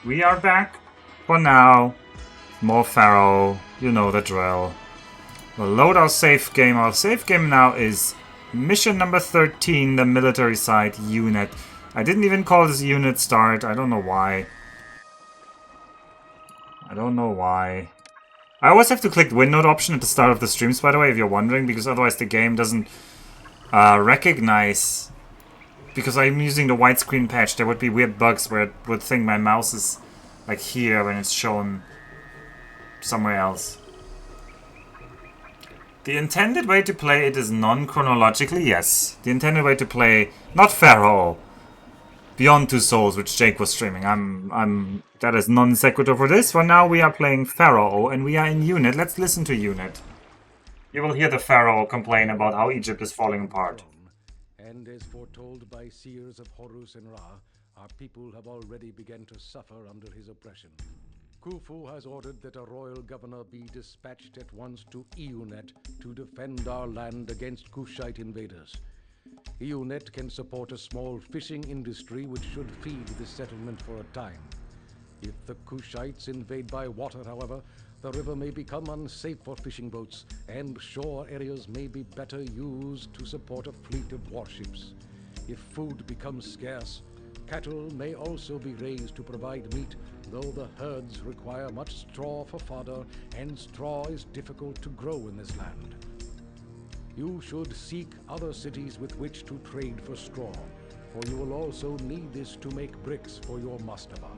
We are back for now. More Pharaoh, you know the drill. We'll load our save game. Our save game now is mission number 13, the military site, Iunet. I didn't even call this Iunet start. I don't know why. I always have to click the windnote option at the start of the streams, by the way, if you're wondering, because otherwise the game doesn't recognize. Because I'm using the widescreen patch, there would be weird bugs where it would think my mouse is like here when it's shown somewhere else. The intended way to play it is non-chronologically, yes. The intended way to play, not Pharaoh, Beyond Two Souls, which Jake was streaming. That is non sequitur for this. For now, we are playing Pharaoh, and we are in Iunet. Let's listen to Iunet. You will hear the Pharaoh complain about how Egypt is falling apart. And as foretold by seers of Horus and Ra, our people have already begun to suffer under his oppression. Khufu has ordered that a royal governor be dispatched at once to Iunet to defend our land against Kushite invaders. Iunet can support a small fishing industry which should feed the settlement for a time. If the Kushites invade by water, however, the river may become unsafe for fishing boats, and shore areas may be better used to support a fleet of warships. If food becomes scarce, cattle may also be raised to provide meat, though the herds require much straw for fodder, and straw is difficult to grow in this land. You should seek other cities with which to trade for straw, for you will also need this to make bricks for your mastaba.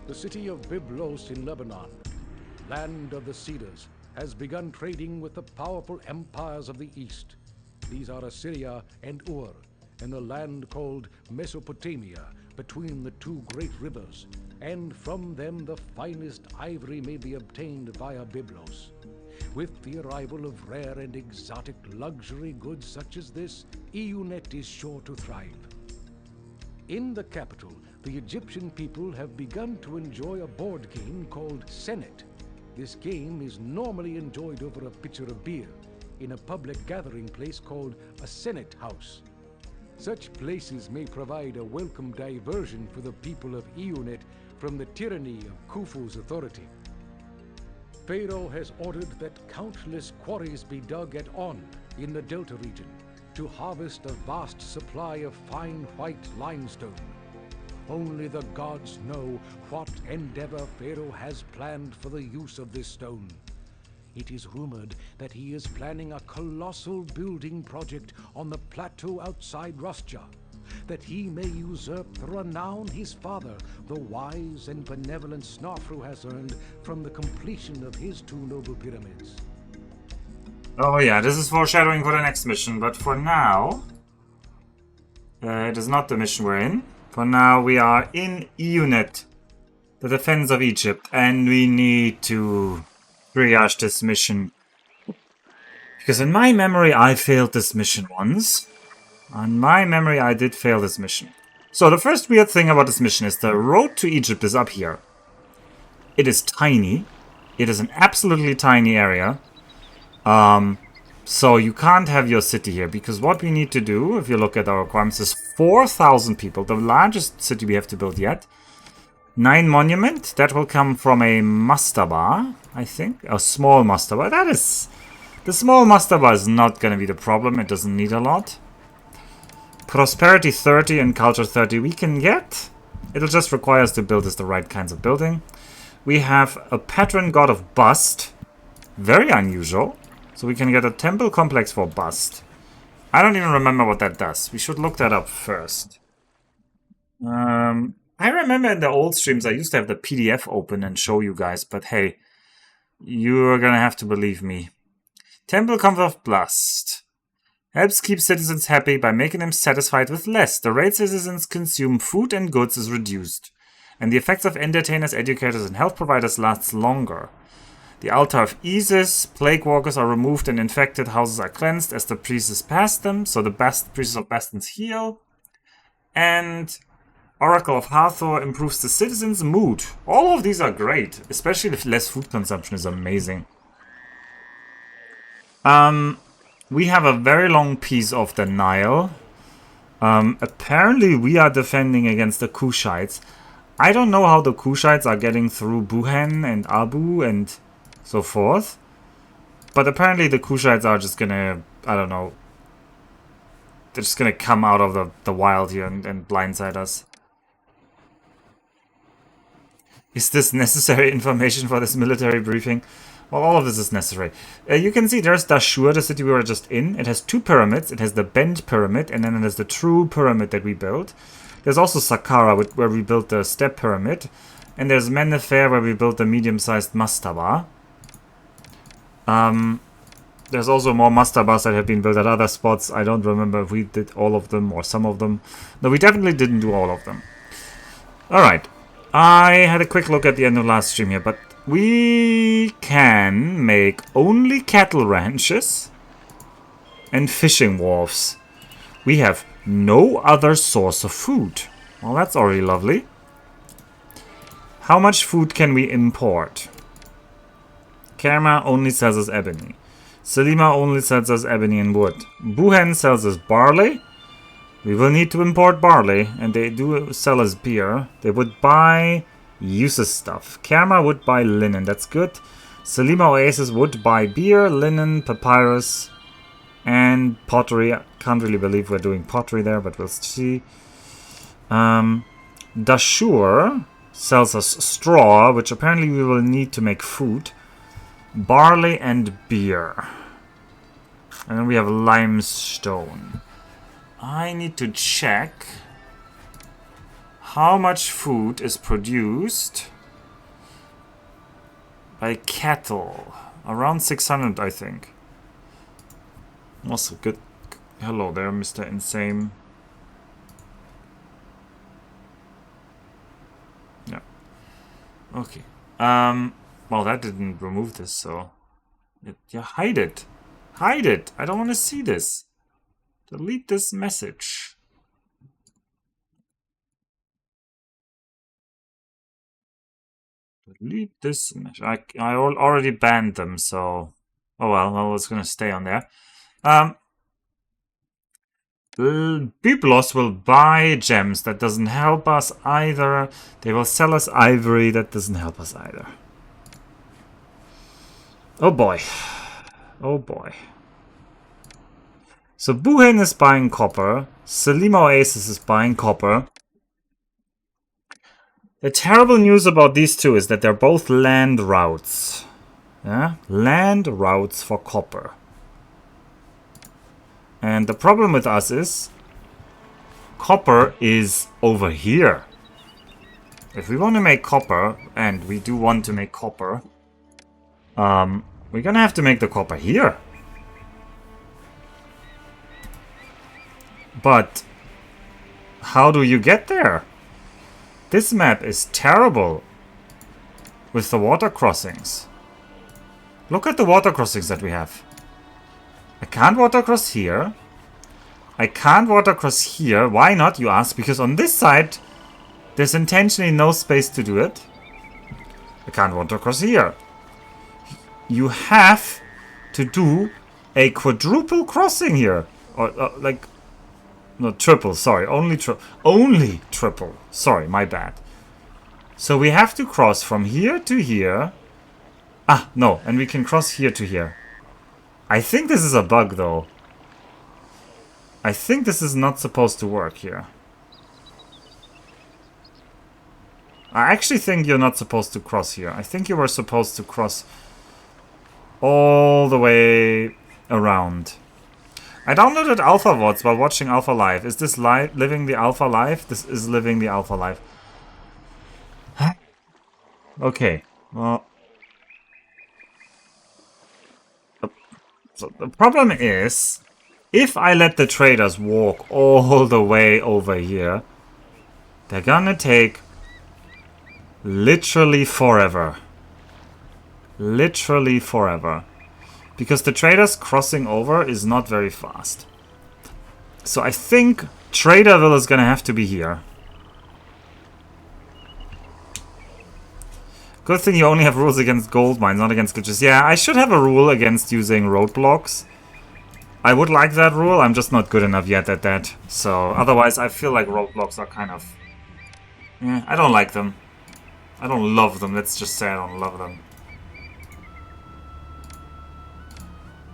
The city of Byblos in Lebanon, land of the cedars, has begun trading with the powerful empires of the east. These are Assyria and Ur, and the land called Mesopotamia, between the two great rivers, and from them the finest ivory may be obtained via Byblos. With the arrival of rare and exotic luxury goods such as this, Iunet is sure to thrive. In the capital, the Egyptian people have begun to enjoy a board game called Senet. This game is normally enjoyed over a pitcher of beer in a public gathering place called a Senate house. Such places may provide a welcome diversion for the people of Iunet from the tyranny of Khufu's authority. Pharaoh has ordered that countless quarries be dug at On in the Delta region to harvest a vast supply of fine white limestone. Only the gods know what endeavor Pharaoh has planned for the use of this stone. It is rumored that he is planning a colossal building project on the plateau outside Rasja, that he may usurp the renown his father, the wise and benevolent Snarfru, has earned from the completion of his two noble pyramids. Oh yeah, this is foreshadowing for the next mission, but for now, it is not the mission we're in. For now, we are in Iunet, the defense of Egypt, and we need to triage this mission. Because in my memory, I failed this mission once. On my memory, I did fail this mission. So the first weird thing about this mission is the road to Egypt is up here. It is tiny. It is an absolutely tiny area. So you can't have your city here, because what we need to do, if you look at our requirements, is 4,000 people, the largest city we have to build yet. 9 monument, that will come from a mastaba, I think, a small mastaba. That is, the small mastaba is not going to be the problem, it doesn't need a lot. Prosperity 30 and culture 30 we can get. It'll just require us to build us the right kinds of building. We have a patron god of bust, very unusual. So we can get a temple complex for bust. I don't even remember what that does. We should look that up first. I remember in the old streams I used to have the PDF open and show you guys, but hey, you're gonna have to believe me. Temple complex of bust helps keep citizens happy by making them satisfied with less. The rate citizens consume food and goods is reduced, and the effects of entertainers, educators, and health providers lasts longer. The altar of Isis, plague walkers are removed and infected houses are cleansed as the priests pass them, so the priests of Bastans heal. And Oracle of Hathor improves the citizens' mood. All of these are great, especially if less food consumption is amazing. We have a very long piece of the Nile. Apparently we are defending against the Kushites. I don't know how the Kushites are getting through Buhen and Abu and so forth. But apparently the Kushites are just gonna, I don't know, they're just gonna come out of the wild here and blindside us. Is this necessary information for this military briefing? Well, all of this is necessary. You can see there's Dashur, the city we were just in. It has 2 pyramids. It has the Bent Pyramid, and then it has the true pyramid that we built. There's also Saqqara, where we built the Step Pyramid. And there's Mennefer, where we built the medium-sized mastaba. There's also more mastabas that have been built at other spots. I don't remember if we did all of them or some of them. No, we definitely didn't do all of them. Alright. I had a quick look at the end of last stream here, but we can make only cattle ranches and fishing wharfs. We have no other source of food. Well, that's already lovely. How much food can we import? Kerma only sells us ebony. Selima only sells us ebony and wood. Buhen sells us barley. We will need to import barley, and they do sell us beer. They would buy useless stuff. Kerma would buy linen, that's good. Selima Oasis would buy beer, linen, papyrus, and pottery. I can't really believe we're doing pottery there, but we'll see. Dashur sells us straw, which apparently we will need to make food. Barley and beer. And then we have limestone. I need to check how much food is produced by cattle. Around 600, I think. Also good. Hello there, Mr. Insane. Yeah. Okay. Well, that didn't remove this, so... Yeah, hide it. Hide it. I don't want to see this. Delete this message. Delete this message. I already banned them, so... Oh well, I was going to stay on there. Byblos will buy gems. That doesn't help us either. They will sell us ivory. That doesn't help us either. Oh boy. Oh boy. So Buhen is buying copper. Selima Oasis is buying copper. The terrible news about these two is that they're both land routes. Yeah? Land routes for copper. And the problem with us is copper is over here. If we want to make copper, and we do want to make copper, we're gonna have to make the copper here. But how do you get there? This map is terrible with the water crossings. Look at the water crossings that we have. I can't water cross here. I can't water cross here. Why not, you ask? Because on this side, there's intentionally no space to do it. I can't water cross here. You have to do a quadruple crossing here. Or, like... No, triple, sorry. Only triple. Sorry, my bad. So we have to cross from here to here. Ah, no. And we can cross here to here. I think this is a bug, though. I think this is not supposed to work here. I actually think you're not supposed to cross here. I think you were supposed to cross all the way around. I downloaded Alpha VODs while watching Alpha Live. Is this living the Alpha Life? This is living the Alpha Life. Huh? Okay. Well... So the problem is, if I let the traders walk all the way over here, they're gonna take literally forever. Literally forever. Because the traders crossing over is not very fast. So I think Traderville is gonna have to be here. Good thing you only have rules against gold mines, not against glitches. Yeah, I should have a rule against using roadblocks. I would like that rule, I'm just not good enough yet at that. So, otherwise I feel like roadblocks are kind of Yeah, I don't like them. I don't love them, let's just say I don't love them.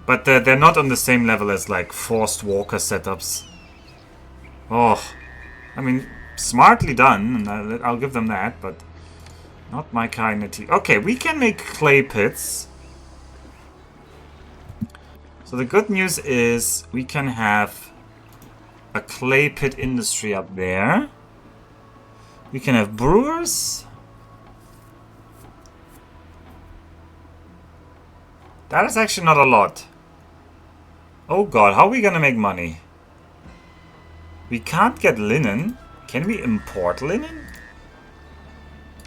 But they're not on the same level as, like, forced walker setups. Oh, I mean, smartly done, and I'll give them that, but not my kind of tea. Okay, we can make clay pits. So the good news is we can have a clay pit industry up there. We can have brewers. That is actually not a lot. Oh god, how are we gonna make money? We can't get linen. Can we import linen?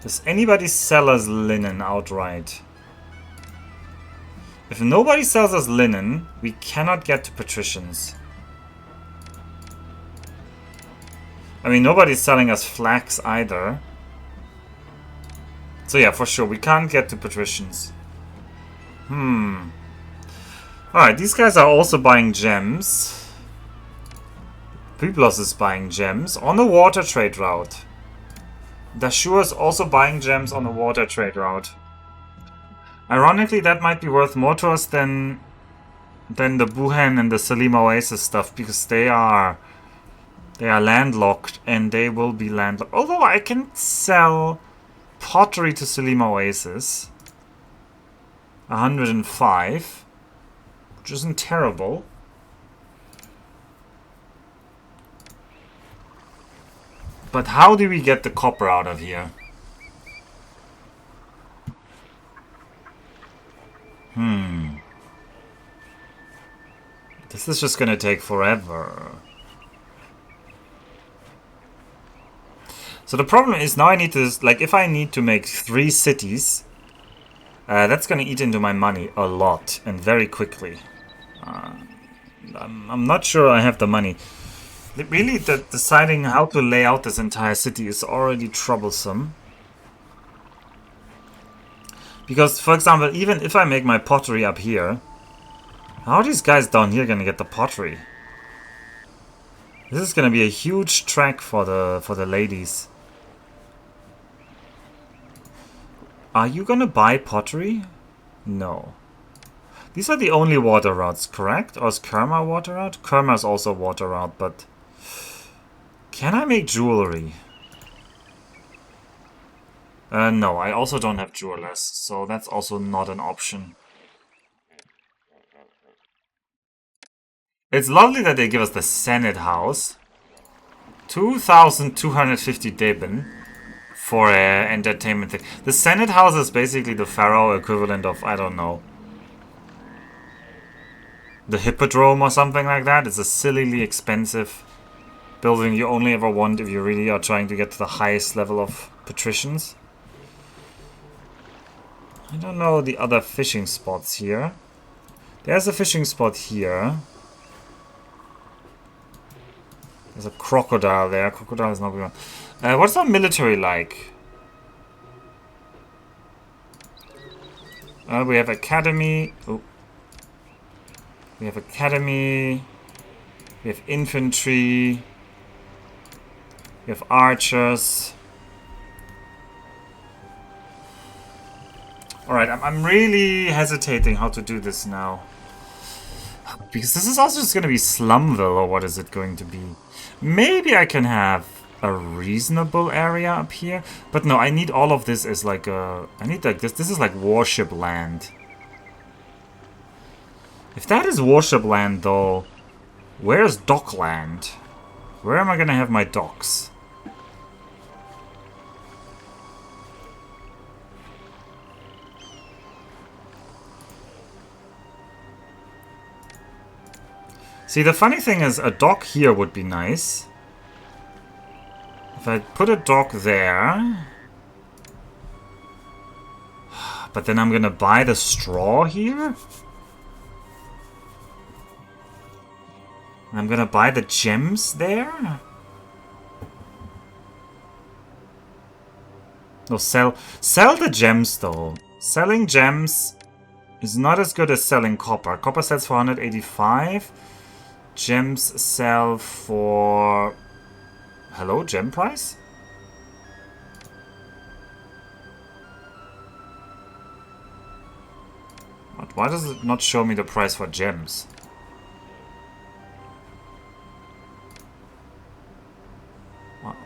Does anybody sell us linen outright? If nobody sells us linen, we cannot get to patricians. I mean, nobody's selling us flax either. So yeah, for sure, we can't get to patricians. Alright, these guys are also buying gems. Byblos is buying gems on the water trade route. Dashur is also buying gems on the water trade route. Ironically, that might be worth more to us than the Buhan and the Salim Oasis stuff, because they are landlocked and they will be landlocked. Although I can sell pottery to Salim Oasis. 105, which isn't terrible. But how do we get the copper out of here? This is just gonna take forever. So the problem is now I need to, like, if I need to make 3 cities, that's gonna eat into my money a lot and very quickly. I'm not sure I have the money. Really, deciding how to lay out this entire city is already troublesome. Because, for example, even if I make my pottery up here, how are these guys down here gonna get the pottery? This is gonna be a huge track for the ladies. Are you gonna buy pottery? No. These are the only water routes, correct? Or is Kerma a water route? Kerma is also a water route, but... Can I make jewelry? No, I also don't have jewelers, so that's also not an option. It's lovely that they give us the Senate House. 2,250 Deben for entertainment thing. The Senate House is basically the Pharaoh equivalent of, I don't know, the Hippodrome or something like that. It's a sillily expensive building you only ever want if you really are trying to get to the highest level of patricians. I don't know the other fishing spots here. There's a fishing spot here. There's a crocodile there. Crocodile is not good. What's our military like? We have academy. Oh. We have academy. We have infantry. We have archers. Alright, I'm really hesitating how to do this now. Because this is also just going to be Slumville, or what is it going to be? Maybe I can have a reasonable area up here. But no, I need all of this as like a... I need like this. This is like warship land. If that is warship land, though, where's dockland? Where am I going to have my docks? See, the funny thing is, a dock here would be nice. If I put a dock there... But then I'm gonna buy the straw here? I'm gonna buy the gems there? No, sell the gems, though. Selling gems is not as good as selling copper. Copper sells for 185. Gems sell for... Hello, gem price? not? Why does it not show me the price for gems?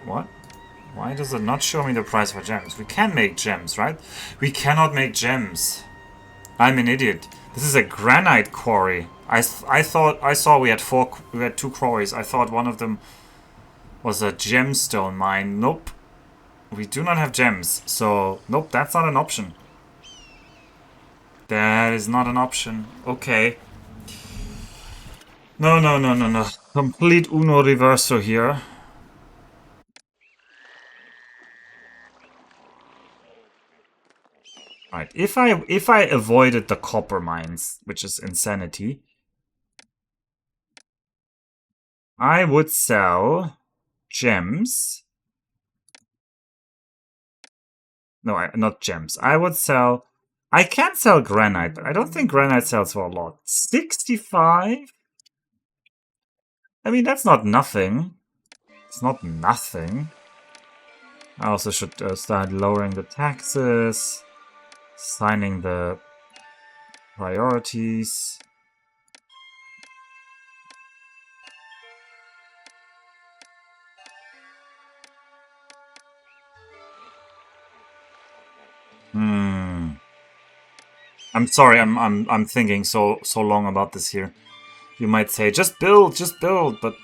What? Why does it not show me the price for gems? We can make gems, right? We cannot make gems. I'm an idiot. This is a granite quarry. I saw we had two quarries. I thought one of them was a gemstone mine. Nope. We do not have gems. So, nope, that's not an option. That is not an option. Okay. No. Complete Uno Reverso here. Right. If I avoided the copper mines, which is insanity, I would sell gems. No, not gems. I would sell... I can sell granite, but I don't think granite sells for a lot. 65? I mean, that's not nothing. It's not nothing. I also should start lowering the taxes, signing the priorities. I'm sorry, I'm thinking so long about this here. You might say, just build, but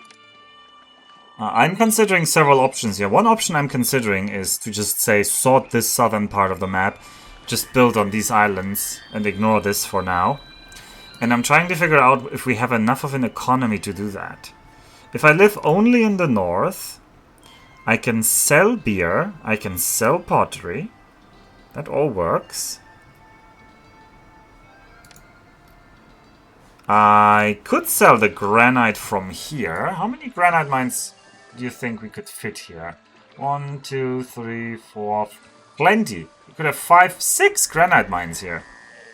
I'm considering several options here. One option I'm considering is to just say, sort this southern part of the map, just build on these islands, and ignore this for now. And I'm trying to figure out if we have enough of an economy to do that. If I live only in the north, I can sell beer, I can sell pottery. That all works. I could sell the granite from here. How many granite mines do you think we could fit here? 1, 2, 3, 4... Plenty! We could have 5, 6 granite mines here.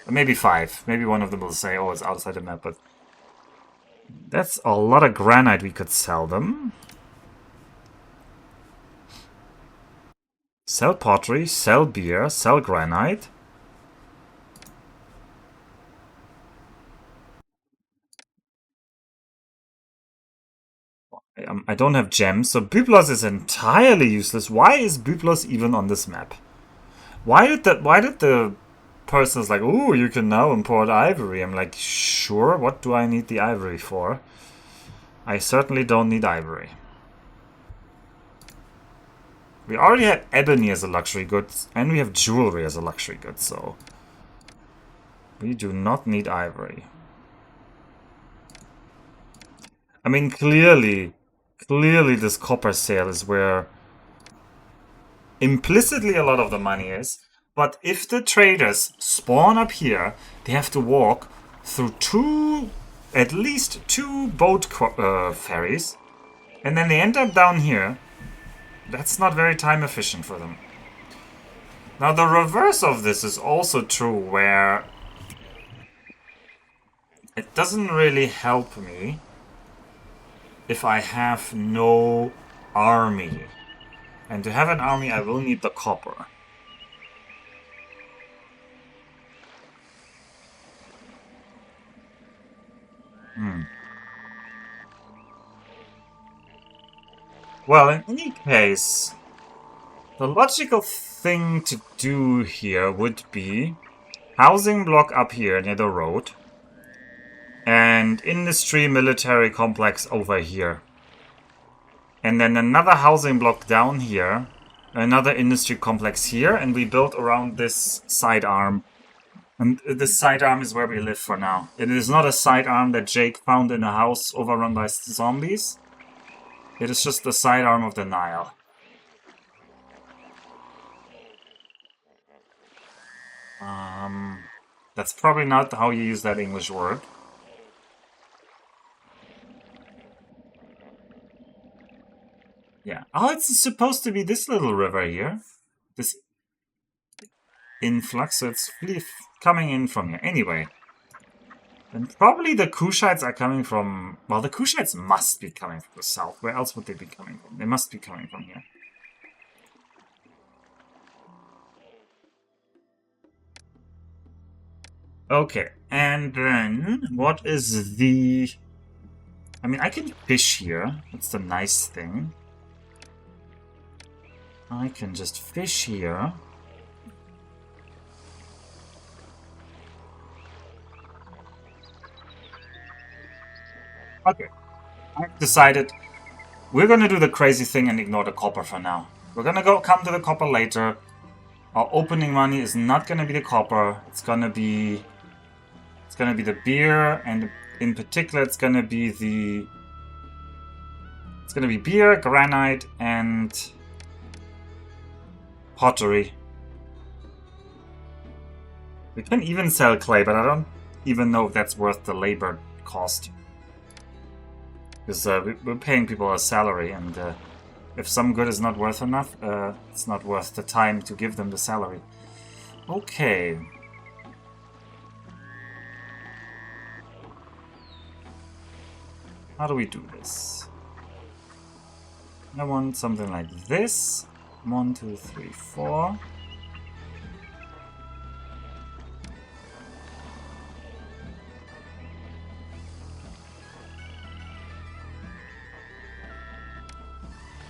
Or maybe 5. Maybe one of them will say, oh, it's outside the map, but... That's a lot of granite we could sell them. Sell pottery, sell beer, sell granite. I don't have gems, so Byblos is entirely useless. Why is Byblos even on this map? Why did the person's like, oh, you can now import ivory? I'm like, sure, what do I need the ivory for? I certainly don't need ivory. We already had ebony as a luxury good, and we have jewelry as a luxury good, so... We do not need ivory. I mean, clearly this copper sale is where implicitly a lot of the money is. But if the traders spawn up here, they have to walk through at least two boat ferries. And then they end up down here. That's not very time efficient for them. Now the reverse of this is also true, where it doesn't really help me if I have no army. And to have an army, I will need the copper. Well, in any case, the logical thing to do here would be housing block up here near the road and industry military complex over here. And then another housing block down here, another industry complex here, and we build around this sidearm. And this sidearm is where we live for now. It is not a sidearm that Jake found in a house overrun by zombies. It is just the sidearm of the Nile. That's probably not how you use that English word. Yeah. Oh, it's supposed to be this little river here. This influx, so it's coming in from here. Anyway. And probably the Kushites are coming from... Well, the Kushites must be coming from the south. Where else would they be coming from? They must be coming from here. Okay. And then, what is the... I mean, I can fish here. That's the nice thing. I can just fish here. Okay. I've decided we're gonna do the crazy thing and ignore the copper for now. We're gonna come to the copper later. Our opening money is not gonna be the copper. It's gonna be the beer, and in particular it's gonna be beer, granite, and pottery. We can even sell clay, but I don't even know if that's worth the labor cost. Because we're paying people a salary, and if some good is not worth enough, it's not worth the time to give them the salary. Okay. How do we do this? I want something like this. 1, 2, 3, 4.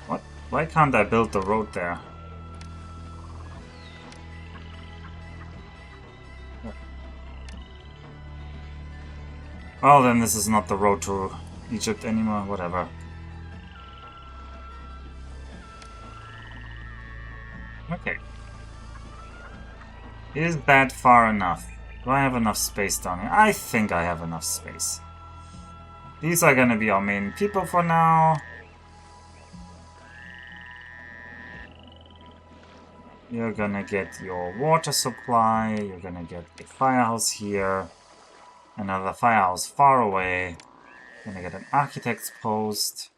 What? Why can't I build the road there? Well, then this is not the road to Egypt anymore, whatever. Okay. Is that far enough? Do I have enough space down here? I think I have enough space. These are gonna be our main people for now. You're gonna get your water supply, you're gonna get a firehouse here, another firehouse far away, you're gonna get an architect's post,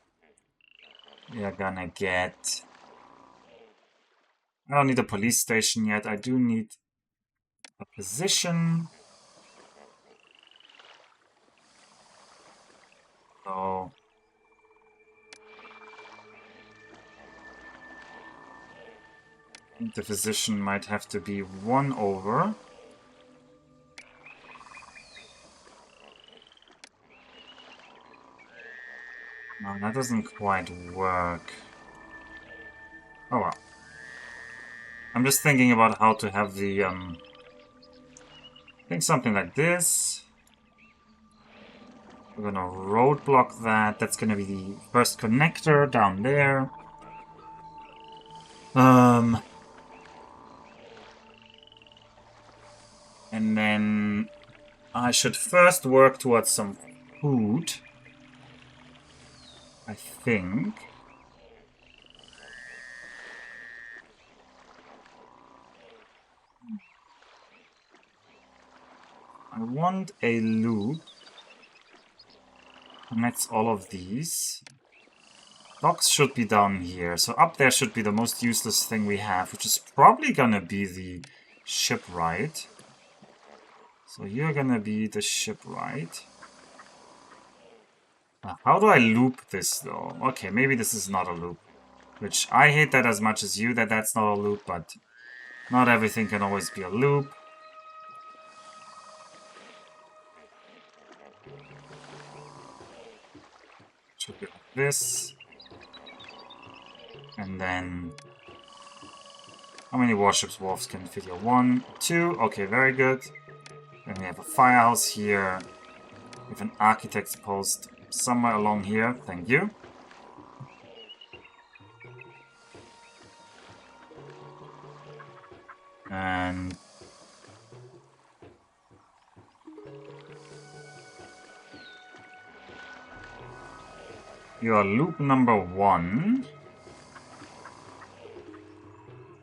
you're gonna get... I don't need a police station yet, I do need a position. So... the physician might have to be 1 over. No, that doesn't quite work. Oh well. I'm just thinking about how to have the, I think something like this. We're gonna roadblock that. That's gonna be the first connector down there. And then I should first work towards some food. I think. I want a loop. Connects all of these. Docks should be down here. So up there should be the most useless thing we have, which is probably gonna be the shipwright. So you're gonna be the shipwright. How do I loop this though? Okay, maybe this is not a loop. Which I hate that as much as you, that that's not a loop, but not everything can always be a loop. Should be like this. And then... how many warships wharfs can fit here? 1, 2. Okay, very good. Then we have a firehouse here. We have an architect's post somewhere along here. Thank you. And... you are loop number 1.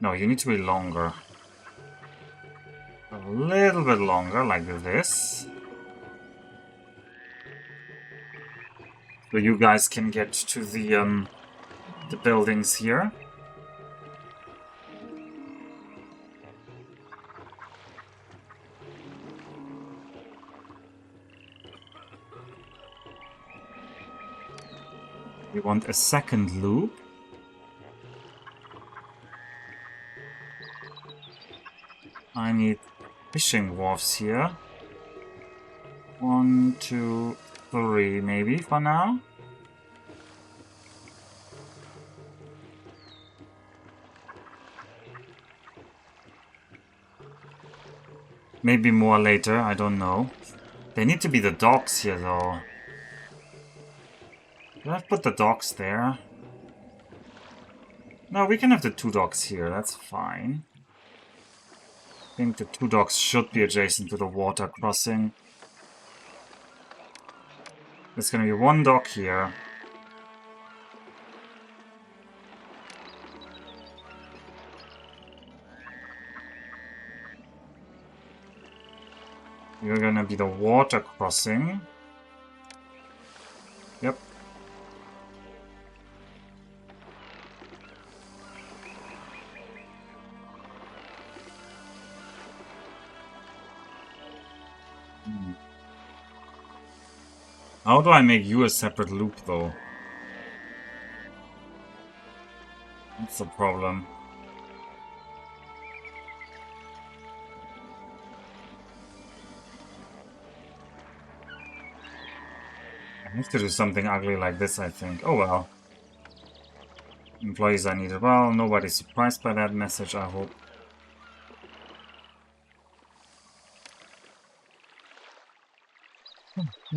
No, you need to be longer. A little bit longer, like this. So you guys can get to the buildings here. We want a second loop. I need fishing wharfs here. 1, 2, 3, maybe for now. Maybe more later, I don't know. They need to be the docks here, though. Did I put the docks there? No, we can have the 2 docks here, that's fine. I think the 2 docks should be adjacent to the water crossing. There's gonna be 1 dock here. You're gonna be the water crossing. Yep. How do I make you a separate loop, though? That's the problem. I have to do something ugly like this, I think. Oh well. Employees are needed. Well, nobody's surprised by that message, I hope.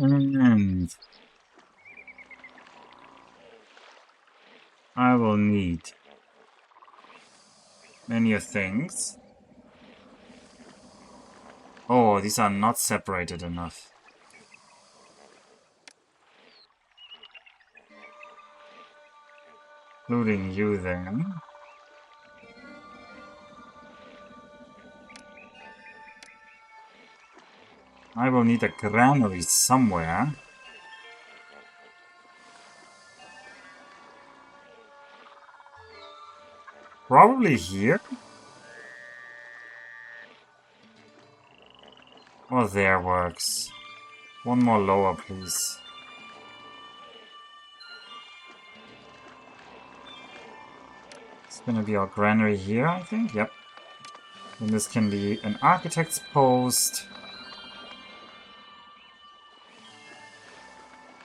And I will need many things. Oh, these are not separated enough. Including you then. I will need a granary somewhere. Probably here? Or there works. 1 more lower, please. It's gonna be our granary here, I think. Yep. And this can be an architect's post.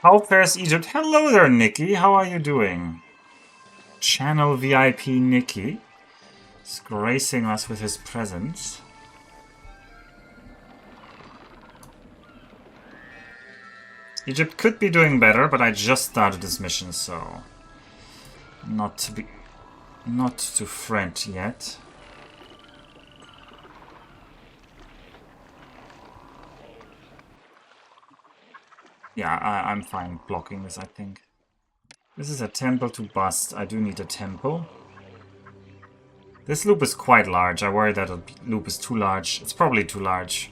How fares Egypt? Hello there, Nikki. How are you doing? Channel VIP Nikki is gracing us with his presence. Egypt could be doing better, but I just started this mission, so not to fret yet. Yeah, I'm fine blocking this, I think. This is a temple to bust. I do need a temple. This loop is quite large. I worry that a loop is too large. It's probably too large.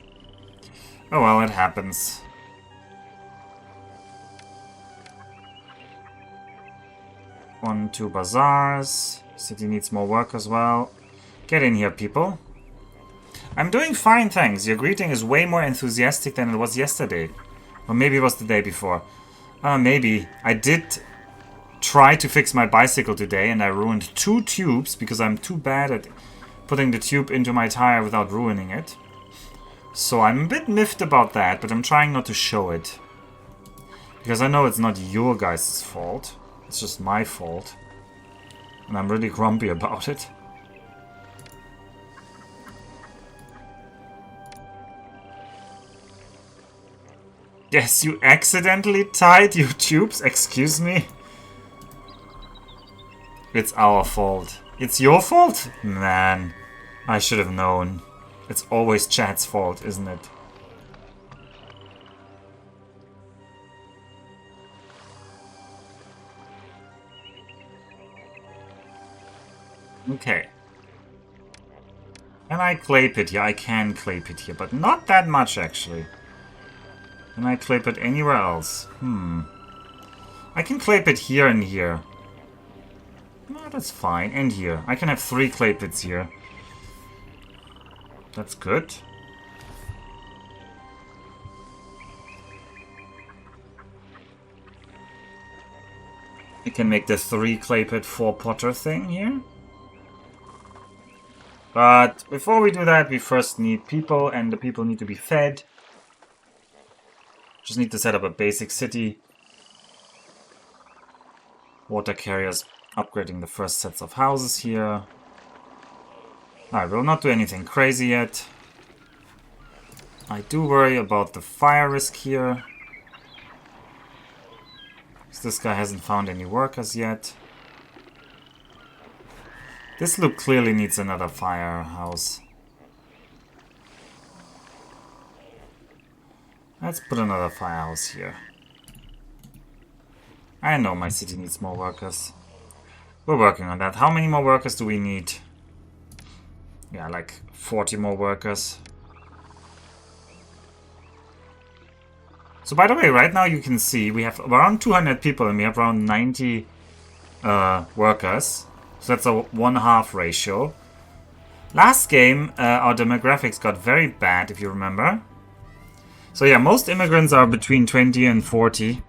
Oh well, it happens. One, 2 bazaars. City needs more work as well. Get in here, people. I'm doing fine, thanks. Your greeting is way more enthusiastic than it was yesterday. Or maybe it was the day before. Maybe. I did try to fix my bicycle today and I ruined 2 tubes because I'm too bad at putting the tube into my tire without ruining it. So I'm a bit miffed about that, but I'm trying not to show it. Because I know it's not your guys' fault. It's just my fault. And I'm really grumpy about it. Yes, you accidentally tied your tubes? Excuse me? It's our fault. It's your fault? Man, I should have known. It's always Chad's fault, isn't it? Okay. Can I clay pit here? I can clay pit here, but not that much actually. Can I clay pit anywhere else? I can clay pit here and here. No, that's fine. And here. I can have 3 clay pits here. That's good. I can make the 3 clay pit 4 potter thing here. But before we do that, we first need people, and the people need to be fed. Just need to set up a basic city. Water carriers upgrading the first sets of houses here. Alright, we'll not do anything crazy yet. I do worry about the fire risk here. Because this guy hasn't found any workers yet. This loop clearly needs another firehouse. Let's put another firehouse here. I know my city needs more workers. We're working on that. How many more workers do we need? Yeah, like 40 more workers. So by the way, right now you can see we have around 200 people and we have around 90 workers. So that's a 1/2 ratio. Last game, our demographics got very bad, if you remember. So yeah, most immigrants are between 20 and 40.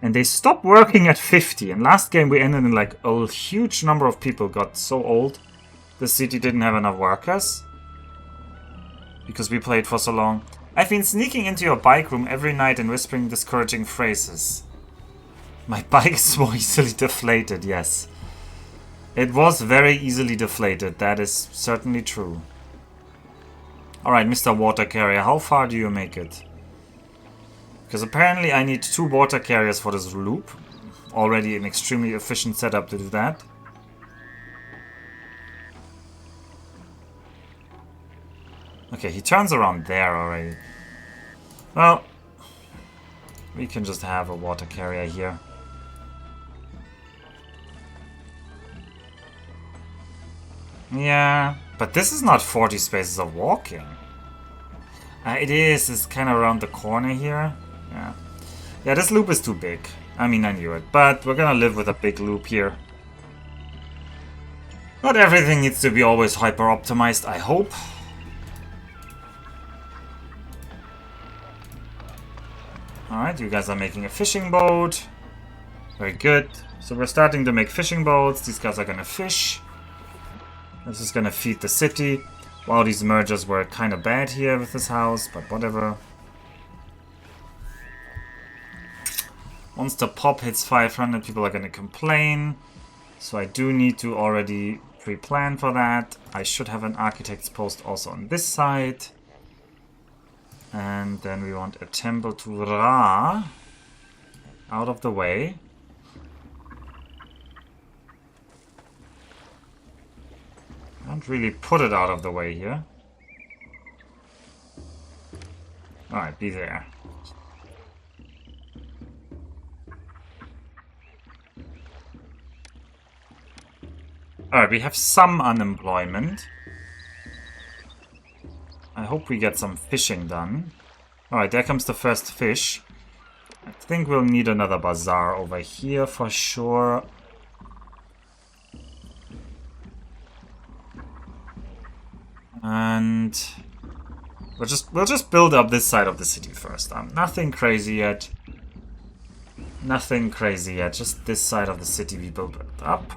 And they stopped working at 50. And last game we ended in like a huge number of people got so old. The city didn't have enough workers. Because we played for so long. I've been sneaking into your bike room every night and whispering discouraging phrases. My bike is more easily deflated, yes. It was very easily deflated, that is certainly true. Alright, Mr. Water Carrier, how far do you make it? Because apparently I need 2 water carriers for this loop. Already an extremely efficient setup to do that. Okay, he turns around there already. Well, we can just have a water carrier here. Yeah, but this is not 40 spaces of walking. It is, it's kind of around the corner here. Yeah. Yeah, this loop is too big. I mean, I knew it, but we're gonna live with a big loop here. Not everything needs to be always hyper-optimized, I hope. Alright, you guys are making a fishing boat. Very good. So we're starting to make fishing boats. These guys are gonna fish. This is gonna feed the city. Wow, these mergers were kind of bad here with this house, but whatever. Once the pop hits 500, people are gonna complain. So I do need to already pre-plan for that. I should have an architect's post also on this side. And then we want a temple to Ra out of the way. I don't really put it out of the way here. Alright, be there. Alright, we have some unemployment. I hope we get some fishing done. Alright, there comes the first fish. I think we'll need another bazaar over here for sure. And we'll just build up this side of the city first. Nothing crazy yet. Nothing crazy yet. Just this side of the city we build up.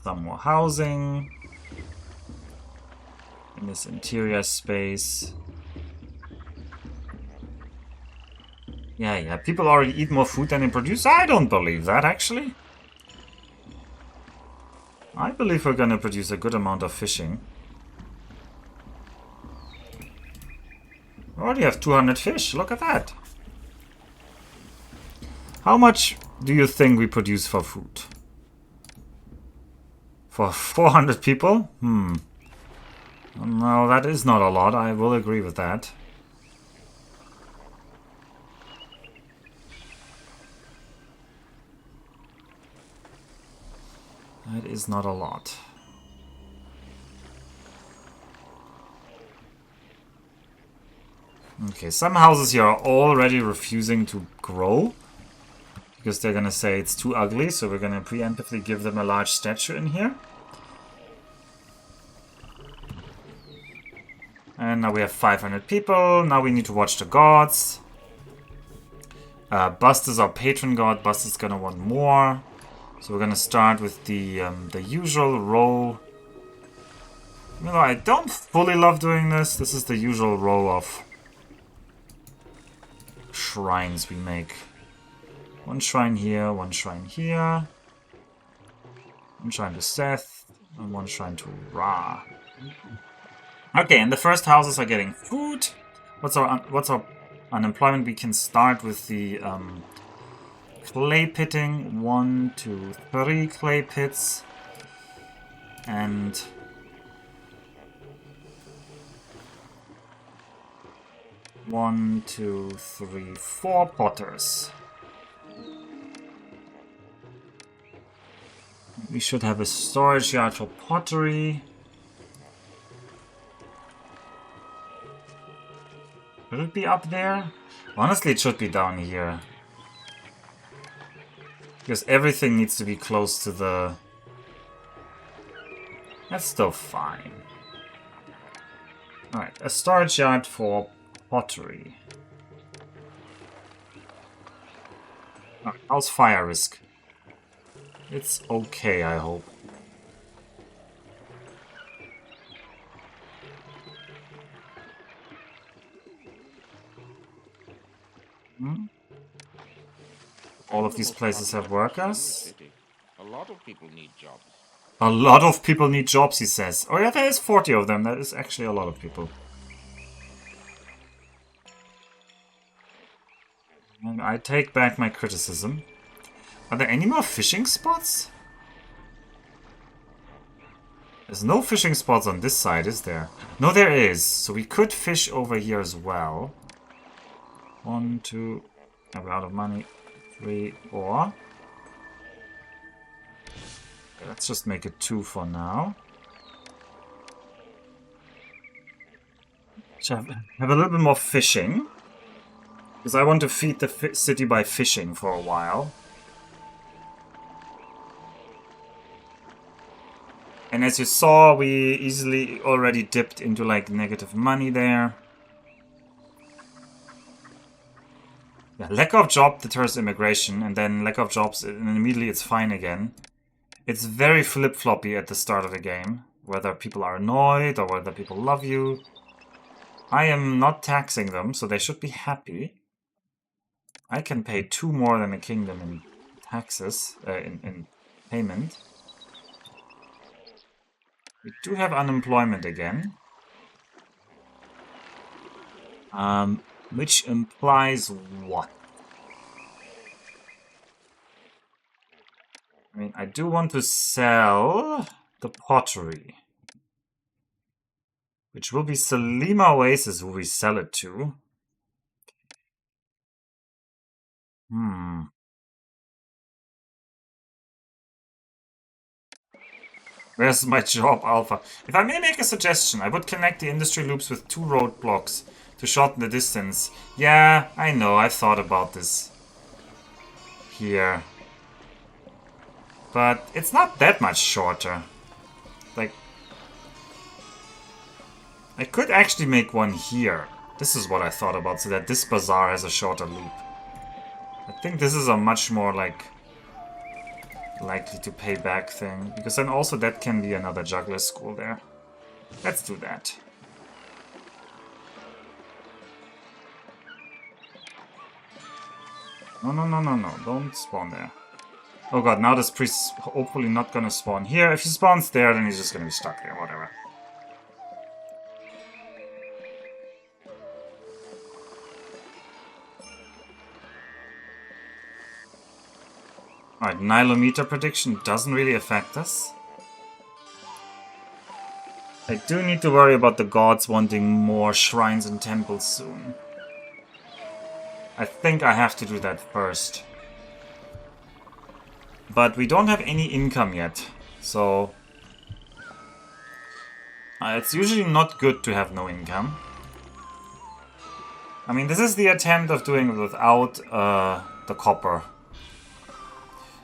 Some more housing in this interior space. Yeah, people already eat more food than they produce. I don't believe that, actually. I believe we're gonna produce a good amount of fishing. We already have 200 fish, look at that. How much do you think we produce for food? For 400 people? No, that is not a lot, I will agree with that. That is not a lot. Okay, some houses here are already refusing to grow. Because they're gonna say it's too ugly, so we're gonna preemptively give them a large statue in here. And now we have 500 people. Now we need to watch the gods. Bust is our patron god. Bust is gonna want more. So we're gonna start with the usual row. Even though I don't fully love doing this, this is the usual row of shrines we make. One shrine here, one shrine here. One shrine to Seth, and one shrine to Ra. Okay, and the first houses are getting food. What's our unemployment? We can start with the clay pitting. 1, 2, 3 clay pits. And 1, 2, 3, 4 potters. We should have a storage yard for pottery. Should it be up there? Honestly, it should be down here. Because everything needs to be close to the... That's still fine. Alright, a storage yard for pottery. Alright, how's fire risk? It's okay, I hope. All of these places have workers. A lot of people need jobs. A lot of people need jobs, he says. Oh yeah, there is 40 of them. That is actually a lot of people. And I take back my criticism. Are there any more fishing spots? There's no fishing spots on this side, is there? No, there is. So we could fish over here as well. 1, 2... I'm out of money. 3, 4. Okay, let's just make it 2 for now. Have a little bit more fishing. Because I want to feed the city by fishing for a while. And as you saw, we easily already dipped into like negative money there. Yeah, lack of job deters immigration, and then lack of jobs, and immediately it's fine again. It's very flip-floppy at the start of the game, whether people are annoyed or whether people love you. I am not taxing them, so they should be happy. I can pay 2 more than the kingdom in taxes, in payment. We do have unemployment again. Which implies what? I mean, I do want to sell the pottery. Which will be Selima Oasis who we sell it to. Where's my job, Alpha? If I may make a suggestion, I would connect the industry loops with 2 roadblocks to shorten the distance. Yeah, I know, I've thought about this. Here. But it's not that much shorter. Like, I could actually make one here. This is what I thought about, so that this bazaar has a shorter loop. I think this is a much more, like, likely to pay back thing. Because then also that can be another juggler school there. Let's do that. No, no, no, no, no. Don't spawn there. Oh god, now this priest's hopefully not gonna spawn here. If he spawns there, then he's just gonna be stuck there, whatever. Alright, Nilometer prediction doesn't really affect us. I do need to worry about the gods wanting more shrines and temples soon. I think I have to do that first. But we don't have any income yet, so... it's usually not good to have no income. I mean, this is the attempt of doing it without the copper.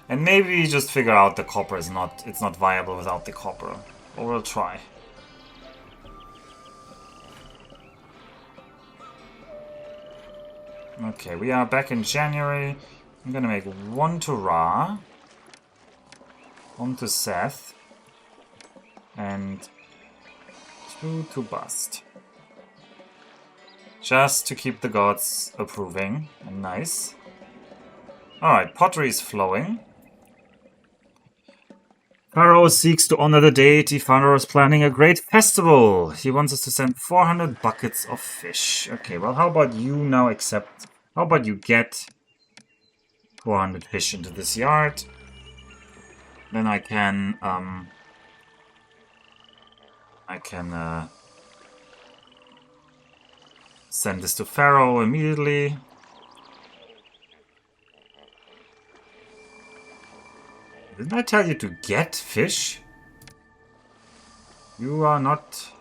And maybe we just figure out the copper is not, it's not viable without the copper. Or we'll try. Okay, we are back in January. I'm gonna make 1 to Ra. On to Seth. And 2 to bust. Just to keep the gods approving. And nice. Alright, pottery is flowing. Pharaoh seeks to honor the deity. Pharaoh is planning a great festival. He wants us to send 400 buckets of fish. Okay, well, how about you now accept... How about you get 400 fish into this yard? Then I can send this to Pharaoh immediately. Didn't I tell you to get fish? You are not...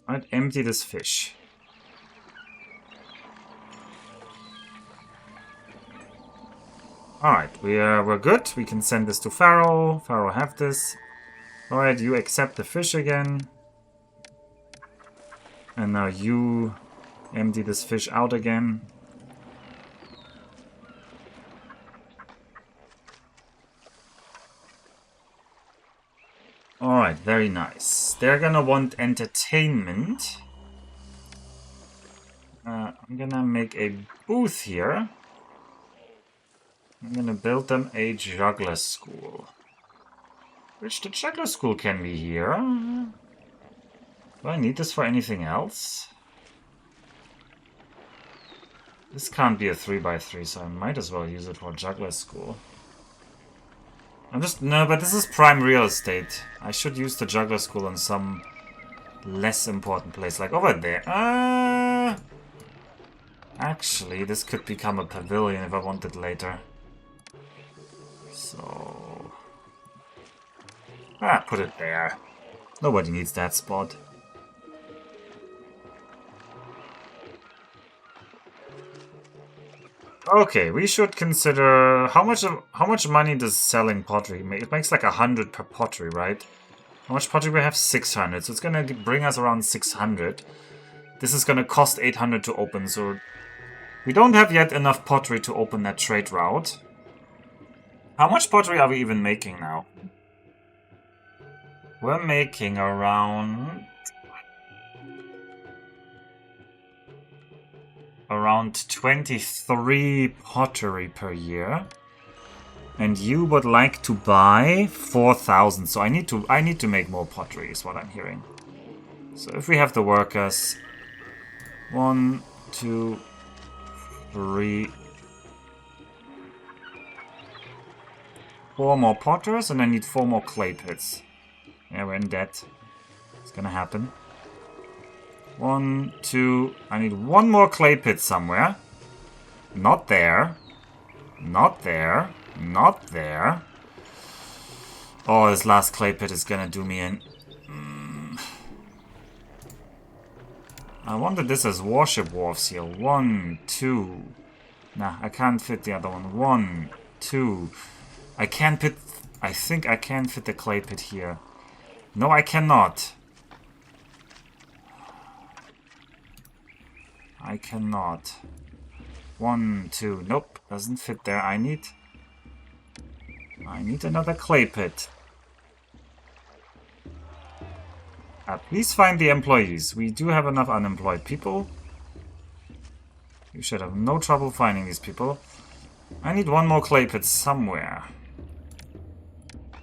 I'd empty this fish. Alright, we're good. We can send this to Pharaoh. Pharaoh have this. Alright, you accept the fish again. And now you empty this fish out again. Alright, very nice. They're gonna want entertainment. I'm gonna make a booth here. I'm gonna build them a juggler school. Which the juggler school can be here. Do I need this for anything else? This can't be a 3x3, so I might as well use it for juggler school. No, but this is prime real estate. I should use the juggler school on some less important place, like over there. Actually, this could become a pavilion if I want it later. So... put it there. Nobody needs that spot. Okay, we should consider how much money does selling pottery make? It makes like 100 per pottery, right? How much pottery we have? 600. So it's gonna bring us around 600. This is gonna cost 800 to open, so we don't have yet enough pottery to open that trade route. How much pottery are we even making now? We're making around 23 pottery per year. And you would like to buy 4,000. So I need to make more pottery is what I'm hearing. So if we have the workers, 1, 2, 3, 4 more potters, and I need 4 more clay pits. Yeah, we're in debt. It's gonna happen. 1, 2... I need 1 more clay pit somewhere. Not there. Not there. Not there. Oh, this last clay pit is gonna do me in. I wanted this as warship wharfs here. 1, 2... Nah, I can't fit the other one. 1, 2... I can't fit... I think I can fit the clay pit here. No, I cannot. I cannot. 1, 2... Nope, doesn't fit there. I need another clay pit. Please find the employees. We do have enough unemployed people. You should have no trouble finding these people. I need 1 more clay pit somewhere.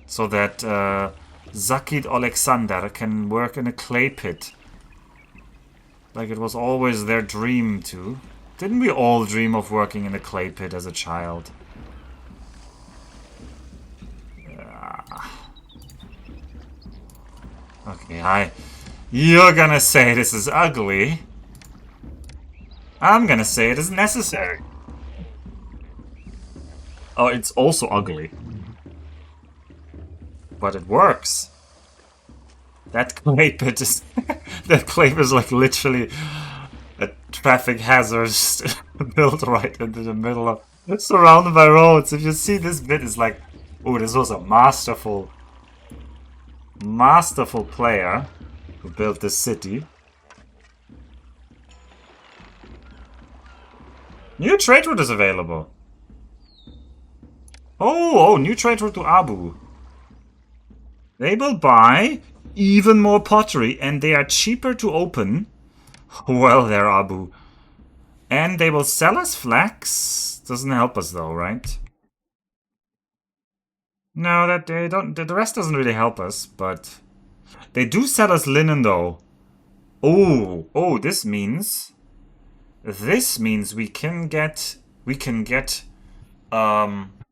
So that Zakid Alexander can work in a clay pit. Like it was always their dream to. Didn't we all dream of working in a clay pit as a child? Okay, you're gonna say this is ugly. I'm gonna say it is necessary. Oh, it's also ugly. But it works. That clay pit is... that clay pit is like literally a traffic hazard built right into the middle of... surrounded by roads. If you see this bit, it's like... Oh, this was a masterful player who built this city. New trade route is available. Oh, new trade route to Abu. They will buy even more pottery, and they are cheaper to open. Well, there, Abu. And they will sell us flax. Doesn't help us though, right? No, that they don't. The rest doesn't really help us, but they do sell us linen though. Oh, this means we can get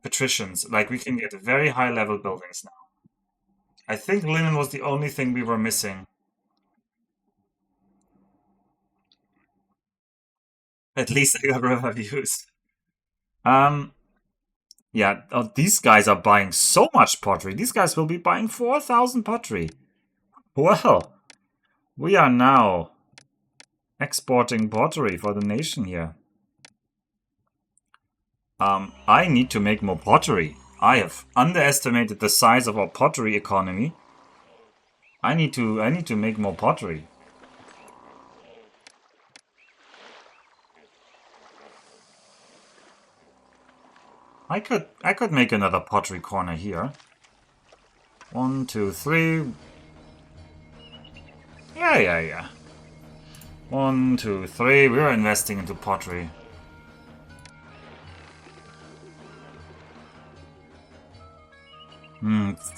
patricians. Like we can get very high level buildings now. I think linen was the only thing we were missing. At least I got river views. Yeah, these guys are buying so much pottery. These guys will be buying 4,000 pottery. Well, we are now exporting pottery for the nation here. I need to make more pottery. I have underestimated the size of our pottery economy. I need to make more pottery. I could make another pottery corner here. 1, 2, 3. Yeah. 1, 2, 3. We're investing into pottery.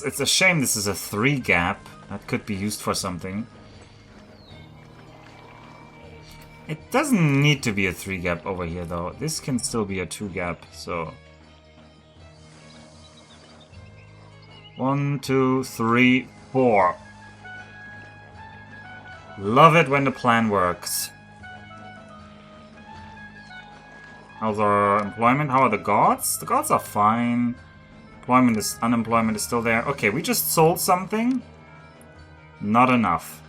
It's a shame this is a 3 gap. That could be used for something. It doesn't need to be a 3 gap over here though. This can still be a 2 gap, so... 1, 2, 3, 4. Love it when the plan works. How's our employment? How are the gods? The gods are fine. Unemployment is still there. Okay, we just sold something. Not enough.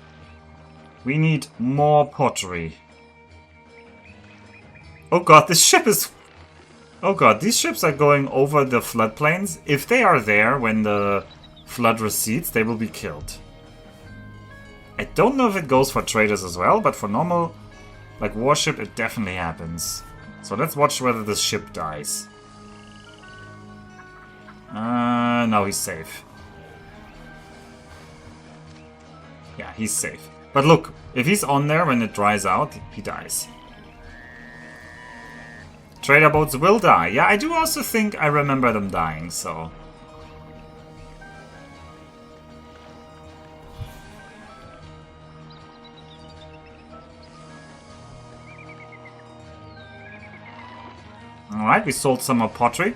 We need more pottery. Oh god, this ship is... Oh god, these ships are going over the floodplains. If they are there when the flood recedes, they will be killed. I don't know if it goes for traders as well, but for normal, like warship, it definitely happens. So let's watch whether this ship dies. No, he's safe. Yeah, he's safe. But look, if he's on there when it dries out, he dies. Trader boats will die. Yeah, I do also think I remember them dying, so... Alright, we sold some more pottery.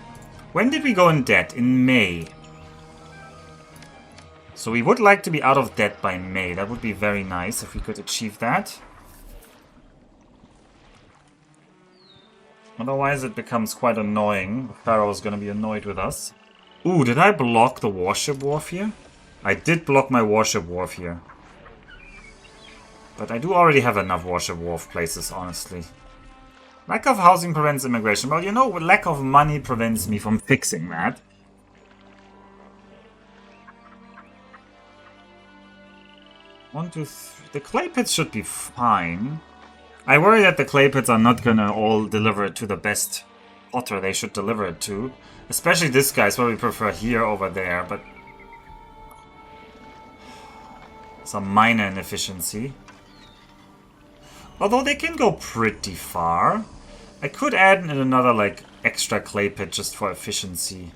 When did we go in debt? In May. So we would like to be out of debt by May. That would be very nice if we could achieve that. Otherwise it becomes quite annoying. Pharaoh is going to be annoyed with us. Ooh, did I block the warship wharf here? I did block my warship wharf here. But I do already have enough warship wharf places, honestly. Lack of housing prevents immigration. Well, you know, lack of money prevents me from fixing that. One, two, three. The clay pits should be fine. I worry that the clay pits are not gonna all deliver it to the best potter they should deliver it to. Especially this guy's where we prefer here over there, but... some minor inefficiency. Although they can go pretty far. I could add in another, like, extra clay pit just for efficiency.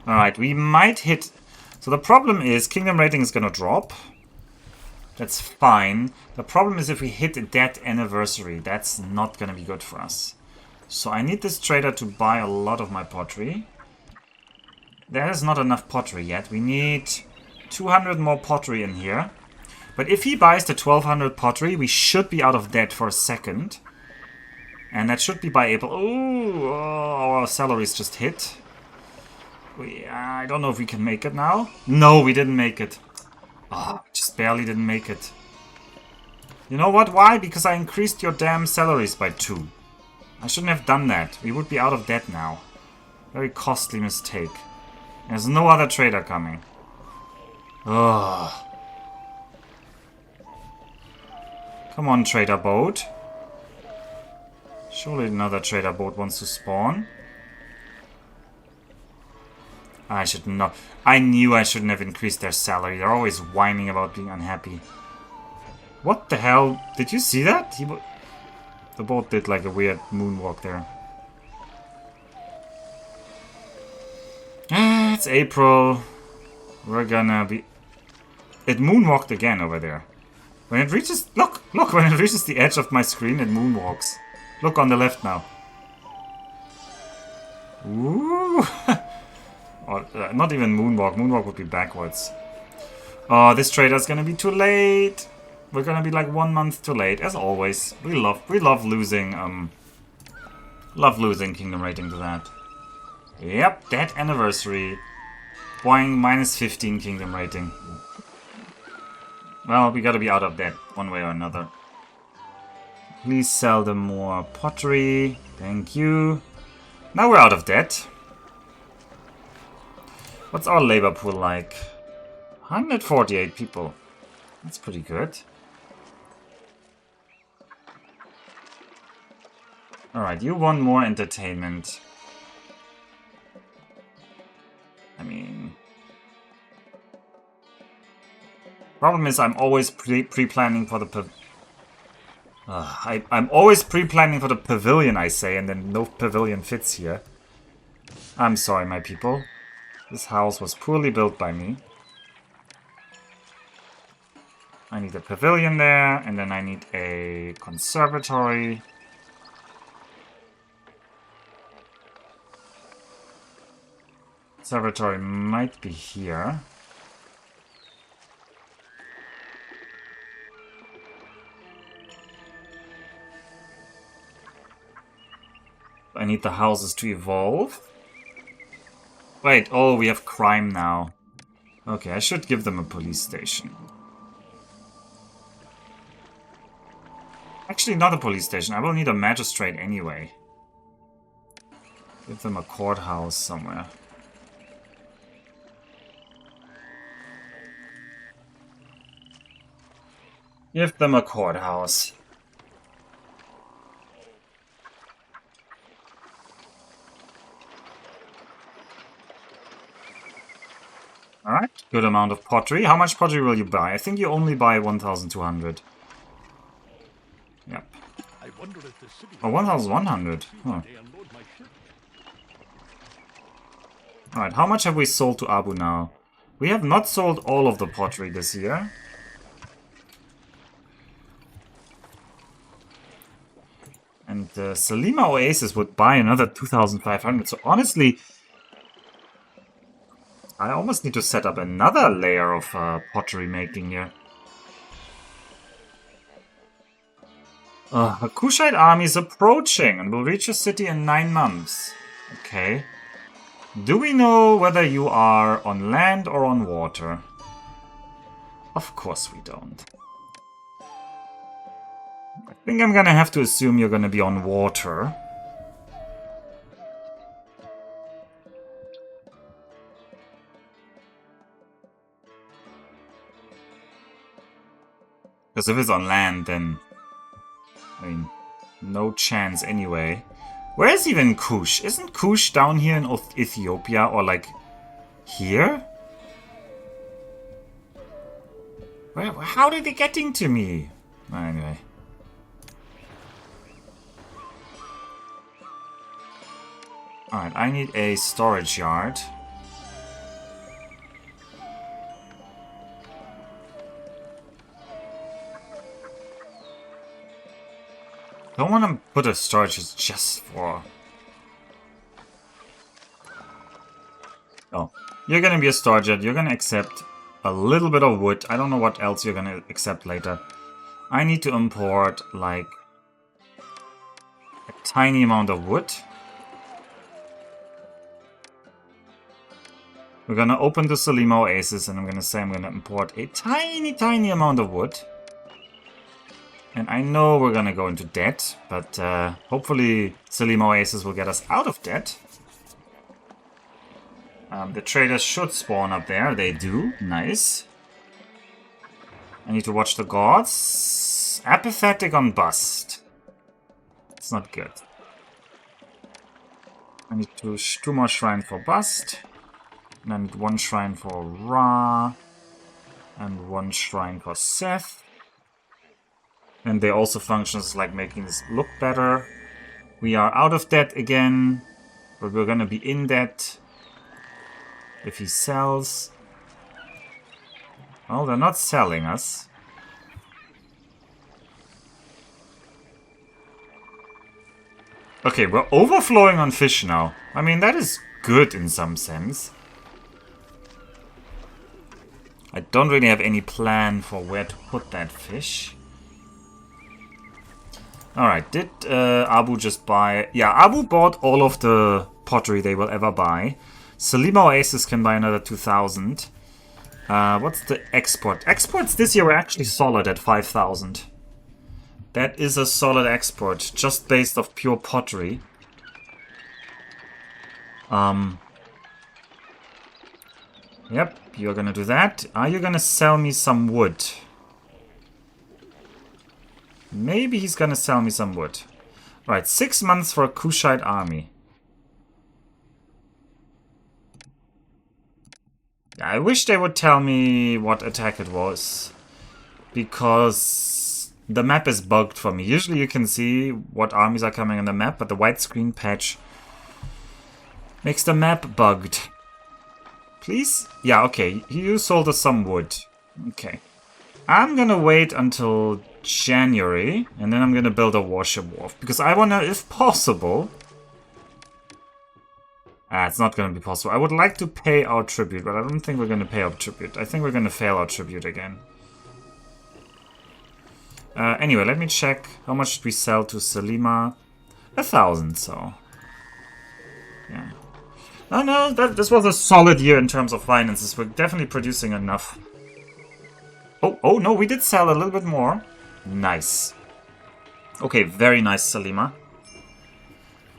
Alright, we might hit... So the problem is, kingdom rating is gonna drop. That's fine. The problem is if we hit that anniversary, that's not gonna be good for us. So I need this trader to buy a lot of my pottery. There is not enough pottery yet. We need 200 more pottery in here. But if he buys the 1200 pottery, we should be out of debt for a second. And that should be by April. Ooh, our salaries just hit. I don't know if we can make it now. No, we didn't make it. Oh, just barely didn't make it. You know what? Why? Because I increased your damn salaries by 2. I shouldn't have done that. We would be out of debt now. Very costly mistake. There's no other trader coming. Ugh. Come on, trader boat. Surely another trader boat wants to spawn. I should not. I knew I shouldn't have increased their salary. They're always whining about being unhappy. What the hell? Did you see that? The boat did like a weird moonwalk there. It's April. We're gonna be... It moonwalked again over there. When it reaches... Look! Look! When it reaches the edge of my screen, it moonwalks. Look on the left now. Ooh! Or, not even moonwalk. Moonwalk would be backwards. Oh, this trader's gonna be too late. We're gonna be like 1 month too late, as always. We love losing kingdom rating to that. Yep, that anniversary. Buying minus 15 kingdom rating. Well, we gotta be out of debt one way or another. Please sell them more pottery. Thank you. Now we're out of debt. What's our labor pool like? 148 people. That's pretty good. Alright, you want more entertainment. I mean... Problem is I'm always pre-planning for the I'm always pre-planning for the pavilion, I say, and then no pavilion fits here. I'm sorry, my people. This house was poorly built by me. I need a pavilion there, and then I need a conservatory. Conservatory might be here. I need the houses to evolve. Wait, oh, we have crime now. Okay, I should give them a police station. Actually, not a police station. I will need a magistrate anyway. Give them a courthouse somewhere. Give them a courthouse. Alright, good amount of pottery. How much pottery will you buy? I think you only buy 1,200. Yep. Oh, 1,100. Huh. Alright, how much have we sold to Abu now? We have not sold all of the pottery this year. And Salima Oasis would buy another 2,500. So honestly, I almost need to set up another layer of pottery making here. A Kushite army is approaching and will reach a city in 9 months. Okay. Do we know whether you are on land or on water? Of course we don't. I think I'm gonna have to assume you're gonna be on water. Because if it's on land, then... I mean, no chance anyway. Where is even Kush? Isn't Kush down here in Ethiopia or like here? How did they get into me? Anyway. Alright, I need a storage yard. Don't want to put a storage just for... Oh, you're gonna be a storage yard. You're gonna accept a little bit of wood. I don't know what else you're gonna accept later. I need to import, like, a tiny amount of wood. We're gonna open the Salima Oasis and I'm gonna say I'm gonna import a tiny amount of wood. And I know we're gonna go into debt, but hopefully Salima Oasis will get us out of debt. The traders should spawn up there. They do. Nice. I need to watch the gods. Apathetic on bust. It's not good. I need two more shrine for Bast. And 1 shrine for Ra. And 1 shrine for Seth. And they also function as like making this look better. We are out of debt again. But we're gonna be in debt if he sells. Oh, they're not selling us. Okay, we're overflowing on fish now. I mean, that is good in some sense. I don't really have any plan for where to put that fish. Alright, did Abu just buy... Yeah, Abu bought all of the pottery they will ever buy. Selima Oasis can buy another 2,000. What's the export? Exports this year were actually solid at 5,000. That is a solid export, just based off pure pottery. Yep, you're gonna do that. Are you gonna sell me some wood? Maybe he's gonna sell me some wood. Right, 6 months for a Kushite army. I wish they would tell me what attack it was. Because the map is bugged for me. Usually you can see what armies are coming on the map, but the white screen patch makes the map bugged. Please? Yeah, okay. You sold us some wood. Okay. I'm gonna wait until January, and then I'm gonna build a warship wharf. Because I wanna, if possible... it's not gonna be possible. I would like to pay our tribute, but I don't think we're gonna pay our tribute. I think we're gonna fail our tribute again. Anyway, let me check. How much did we sell to Selima? 1,000, so... Yeah. Oh no, this was a solid year in terms of finances. We're definitely producing enough. Oh no, we did sell a little bit more. Nice. Okay, very nice, Selima.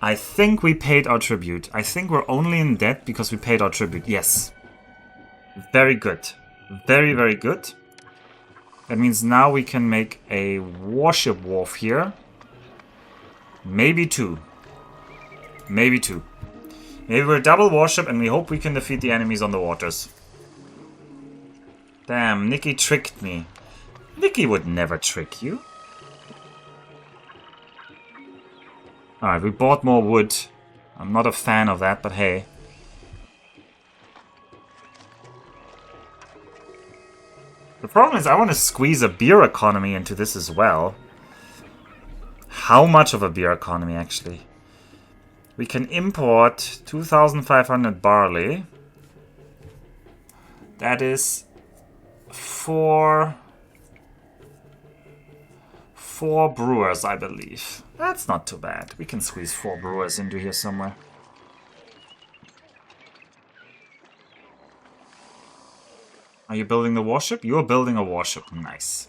I think we paid our tribute. I think we're only in debt because we paid our tribute. Yes. Very good. Very, very good. That means now we can make a warship wharf here. Maybe 2. Maybe 2. Maybe we're double warship and we hope we can defeat the enemies on the waters. Damn, Nikki tricked me. Nikki would never trick you. Alright, we bought more wood. I'm not a fan of that, but hey. The problem is I want to squeeze a beer economy into this as well. How much of a beer economy, actually? We can import 2,500 barley. That is 4 brewers, I believe. That's not too bad. We can squeeze 4 brewers into here somewhere. Are you building the warship? You are building a warship. Nice.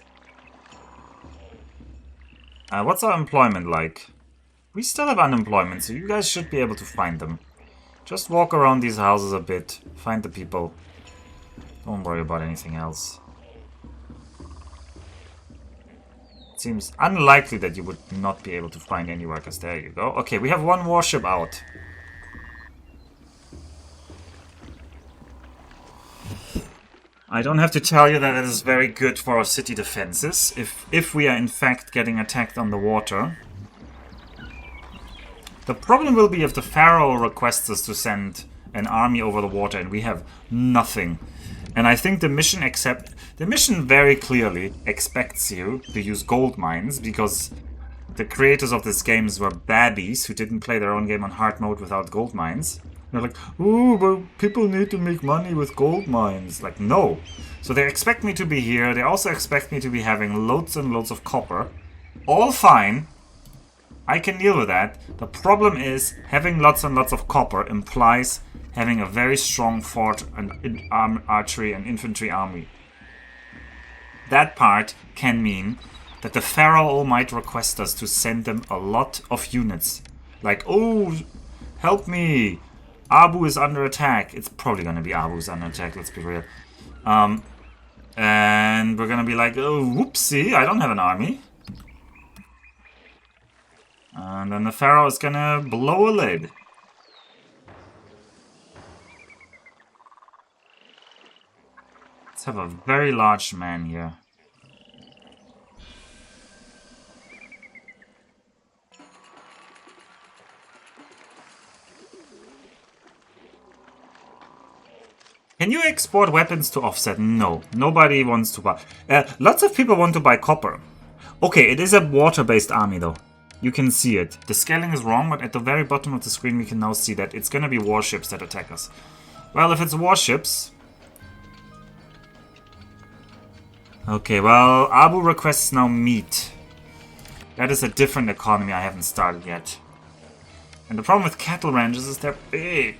What's our employment like? We still have unemployment, so you guys should be able to find them. Just walk around these houses a bit. Find the people. Don't worry about anything else. It seems unlikely that you would not be able to find any workers. There you go. Okay, we have 1 warship out. I don't have to tell you that it is very good for our city defenses. If we are in fact getting attacked on the water. The problem will be if the Pharaoh requests us to send an army over the water and we have nothing. And I think the mission very clearly expects you to use gold mines, because the creators of this games were babbies who didn't play their own game on hard mode without gold mines. They're like, oh, but people need to make money with gold mines. Like, no. So they expect me to be here. They also expect me to be having loads and loads of copper. All fine. I can deal with that. The problem is having lots and lots of copper implies having a very strong fort and archery and infantry army. That part can mean that the Pharaoh might request us to send them a lot of units. Like, oh, help me. Abu is under attack. It's probably going to be Abu's under attack, let's be real. And we're going to be like, oh, whoopsie, I don't have an army. And then the Pharaoh is going to blow a lid. have a very large man here. Can you export weapons to offset? No, nobody wants to buy. Lots of people want to buy copper. Okay, it is a water-based army though. You can see it. The scaling is wrong, but at the very bottom of the screen we can now see that it's gonna be warships that attack us. Well, if it's warships... Okay, well, Abu requests now meat. That is a different economy I haven't started yet. And the problem with cattle ranches is they're big.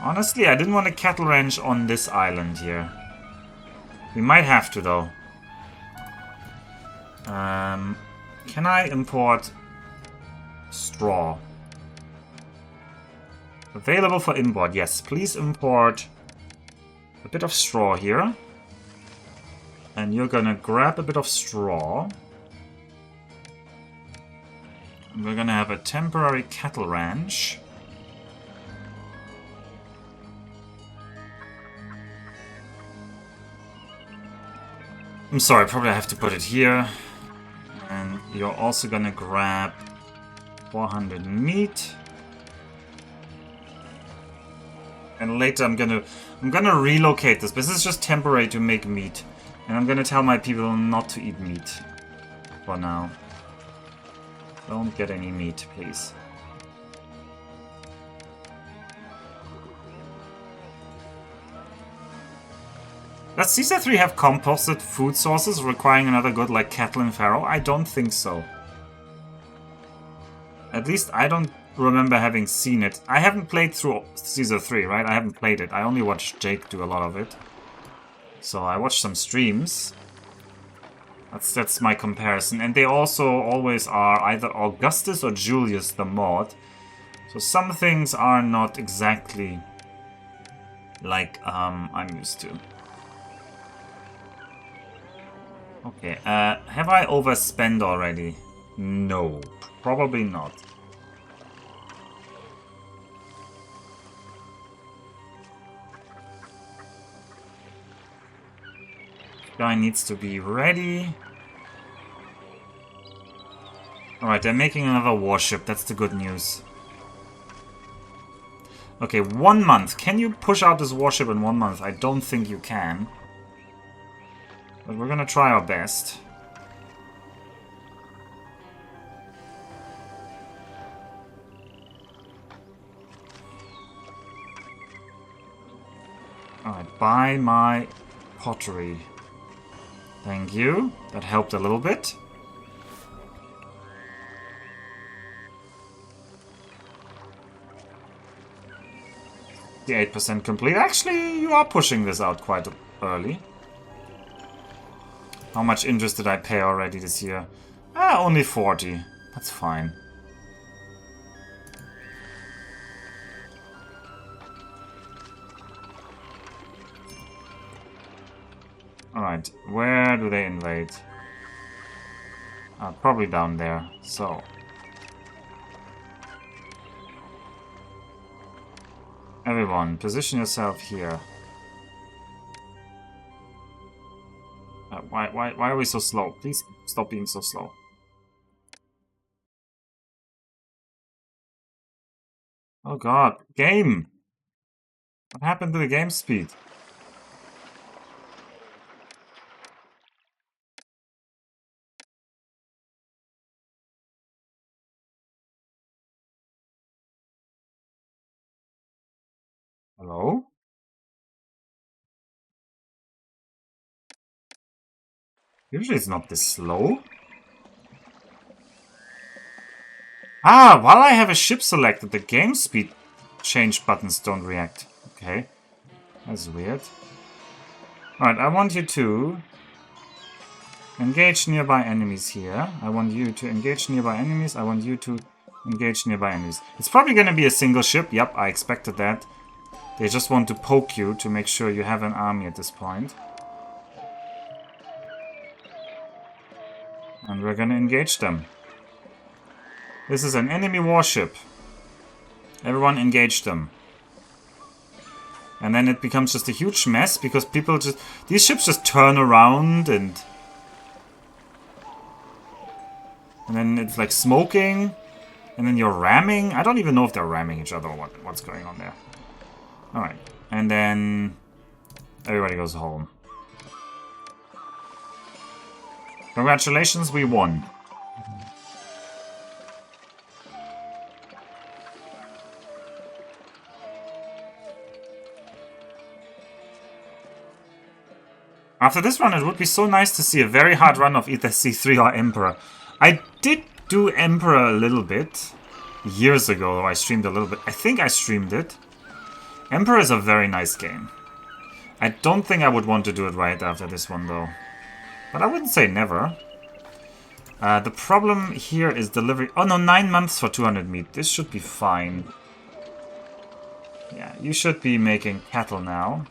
Honestly, I didn't want a cattle ranch on this island here. We might have to, though. Can I import straw? Available for import, yes. Please import a bit of straw here. And you're gonna grab a bit of straw. And we're gonna have a temporary cattle ranch. I'm sorry, probably I have to put it here. And you're also gonna grab 400 meat. And later I'm gonna relocate this. This is just temporary to make meat. And I'm gonna tell my people not to eat meat. For now. Don't get any meat, please. Does Caesar 3 have composite food sources requiring another god like cattle in Pharaoh? I don't think so. At least I don't remember having seen it. I haven't played through Caesar 3, right? I haven't played it. I only watched Jake do a lot of it. So I watched some streams. That's my comparison. And they also always are either Augustus or Julius the mod. So some things are not exactly like I'm used to. Okay, have I overspent already? No, probably not. Guy needs to be ready. Alright, they're making another warship. That's the good news. Okay, 1 month. Can you push out this warship in 1 month? I don't think you can. But we're gonna try our best. Alright, buy my pottery. Thank you. That helped a little bit. The 8% complete. Actually, you are pushing this out quite early. How much interest did I pay already this year? Only 40. That's fine. Alright, where do they invade? Probably down there, so... Everyone, position yourself here. Why are we so slow? Please stop being so slow. Oh god, game! What happened to the game speed? Hello? Usually it's not this slow. While I have a ship selected, the game speed change buttons don't react. Okay. That's weird. Alright, I want you to engage nearby enemies here. I want you to engage nearby enemies. I want you to engage nearby enemies. It's probably going to be a single ship. Yep, I expected that. They just want to poke you to make sure you have an army at this point. And we're going to engage them. This is an enemy warship. Everyone engage them. And then it becomes just a huge mess because people just... These ships just turn around and... And then it's like smoking. And then you're ramming. I don't even know if they're ramming each other or what's going on there. Alright. And then... Everybody goes home. Congratulations, we won. After this run, it would be so nice to see a very hard run of either C3 or Emperor. I did do Emperor a little bit. Years ago, I streamed a little bit. I think I streamed it. Emperor is a very nice game. I don't think I would want to do it right after this one, though. But I wouldn't say never. The problem here is delivery... Oh, no, 9 months for 200 meat. This should be fine. Yeah, you should be making cattle now.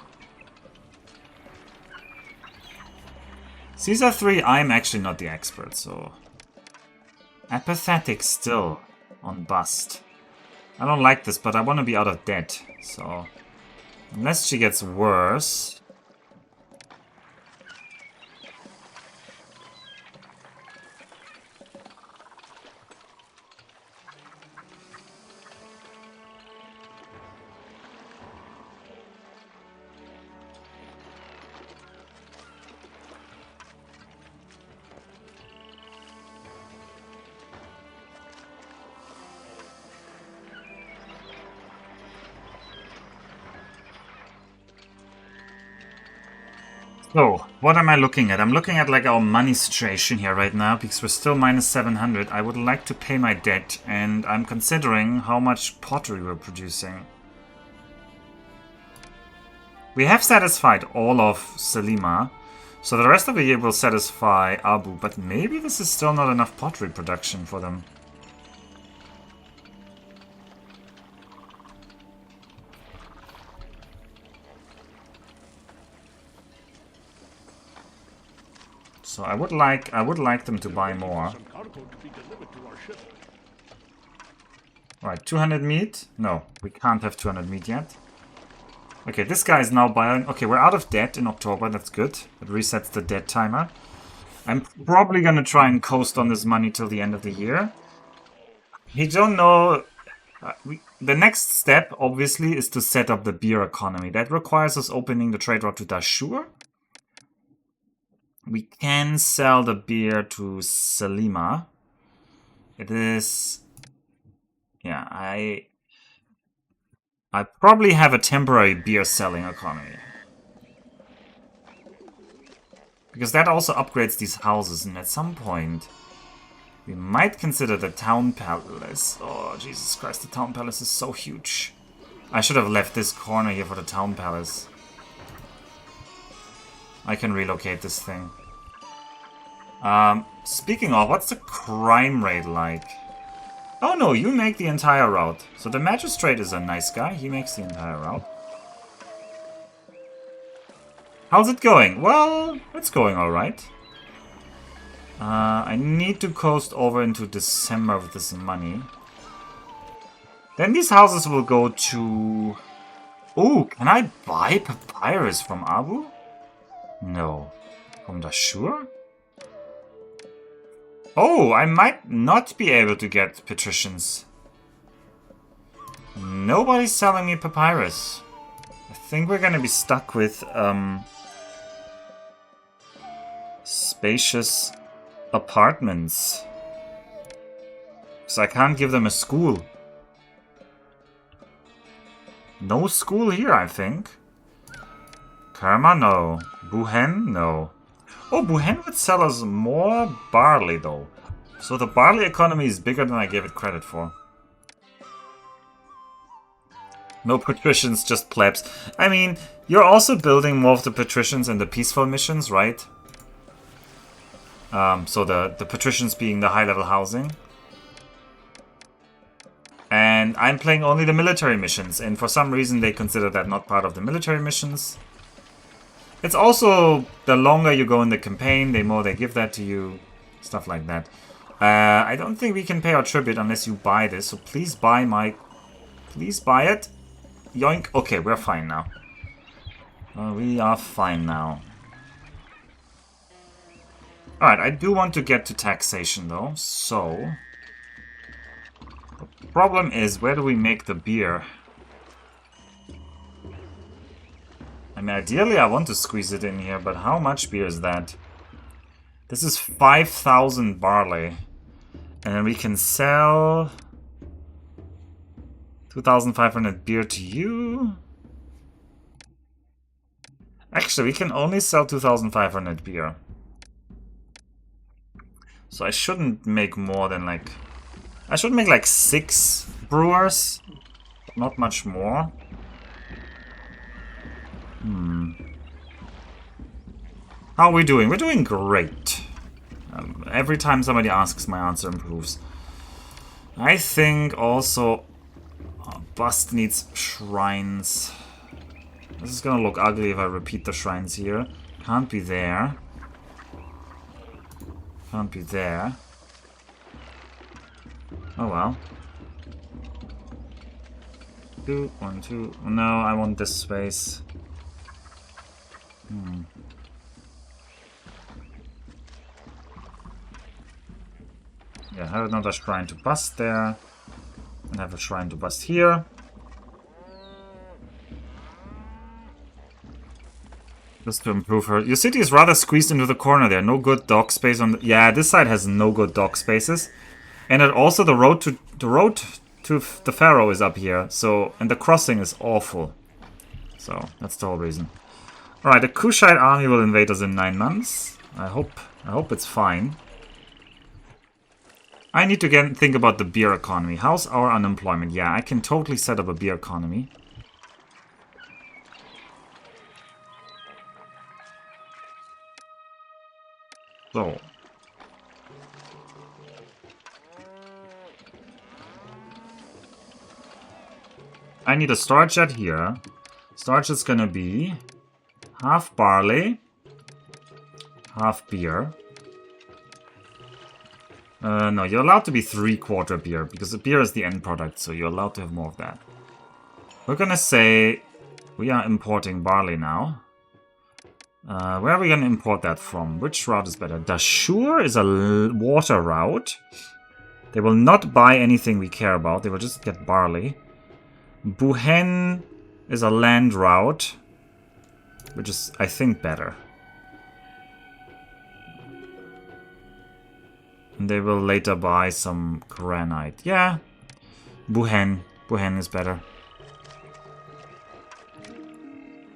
Caesar 3, I'm actually not the expert, so... Apathetic still on bust. I don't like this, but I want to be out of debt, so... Unless she gets worse... So, what am I looking at? I'm looking at like our money situation here right now because we're still minus 700. I would like to pay my debt and I'm considering how much pottery we're producing. We have satisfied all of Selima, so the rest of the year will satisfy Abu, but maybe this is still not enough pottery production for them. So I would like them to buy more. Right, 200 meat? No, we can't have 200 meat yet. Okay, this guy is now buying... Okay, we're out of debt in October, that's good. It resets the debt timer. I'm probably gonna try and coast on this money till the end of the year. We don't know... the next step, obviously, is to set up the beer economy. That requires us opening the trade route to Dashur. We can sell the beer to Selima. It is... Yeah, I probably have a temporary beer selling economy. Because that also upgrades these houses, and at some point... We might consider the town palace. Oh, Jesus Christ, the town palace is so huge. I should have left this corner here for the town palace. I can relocate this thing. Speaking of, what's the crime rate like? Oh no, you make the entire route. So the magistrate is a nice guy. He makes the entire route. How's it going? Well, it's going alright. I need to coast over into December with this money. Then these houses will go to... Ooh, can I buy papyrus from Abu? No. From Dashur? Oh, I might not be able to get patricians. Nobody's selling me papyrus. I think we're gonna be stuck with spacious apartments. So I can't give them a school. No school here, I think. Karma, no. Buhen, no. Oh, Buhen would sell us more barley, though. So the barley economy is bigger than I gave it credit for. No patricians, just plebs. I mean, you're also building more of the patricians in the peaceful missions, right? So the patricians being the high-level housing. And I'm playing only the military missions, and for some reason they consider that not part of the military missions. It's also, the longer you go in the campaign, the more they give that to you. Stuff like that. I don't think we can pay our tribute unless you buy this, so please buy my Please buy it. Yoink. Okay, we're fine now. We are fine now. Alright, I do want to get to taxation though, so... The problem is, where do we make the beer? I mean, ideally I want to squeeze it in here, but how much beer is that? This is 5,000 barley. And then we can sell... 2,500 beer to you. Actually, we can only sell 2,500 beer. So I shouldn't make more than like... I should make like 6 brewers. Not much more. How are we doing? We're doing great. Every time somebody asks, my answer improves. I think also... Bust needs shrines. This is gonna look ugly if I repeat the shrines here. Can't be there. Can't be there. Oh well. 2, 1, 2. No, I want this space. Yeah, have another shrine to bust there. And have a shrine to bust here. Just to improve her. Your city is rather squeezed into the corner there. No good dock space on the... Yeah, this side has no good dock spaces. And also the road to the Pharaoh is up here. So, and the crossing is awful. So, that's the whole reason. Alright, the Kushite army will invade us in 9 months. I hope it's fine. I need to think about the beer economy. How's our unemployment? Yeah, I can totally set up a beer economy. So. I need a storage shed here. Storage is gonna be half barley, half beer. No, you're allowed to be 3/4 beer, because the beer is the end product, so you're allowed to have more of that. We're gonna say we are importing barley now. Where are we gonna import that from? Which route is better? Dashur is a water route. They will not buy anything we care about, they will just get barley. Buhen is a land route, which is, I think, better. And they will later buy some granite. Yeah, Buhen is better.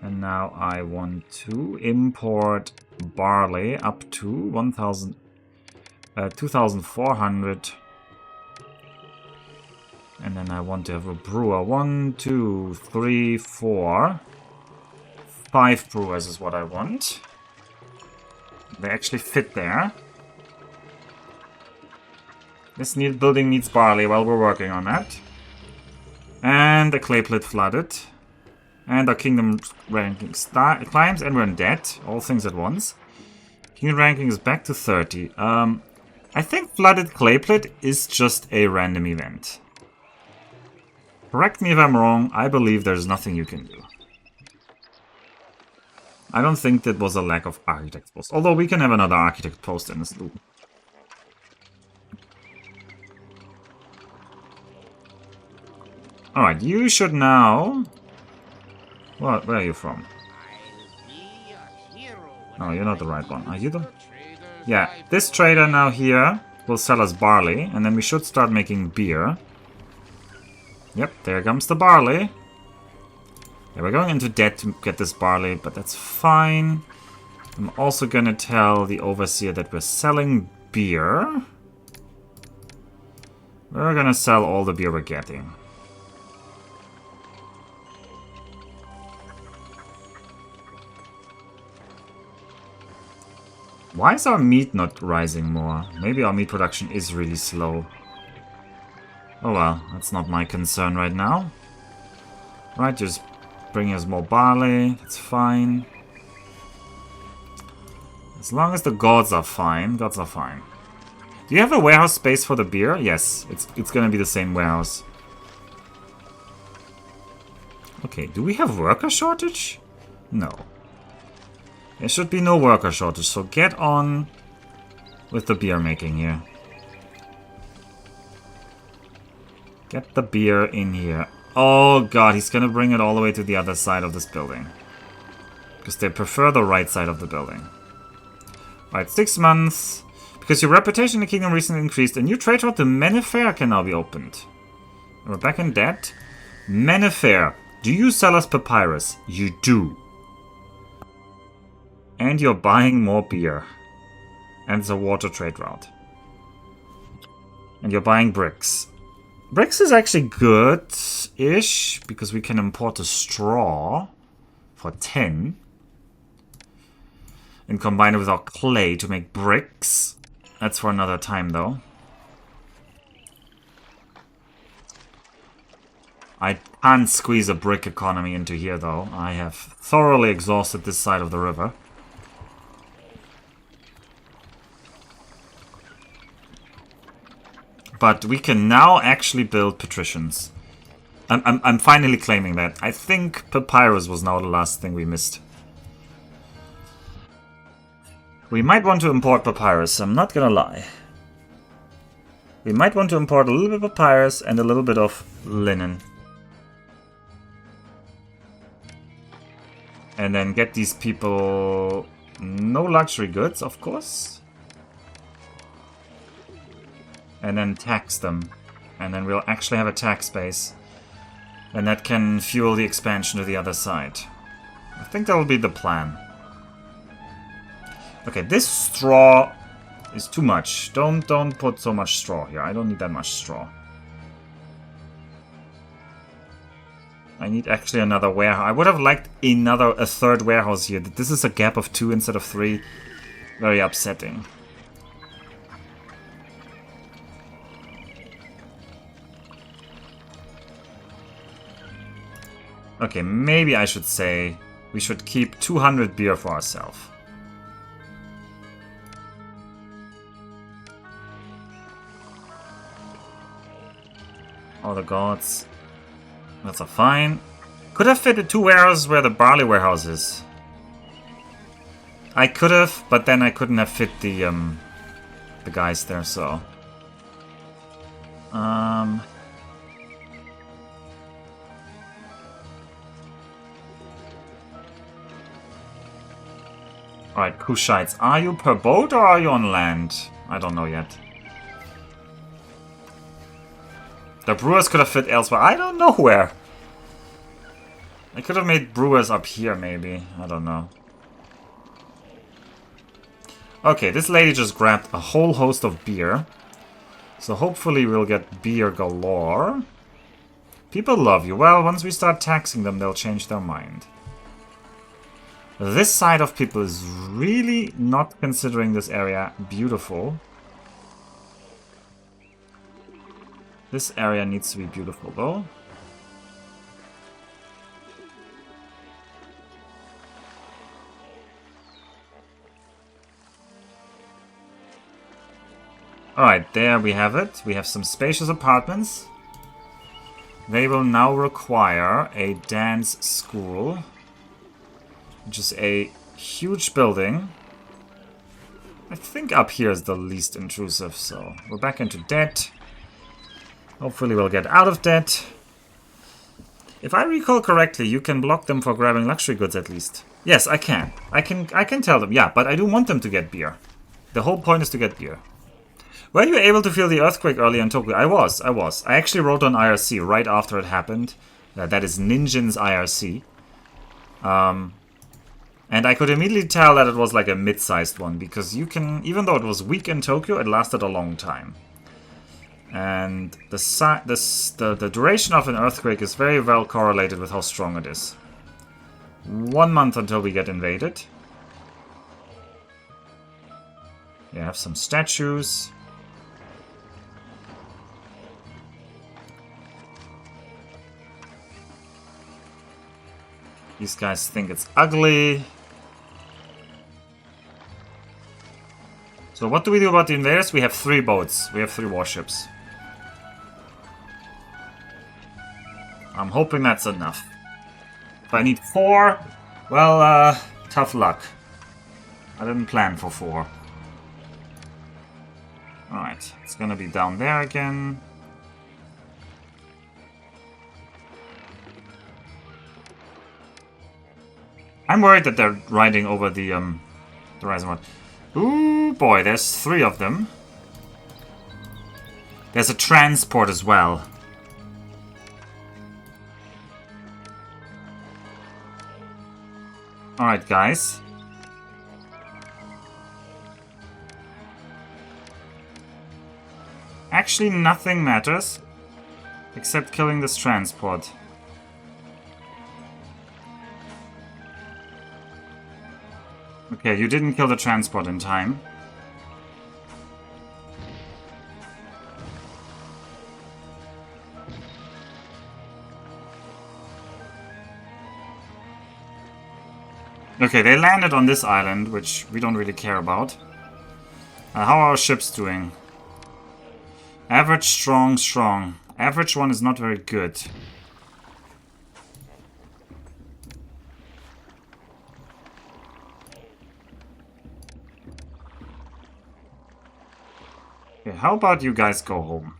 And now I want to import barley up to 2,400. And then I want to have a brewer. 1, 2, 3, 4. 5 brewers is what I want. They actually fit there. This building needs barley while we're working on that. And the clay pit flooded. And our kingdom ranking climbs, and we're in debt. All things at once. Kingdom ranking is back to 30. I think flooded clay pit is just a random event. Correct me if I'm wrong. I believe there's nothing you can do. I don't think that was a lack of architect post. Although we can have another architect post in this loop. Alright, you should now... Where are you from? No, you're not the right one. Are you the... Yeah, this trader now here will sell us barley, and then we should start making beer. Yep, there comes the barley. Yeah, we're going into debt to get this barley, but that's fine. I'm also gonna tell the overseer that we're selling beer. We're gonna sell all the beer we're getting. Why is our meat not rising more? Maybe our meat production is really slow. Oh well, that's not my concern right now. Right, just bring us more barley, that's fine. As long as the gods are fine, gods are fine. Do you have a warehouse space for the beer? Yes, it's gonna be the same warehouse. Okay, do we have worker shortage? No. There should be no worker shortage, so get on with the beer making here. Get the beer in here. Oh god, he's gonna bring it all the way to the other side of this building. Because they prefer the right side of the building. Right, 6 months. Because your reputation in the kingdom recently increased, a new trade route to Mennefair can now be opened. We're back in debt. Mennefair. Do you sell us papyrus? You do. And you're buying more beer. And it's a water trade route. And you're buying bricks. Bricks is actually good-ish, because we can import a straw for 10. And combine it with our clay to make bricks. That's for another time, though. I can't squeeze a brick economy into here, though. I have thoroughly exhausted this side of the river. But we can now actually build patricians. I'm finally claiming that. I think papyrus was now the last thing we missed. We might want to import papyrus, I'm not gonna lie. We might want to import a little bit of papyrus and a little bit of linen. And then get these people no luxury goods, of course. And then tax them. And then we'll actually have a tax base. And that can fuel the expansion to the other side. I think that will be the plan. Okay, this straw is too much. Don't put so much straw here. I don't need that much straw. I need actually another warehouse. I would have liked a third warehouse here. This is a gap of 2 instead of 3. Very upsetting. Okay, maybe I should say we should keep 200 beer for ourselves. All the gods. That's a fine. Could have fitted 2 warehouses where the barley warehouse is. I could have, but then I couldn't have fit the guys there, so. Alright, Kushites. Are you per boat or are you on land? I don't know yet. The brewers could have fit elsewhere. I don't know where. I could have made brewers up here, maybe. I don't know. Okay, this lady just grabbed a whole host of beer. So hopefully we'll get beer galore. People love you. Well, once we start taxing them, they'll change their mind. This side of people is really not considering this area beautiful. This area needs to be beautiful, though. Alright, there we have it. We have some spacious apartments. They will now require a dance school. Which is a huge building. I think up here is the least intrusive, so we're back into debt. Hopefully we'll get out of debt. If I recall correctly, you can block them for grabbing luxury goods at least. Yes, I can. I can tell them, yeah, but I do want them to get beer. The whole point is to get beer. Were you able to feel the earthquake earlier in Tokyo? I was. I actually wrote on IRC right after it happened. That is Ninjin's IRC. And I could immediately tell that it was like a mid-sized one, because you can, even though it was weak in Tokyo, it lasted a long time. And the duration of an earthquake is very well correlated with how strong it is. 1 month until we get invaded. You have some statues. These guys think it's ugly. So what do we do about the invaders? We have 3 boats. We have 3 warships. I'm hoping that's enough. I need 4. Well, tough luck. I didn't plan for 4. Alright, it's gonna be down there again. I'm worried that they're riding over the Horizon one. Ooh, boy, there's 3 of them. There's a transport as well. Alright, guys. Actually, nothing matters except killing this transport. Okay, you didn't kill the transport in time. Okay, they landed on this island, which we don't really care about. How are our ships doing? Average, strong, strong. Average one is not very good. Okay, how about you guys go home?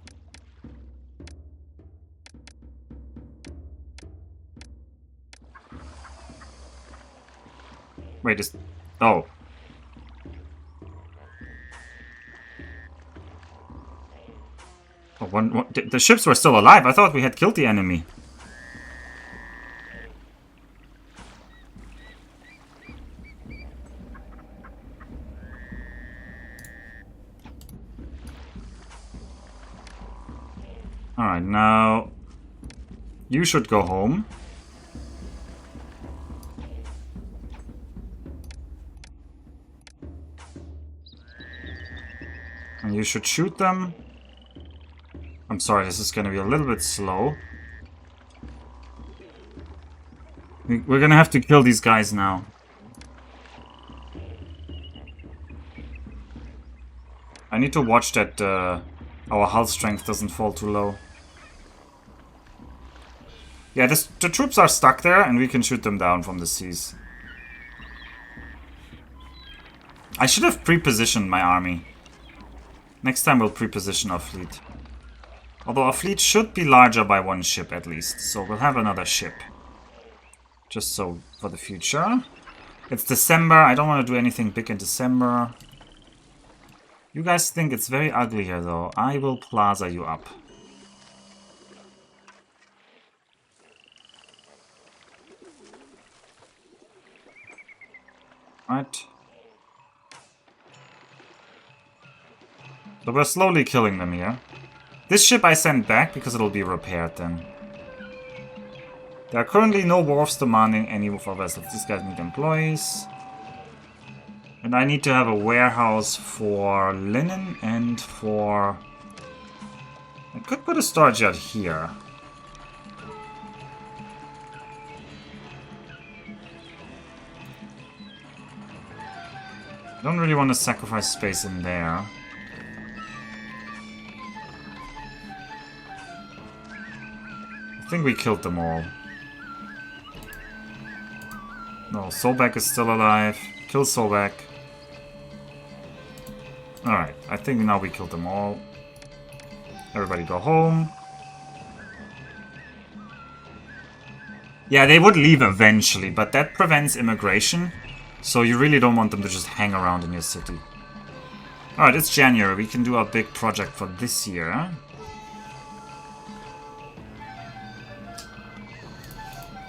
Wait, is... Oh. Oh, the ships were still alive. I thought we had killed the enemy. Alright, now... You should go home. And you should shoot them. I'm sorry, this is going to be a little bit slow. We're going to have to kill these guys now. I need to watch that our hull strength doesn't fall too low. Yeah, the troops are stuck there and we can shoot them down from the seas. I should have pre-positioned my army. Next time we'll pre-position our fleet. Although our fleet should be larger by 1 ship at least, so we'll have another ship. Just so for the future. It's December, I don't want to do anything big in December. You guys think it's very ugly here though. I will plaza you up. Right. So we're slowly killing them here. This ship I send back because it'll be repaired then. There are currently no wharfs demanding any of our vessels. These guys need employees. And I need to have a warehouse for linen and for... I could put a storage yard here. I don't really want to sacrifice space in there. I think we killed them all. No, Solbek is still alive. Kill Solbek. Alright, I think now we killed them all. Everybody go home. Yeah, they would leave eventually, but that prevents immigration. So you really don't want them to just hang around in your city. Alright, it's January. We can do our big project for this year.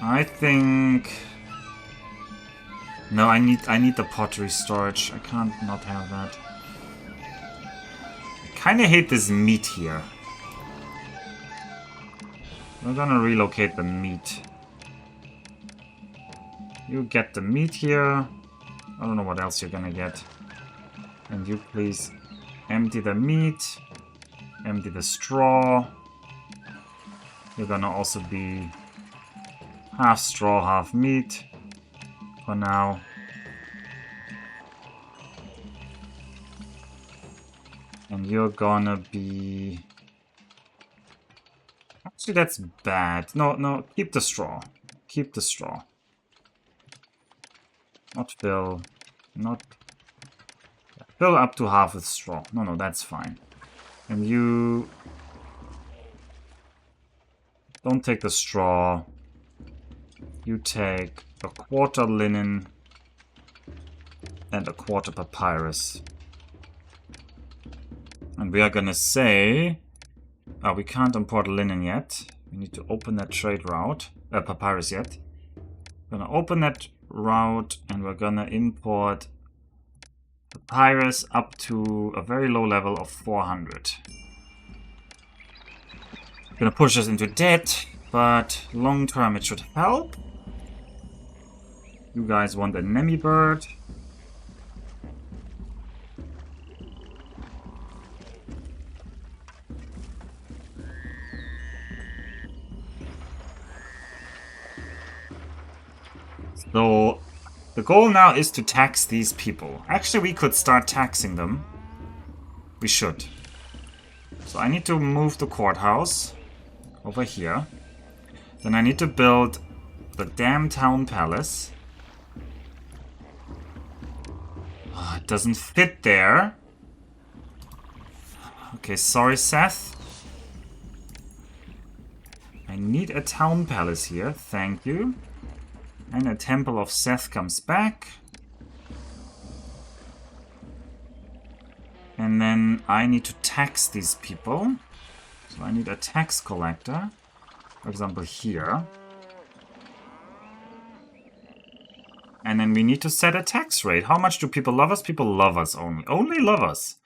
I think... No, I need the pottery storage. I can't not have that. I kind of hate this meat here. We're gonna relocate the meat. You get the meat here. I don't know what else you're gonna get. And you please empty the meat. Empty the straw. You're gonna also be half straw, half meat. For now. And you're gonna be... Actually, that's bad. No, keep the straw. Keep the straw. Not fill. Not... Fill up to half with straw. No, that's fine. And you... Don't take the straw. You take a quarter linen and a quarter papyrus. And we are gonna say... Oh, we can't import linen yet. We need to open that trade route. Papyrus yet. We're gonna open that route and we're gonna import papyrus up to a very low level of 400. Gonna push us into debt, but long term it should help. You guys want a Nemi bird. So the goal now is to tax these people. Actually, we could start taxing them. We should. So I need to move the courthouse over here. Then I need to build the damn town palace. Oh, it doesn't fit there. Okay, sorry, Seth. I need a town palace here. Thank you. And a temple of Seth comes back. And then I need to tax these people. So I need a tax collector. For example, here. And then we need to set a tax rate. How much do people love us? People love us only. Only love us.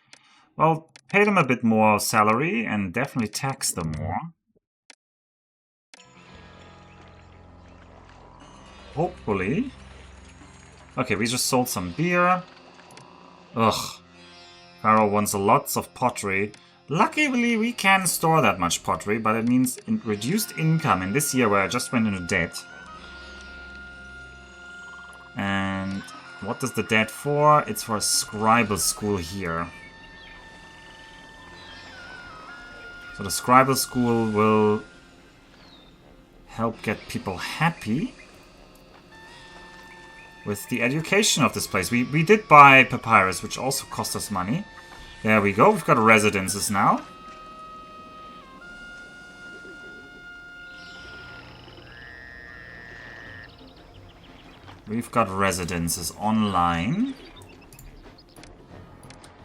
Well, pay them a bit more salary and definitely tax them more. Hopefully. Okay, we just sold some beer. Ugh. Pharaoh wants lots of pottery. Luckily, we can store that much pottery, but it means reduced income in this year where I just went into debt. And what is the debt for? It's for a scribal school here. So the scribal school will help get people happy with the education of this place. We did buy papyrus, which also cost us money. There we go. We've got residences now. We've got residences online.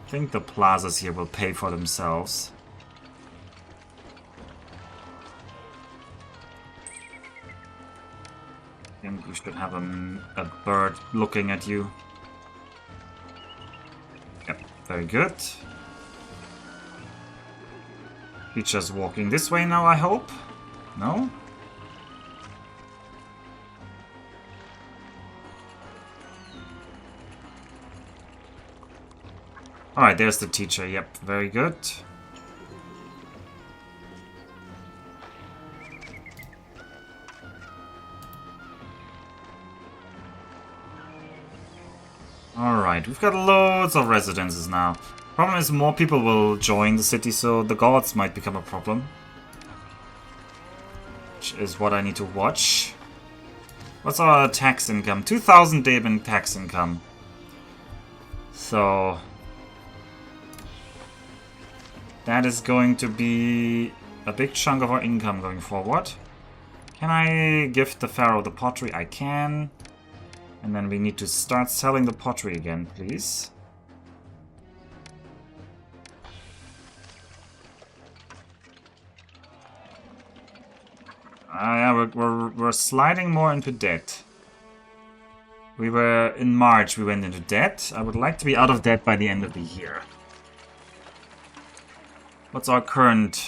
I think the plazas here will pay for themselves. I think you should have a bird looking at you. Yep, very good. Teacher's walking this way now, I hope. No? Alright, there's the teacher. Yep, very good. Alright, we've got loads of residences now. Problem is more people will join the city, so the guards might become a problem. Which is what I need to watch. What's our tax income? 2,000 Deben tax income. So... that is going to be a big chunk of our income going forward. Can I gift the Pharaoh the pottery? I can. And then we need to start selling the pottery again, please. Yeah, we're sliding more into debt. We were in March. We went into debt. I would like to be out of debt by the end of the year. What's our current?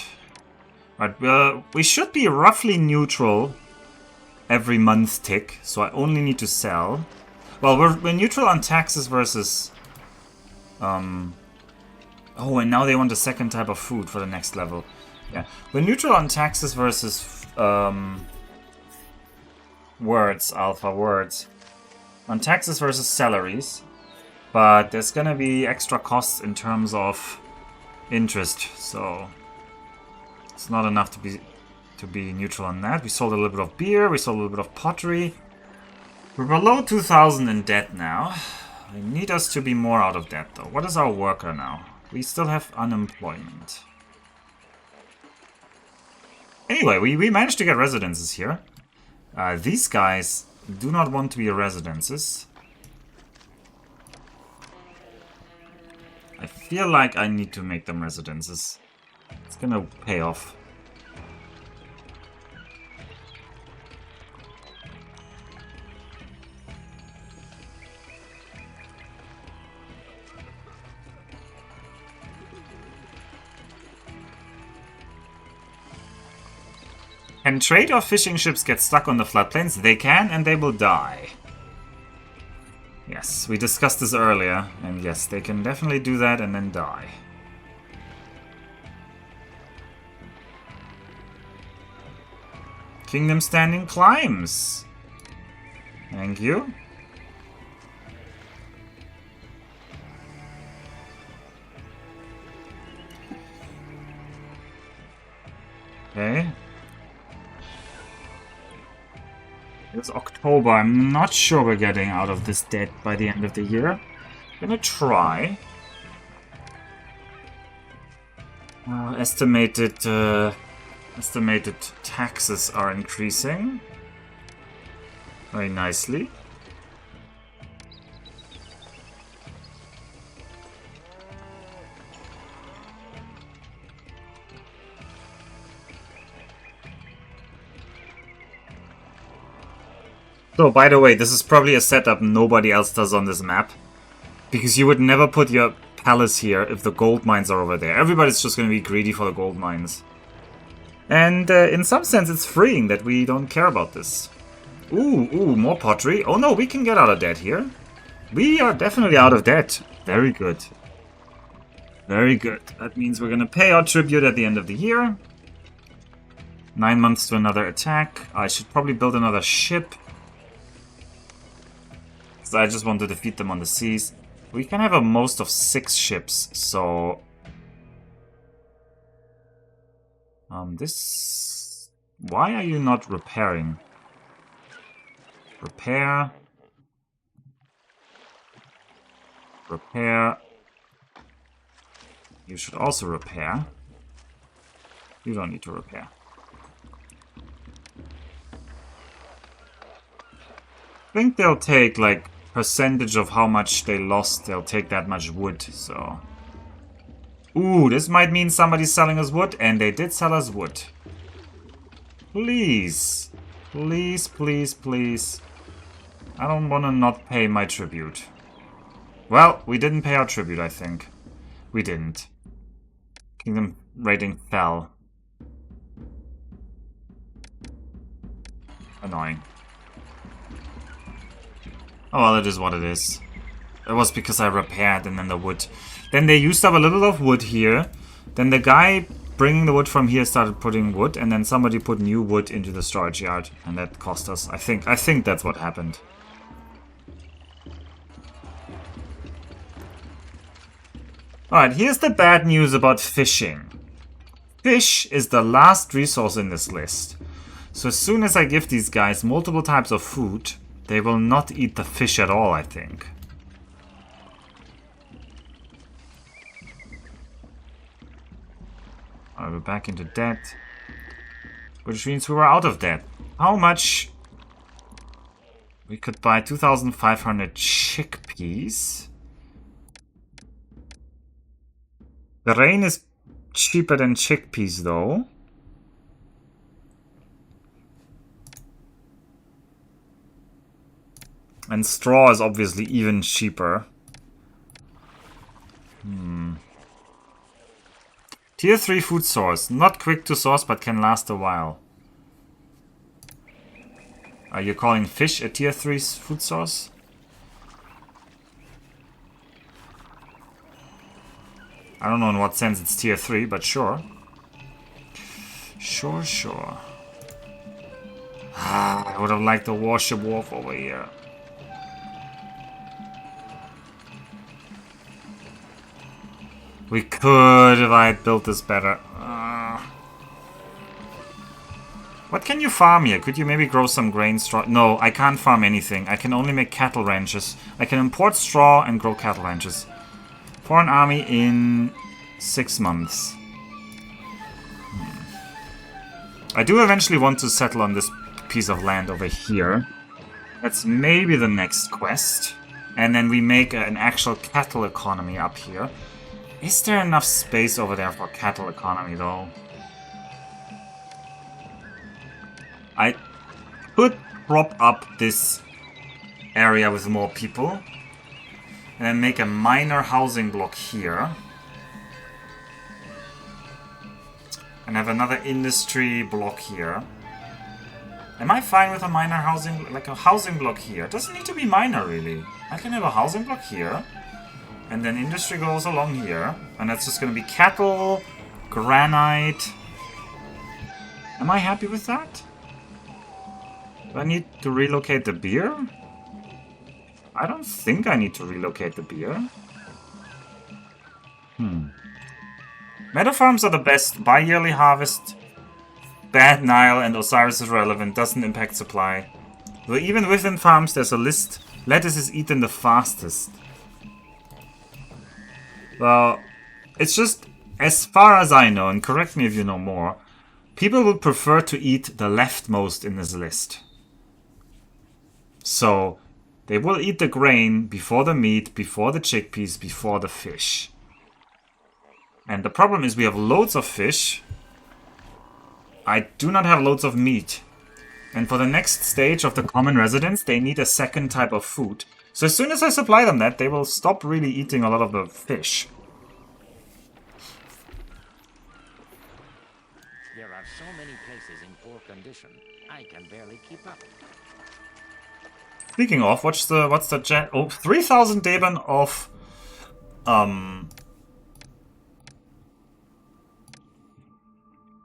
Right, well, we should be roughly neutral every month tick, so I only need to sell. Well, we're neutral on taxes versus... Oh, and now they want a second type of food for the next level. Yeah, we're neutral on taxes versus words, alpha words. On taxes versus salaries. But there's gonna be extra costs in terms of interest, so it's not enough to be neutral on that. We sold a little bit of beer, we sold a little bit of pottery. We're below 2,000 in debt now. I need us to be more out of debt, though. What is our worker now? We still have unemployment. Anyway, we managed to get residences here. These guys do not want to be residences. I feel like I need to make them residences. It's gonna pay off. Can trade or fishing ships get stuck on the floodplains? They can, and they will die. Yes, we discussed this earlier, and yes, they can definitely do that and then die. Kingdom standing climbs. Thank you. Okay. It's October. I'm not sure we're getting out of this debt by the end of the year. Gonna try. Estimated taxes are increasing very nicely. So, by the way, this is probably a setup nobody else does on this map. Because you would never put your palace here if the gold mines are over there. Everybody's just going to be greedy for the gold mines. And in some sense, it's freeing that we don't care about this. Ooh, more pottery. Oh no, we can get out of debt here. We are definitely out of debt. Very good. Very good. That means we're going to pay our tribute at the end of the year. 9 months to another attack. I should probably build another ship. So I just want to defeat them on the seas. We can have a most of 6 ships, so... this... Why are you not repairing? Repair. Repair. You should also repair. You don't need to repair. I think they'll take, like, percentage of how much they lost. They'll take that much wood, so... Ooh, this might mean somebody's selling us wood, and they did sell us wood. Please. Please, please, please. I don't want to not pay my tribute. Well, we didn't pay our tribute, I think. We didn't. Kingdom rating fell. Annoying. Oh well, it is what it is. It was because I repaired and then the wood. Then they used up a little of wood here. Then the guy bringing the wood from here started putting wood, and then somebody put new wood into the storage yard, and that cost us. I think that's what happened. Alright, here's the bad news about fishing. Fish is the last resource in this list. So as soon as I give these guys multiple types of food, they will not eat the fish at all, I think. Alright, we're back into debt. Which means we were out of debt. How much? We could buy 2,500 chickpeas. The rain is cheaper than chickpeas, though. And straw is obviously even cheaper. Tier 3 food source. Not quick to source, but can last a while. Are you calling fish a tier 3 food source? I don't know in what sense it's tier 3, but sure. Sure. I would have liked a warship wharf over here. We could if I had built this better. What What can you farm here? Could you maybe grow some grain, straw? No, I can't farm anything. I can only make cattle ranches. I can import straw and grow cattle ranches. Foreign army in 6 months. I do eventually want to settle on this piece of land over here. That's maybe the next quest. And then we make an actual cattle economy up here. Is there enough space over there for cattle economy, though? I could prop up this area with more people. And then make a minor housing block here. And have another industry block here. Am I fine with a minor housing, like a housing block here? It doesn't need to be minor, really. I can have a housing block here. And then industry goes along here. And that's just going to be cattle, granite. Am I happy with that? Do I need to relocate the beer? I don't think I need to relocate the beer. Meadow farms are the best. Bi-yearly harvest. Bad Nile and Osiris is relevant. Doesn't impact supply. Though even within farms there's a list. Lettuce is eaten the fastest. Well, it's just, as far as I know, and correct me if you know more, people would prefer to eat the leftmost in this list. So, they will eat the grain before the meat, before the chickpeas, before the fish. And the problem is we have loads of fish. I do not have loads of meat. And for the next stage of the common residents, they need a second type of food. So as soon as I supply them that, they will stop really eating a lot of the fish. There are so many places in poor condition, I can barely keep up. Speaking of, what's the jet? Oh, 3,000 Deben of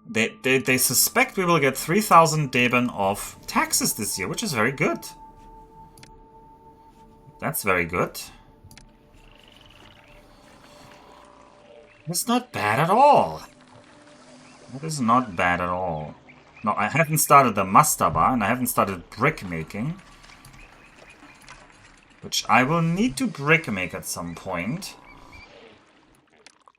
They suspect we will get 3,000 Deben of taxes this year, which is very good. That's very good. It's not bad at all. That is not bad at all. No, I haven't started the mastaba, and I haven't started brick making. Which I will need to brick make at some point.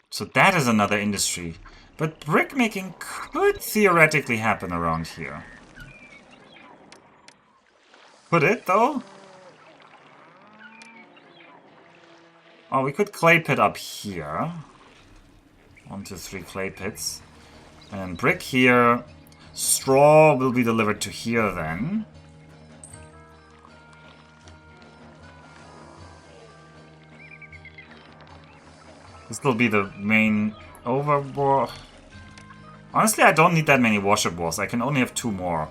So that is another industry. But brick making could theoretically happen around here. Could it, though? Oh, we could clay pit up here. 1, 2, 3 clay pits. And brick here. Straw will be delivered to here then. This will be the main overboard. Honestly, I don't need that many washer wharfs. I can only have 2 more.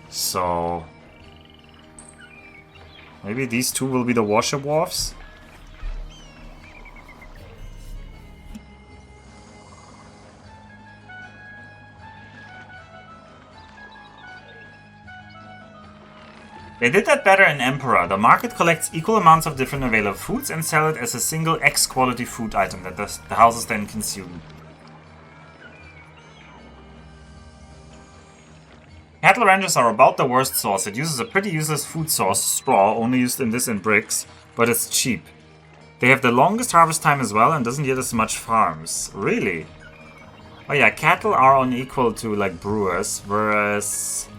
So maybe these 2 will be the washer wharfs. They did that better in Emperor. The market collects equal amounts of different available foods and sell it as a single X-quality food item that the houses then consume. Cattle ranches are about the worst source. It uses a pretty useless food source, straw, only used in this and bricks, but it's cheap. They have the longest harvest time as well and doesn't yield as much farms. Really? Oh yeah, cattle are unequal to like brewers, whereas...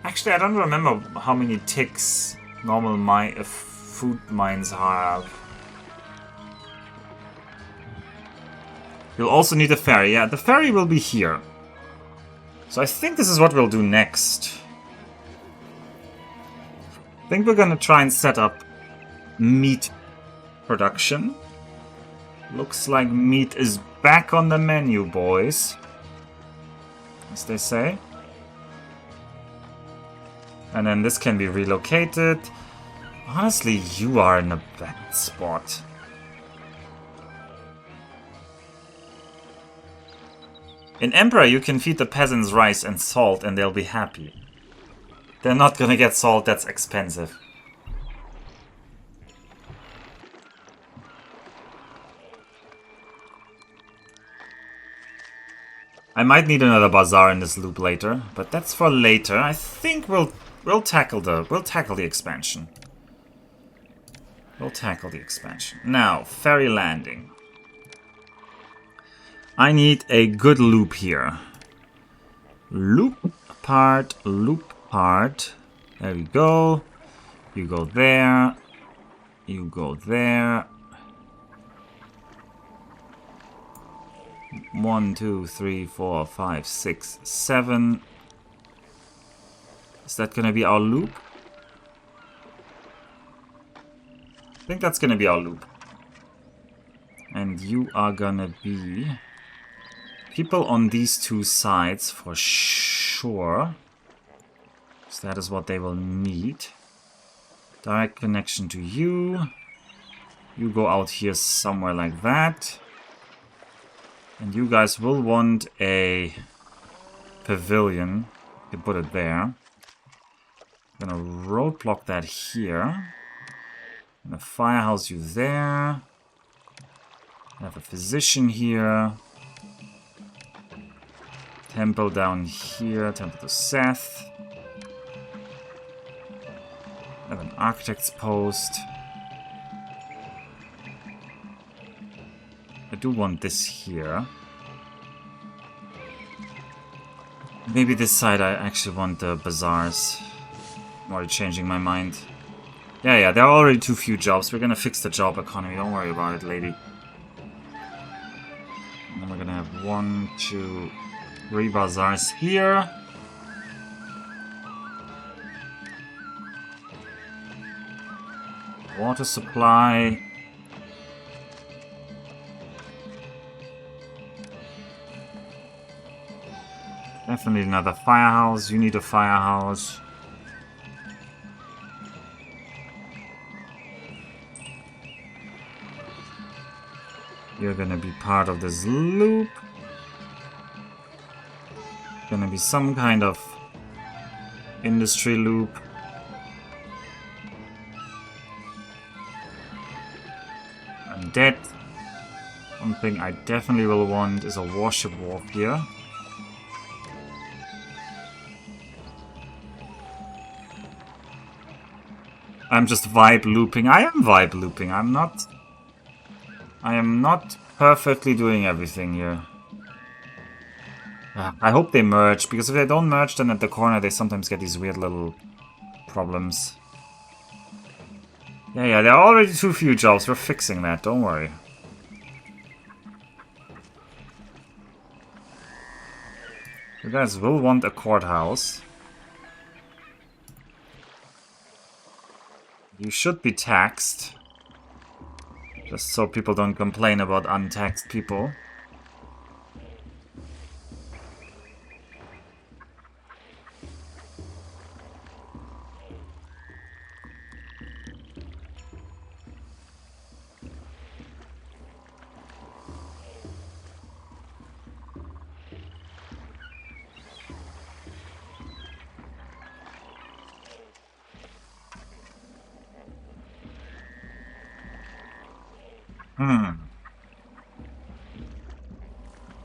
Actually, I don't remember how many ticks normal food mines have. You'll also need a ferry. Yeah, the ferry will be here. So I think this is what we'll do next. I think we're gonna try and set up meat production. Looks like meat is back on the menu, boys. As they say. And then this can be relocated. Honestly, you are in a bad spot. In Emperor, you can feed the peasants rice and salt and they'll be happy. They're not gonna get salt, that's expensive. I might need another bazaar in this loop later, but that's for later. I think we'll tackle the expansion. We'll tackle the expansion. Now, ferry landing. I need a good loop here. Loop part, loop part. There we go. You go there. You go there. 1, 2, 3, 4, 5, 6, 7. Is that gonna be our loop? I think that's gonna be our loop. And you are gonna be people on these two sides for sure. So that is what they will need. Direct connection to you. You go out here somewhere like that. And you guys will want a pavilion. You can put it there. I'm gonna roadblock that here. I'm gonna firehouse you there. I have a physician here. Temple down here. Temple to Seth. I have an architect's post. I do want this here. Maybe this side I actually want the bazaars. I'm already changing my mind. Yeah, there are already too few jobs. We're gonna fix the job economy. Don't worry about it, lady. And then we're gonna have 1, 2, 3 bazaars here. Water supply. Definitely another firehouse. You need a firehouse. You're gonna be part of this loop. Gonna be some kind of industry loop. And that, something I definitely will want is a warship wharf here. I'm just vibe looping. I am vibe looping. I am not perfectly doing everything here. I hope they merge, because if they don't merge, then at the corner they sometimes get these weird little problems. Yeah, there are already too few jobs. We're fixing that, don't worry. You guys will want a courthouse. You should be taxed. Just so people don't complain about untaxed people.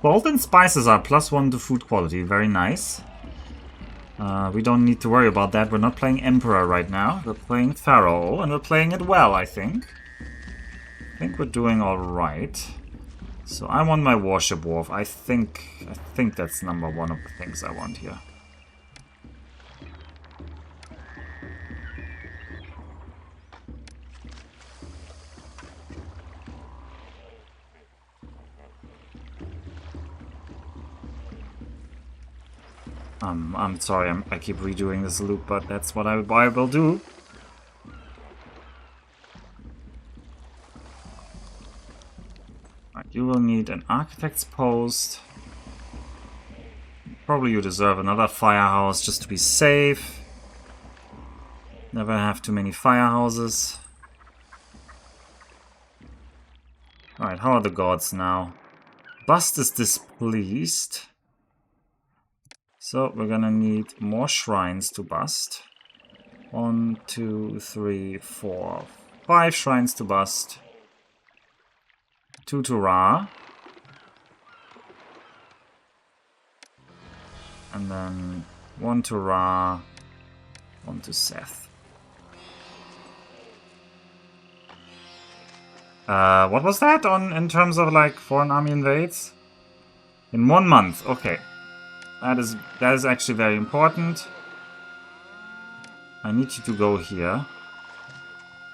Salt and spices are +1 to food quality. Very nice. We don't need to worry about that. We're not playing Emperor right now. We're playing Pharaoh, and we're playing it well, I think. I think we're doing alright. So I want my warship wharf. I think that's number 1 of the things I want here. I'm sorry, I keep redoing this loop, but that's what I will do. Right, you will need an architect's post. Probably you deserve another firehouse just to be safe. Never have too many firehouses. Alright, how are the gods now? Bust is displeased. So we're gonna need more shrines to bust. 1, 2, 3, 4, 5 shrines to bust. 2 to Ra. And then 1 to Ra, 1 to Seth. What was that on in terms of like foreign army invades? In 1 month, okay. That is actually very important. I need you to go here.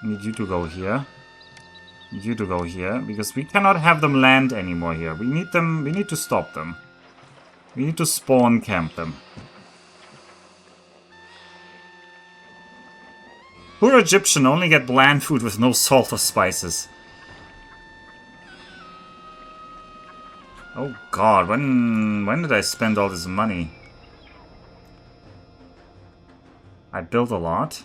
I need you to go here. I need you to go here, because we cannot have them land anymore here. We need them, we need to stop them. We need to spawn camp them. Poor Egyptian only get bland food with no salt or spices. Oh god, when did I spend all this money? I built a lot.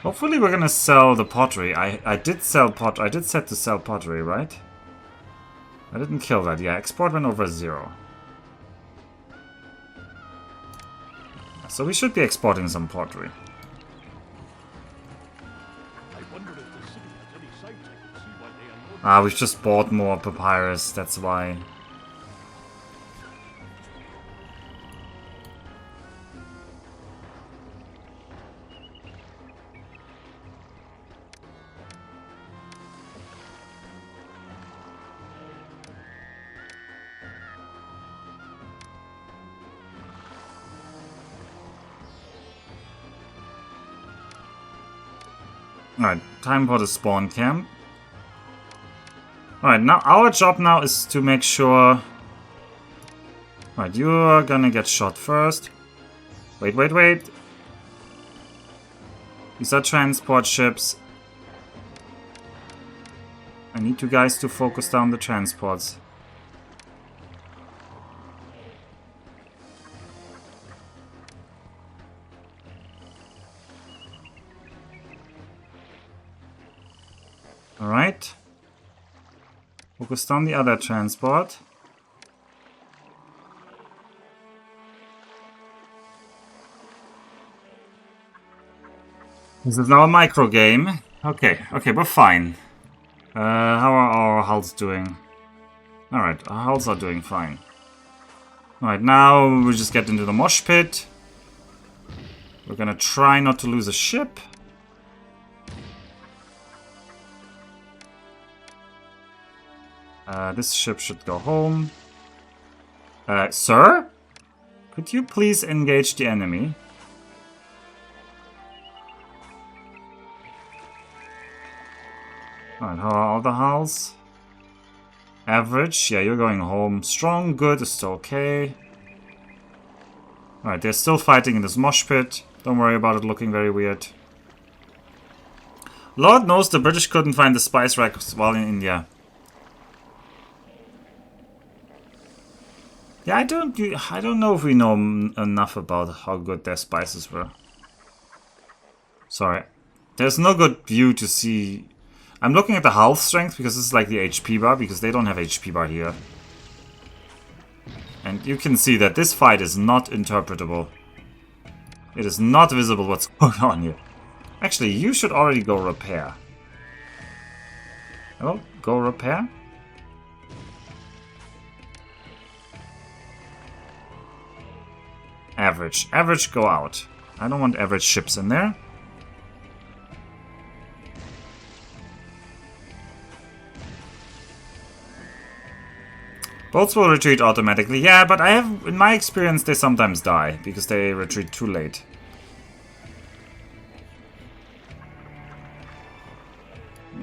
Hopefully we're gonna sell the pottery. I did sell I did set to sell pottery, right? I didn't kill that. Yeah, export went over 0. So we should be exporting some pottery. Ah, we've just bought more papyrus, that's why. Alright, time for the spawn camp. Alright, now our job now is to make sure... Alright, you're gonna get shot first. Wait, wait, wait. These are transport ships. I need you guys to focus down the transports. Alright. Focus down the other transport. This is now a micro game. Okay, okay, we're fine. How are our hulls doing? Alright, our hulls are doing fine. Alright, now we just get into the mosh pit. We're gonna try not to lose a ship. This ship should go home. Sir? Could you please engage the enemy? Alright, how are all the hulls? Average, yeah, you're going home. Strong, good, is still okay. Alright, they're still fighting in this mosh pit. Don't worry about it looking very weird. Lord knows the British couldn't find the spice racks while in India. Yeah, I don't know if we know enough about how good their spices were. Sorry. There's no good view to see. I'm looking at the health strength because this is like the HP bar, because they don't have HP bar here. And you can see that this fight is not interpretable. It is not visible what's going on here. Actually, you should already go repair. Hello? Go repair? Average. Average, go out. I don't want average ships in there. Boats will retreat automatically. Yeah, but I have, in my experience, they sometimes die because they retreat too late.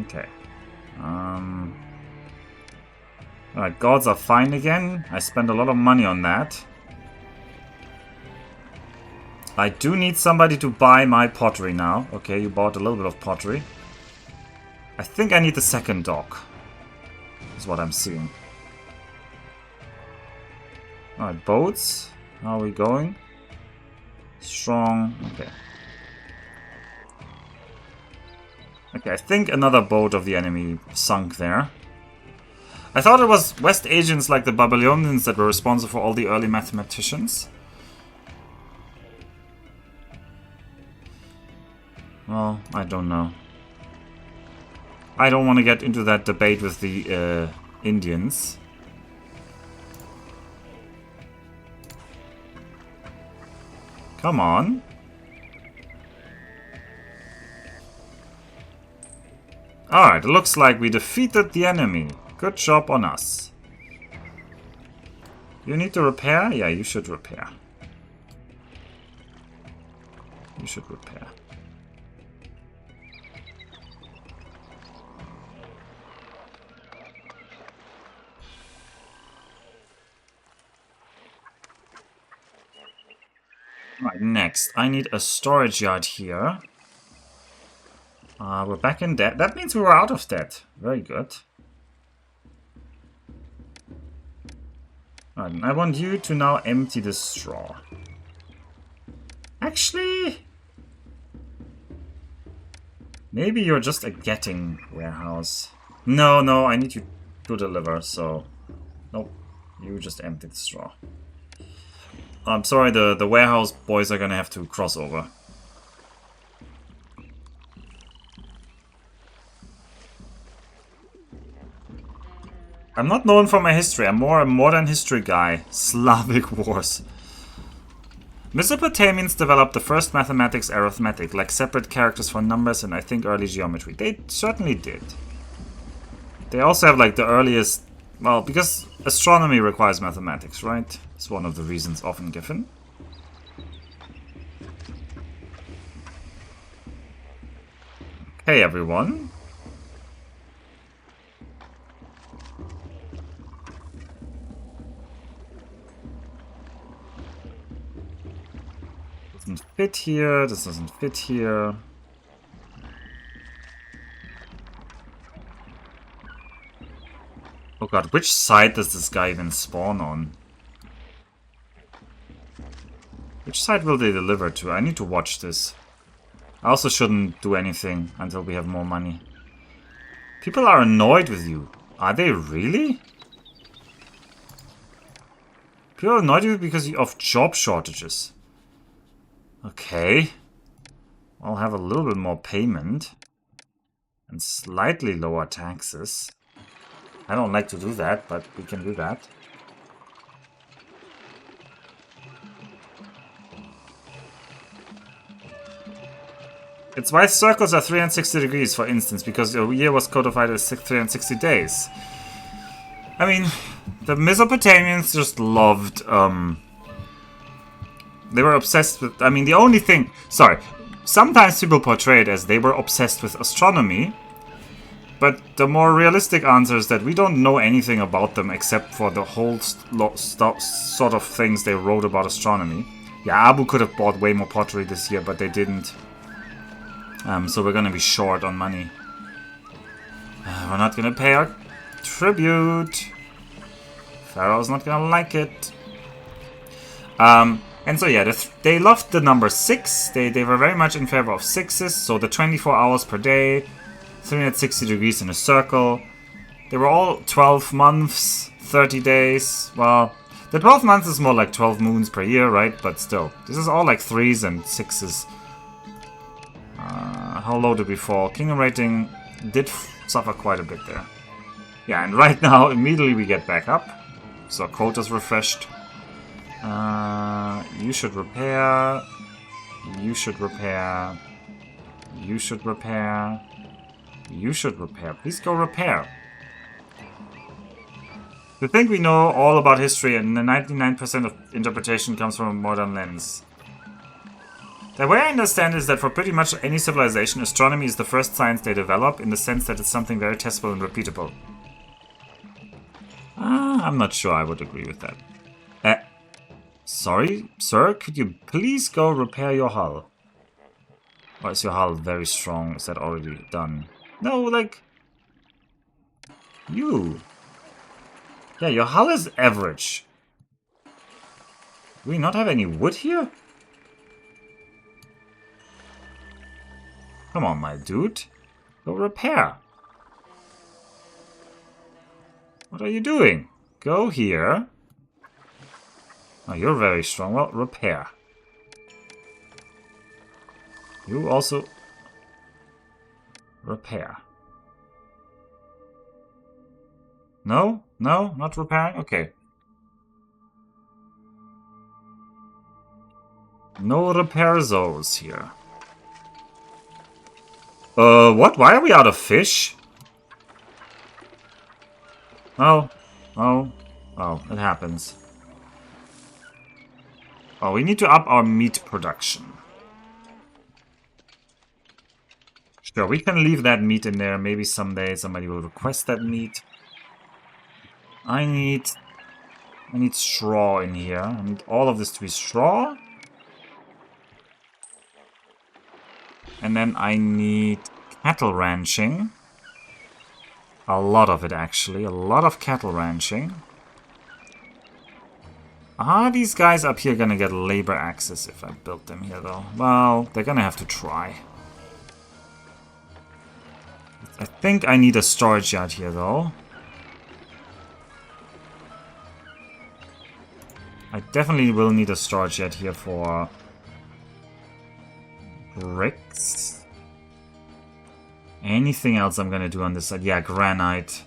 Okay. Alright, gods are fine again. I spent a lot of money on that. I do need somebody to buy my pottery now. Okay, you bought a little bit of pottery. I think I need the second dock. Is what I'm seeing. Alright, boats. How are we going? Strong. Okay. Okay, I think another boat of the enemy sunk there. I thought it was West Asians like the Babylonians that were responsible for all the early mathematicians. Well, I don't know. I don't want to get into that debate with the Indians. Come on. Alright, it looks like we defeated the enemy. Good job on us. You need to repair? Yeah, you should repair. You should repair. Right, next, I need a storage yard here. We're back in debt. That means we were out of debt. Very good. Right, and I want you to now empty the straw. Actually, maybe you're just a getting warehouse. No, no, I need you to deliver, so... Nope, you just empty the straw. I'm sorry, the warehouse boys are gonna have to cross over. I'm not known for my history, I'm more a modern history guy. Slavic wars. Mesopotamians developed the first mathematics arithmetic, like separate characters for numbers and I think early geometry. They certainly did. They also have like the earliest... Well, because astronomy requires mathematics, right? It's one of the reasons often given. Hey everyone. Doesn't fit here, this doesn't fit here. Oh god, which side does this guy even spawn on? Which side will they deliver to? I need to watch this. I also shouldn't do anything until we have more money. People are annoyed with you. Are they really? People are annoyed with you because of job shortages. Okay. I'll have a little bit more payment. And slightly lower taxes. I don't like to do that, but we can do that. It's why circles are 360 degrees, for instance, because a year was codified as 360 days. I mean, the Mesopotamians just loved, they were obsessed with, I mean, the only thing, sorry, sometimes people portray it as they were obsessed with astronomy, but the more realistic answer is that we don't know anything about them except for the whole sort of things they wrote about astronomy. Yeah, Abu could have bought way more pottery this year, but they didn't. So we're gonna be short on money. We're not gonna pay our tribute. Pharaoh's not gonna like it. And so yeah, they loved the number 6. They were very much in favor of 6s. So the 24 hours per day, 360 degrees in a circle. They were all 12 months, 30 days. Well, the 12 months is more like 12 moons per year, right? But still, this is all like 3s and 6s. How low did we fall? Kingdom rating did suffer quite a bit there. Yeah, and right now, immediately we get back up. So quota's refreshed. You should repair. You should repair. You should repair. You should repair. Please go repair. We think we know all about history, and the 99% of interpretation comes from a modern lens. The way I understand is that for pretty much any civilization, astronomy is the first science they develop, in the sense that it's something very testable and repeatable. I'm not sure I would agree with that. Sorry, sir, could you please go repair your hull? Or is your hull very strong? Is that already done? No, like... You. Yeah, your hull is average. Do we not have any wood here? Come on, my dude. Go repair. What are you doing? Go here. Oh, you're very strong. Well, repair. You also... Repair. No? No? Not repairing? Okay. No repair zones here. What? Why are we out of fish? Oh. Oh. Oh, it happens. Oh, we need to up our meat production. Sure, we can leave that meat in there. Maybe someday somebody will request that meat. I need straw in here. I need all of this to be straw. And then I need cattle ranching. A lot of it, actually. A lot of cattle ranching. Are these guys up here gonna get labor access if I build them here, though? Well, they're gonna have to try. I think I need a storage yard here, though. I definitely will need a storage yard here for bricks. Anything else I'm gonna do on this side? Yeah, granite.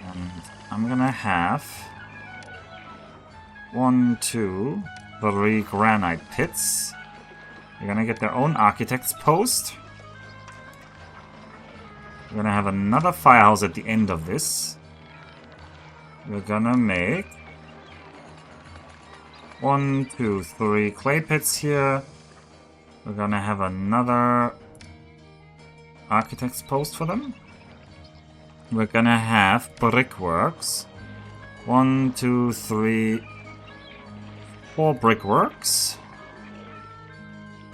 And I'm gonna have 1, 2, 3 granite pits. They're gonna get their own architect's post. We're gonna have another firehouse at the end of this. We're gonna make 1, 2, 3 clay pits here. We're gonna have another architect's post for them. We're gonna have brickworks. 1, 2, 3, 4 brickworks.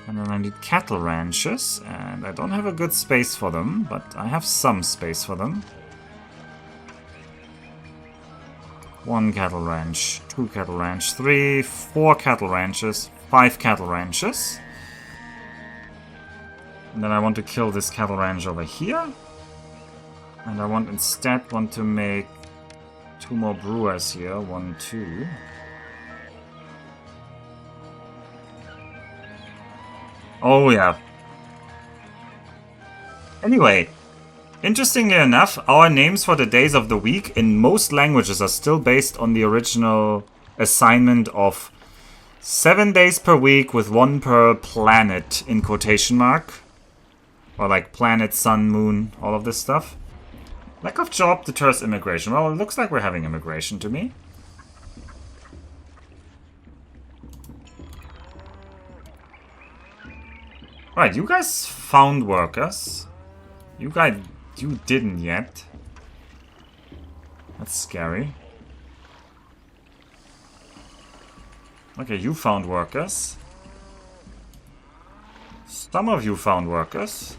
And then I need cattle ranches, and I don't have a good space for them, but I have some space for them. 1 cattle ranch, 2 cattle ranch, 3, 4 cattle ranches, 5 cattle ranches. And then I want to kill this cattle ranch over here. And I want to make 2 more brewers here. 1, 2. Oh yeah. Anyway, interestingly enough, our names for the days of the week in most languages are still based on the original assignment of 7 days per week with 1 per planet in quotation mark. Or like planet, sun, moon, all of this stuff. Lack of job deters immigration. Well, it looks like we're having immigration to me. Right, you guys found workers. You didn't yet. That's scary. Okay, you found workers. Some of you found workers.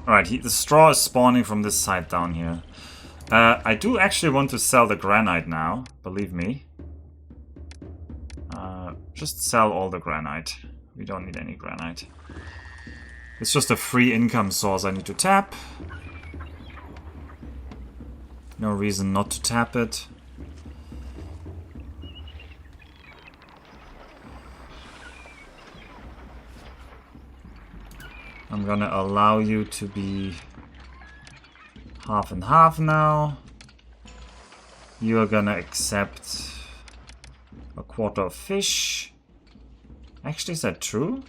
Alright, the straw is spawning from this side down here. I do actually want to sell the granite now, believe me. Just sell all the granite. We don't need any granite. It's just a free income source I need to tap. No reason not to tap it. I'm gonna allow you to be half and half now. You're gonna accept a quarter of fish. Actually, is that true?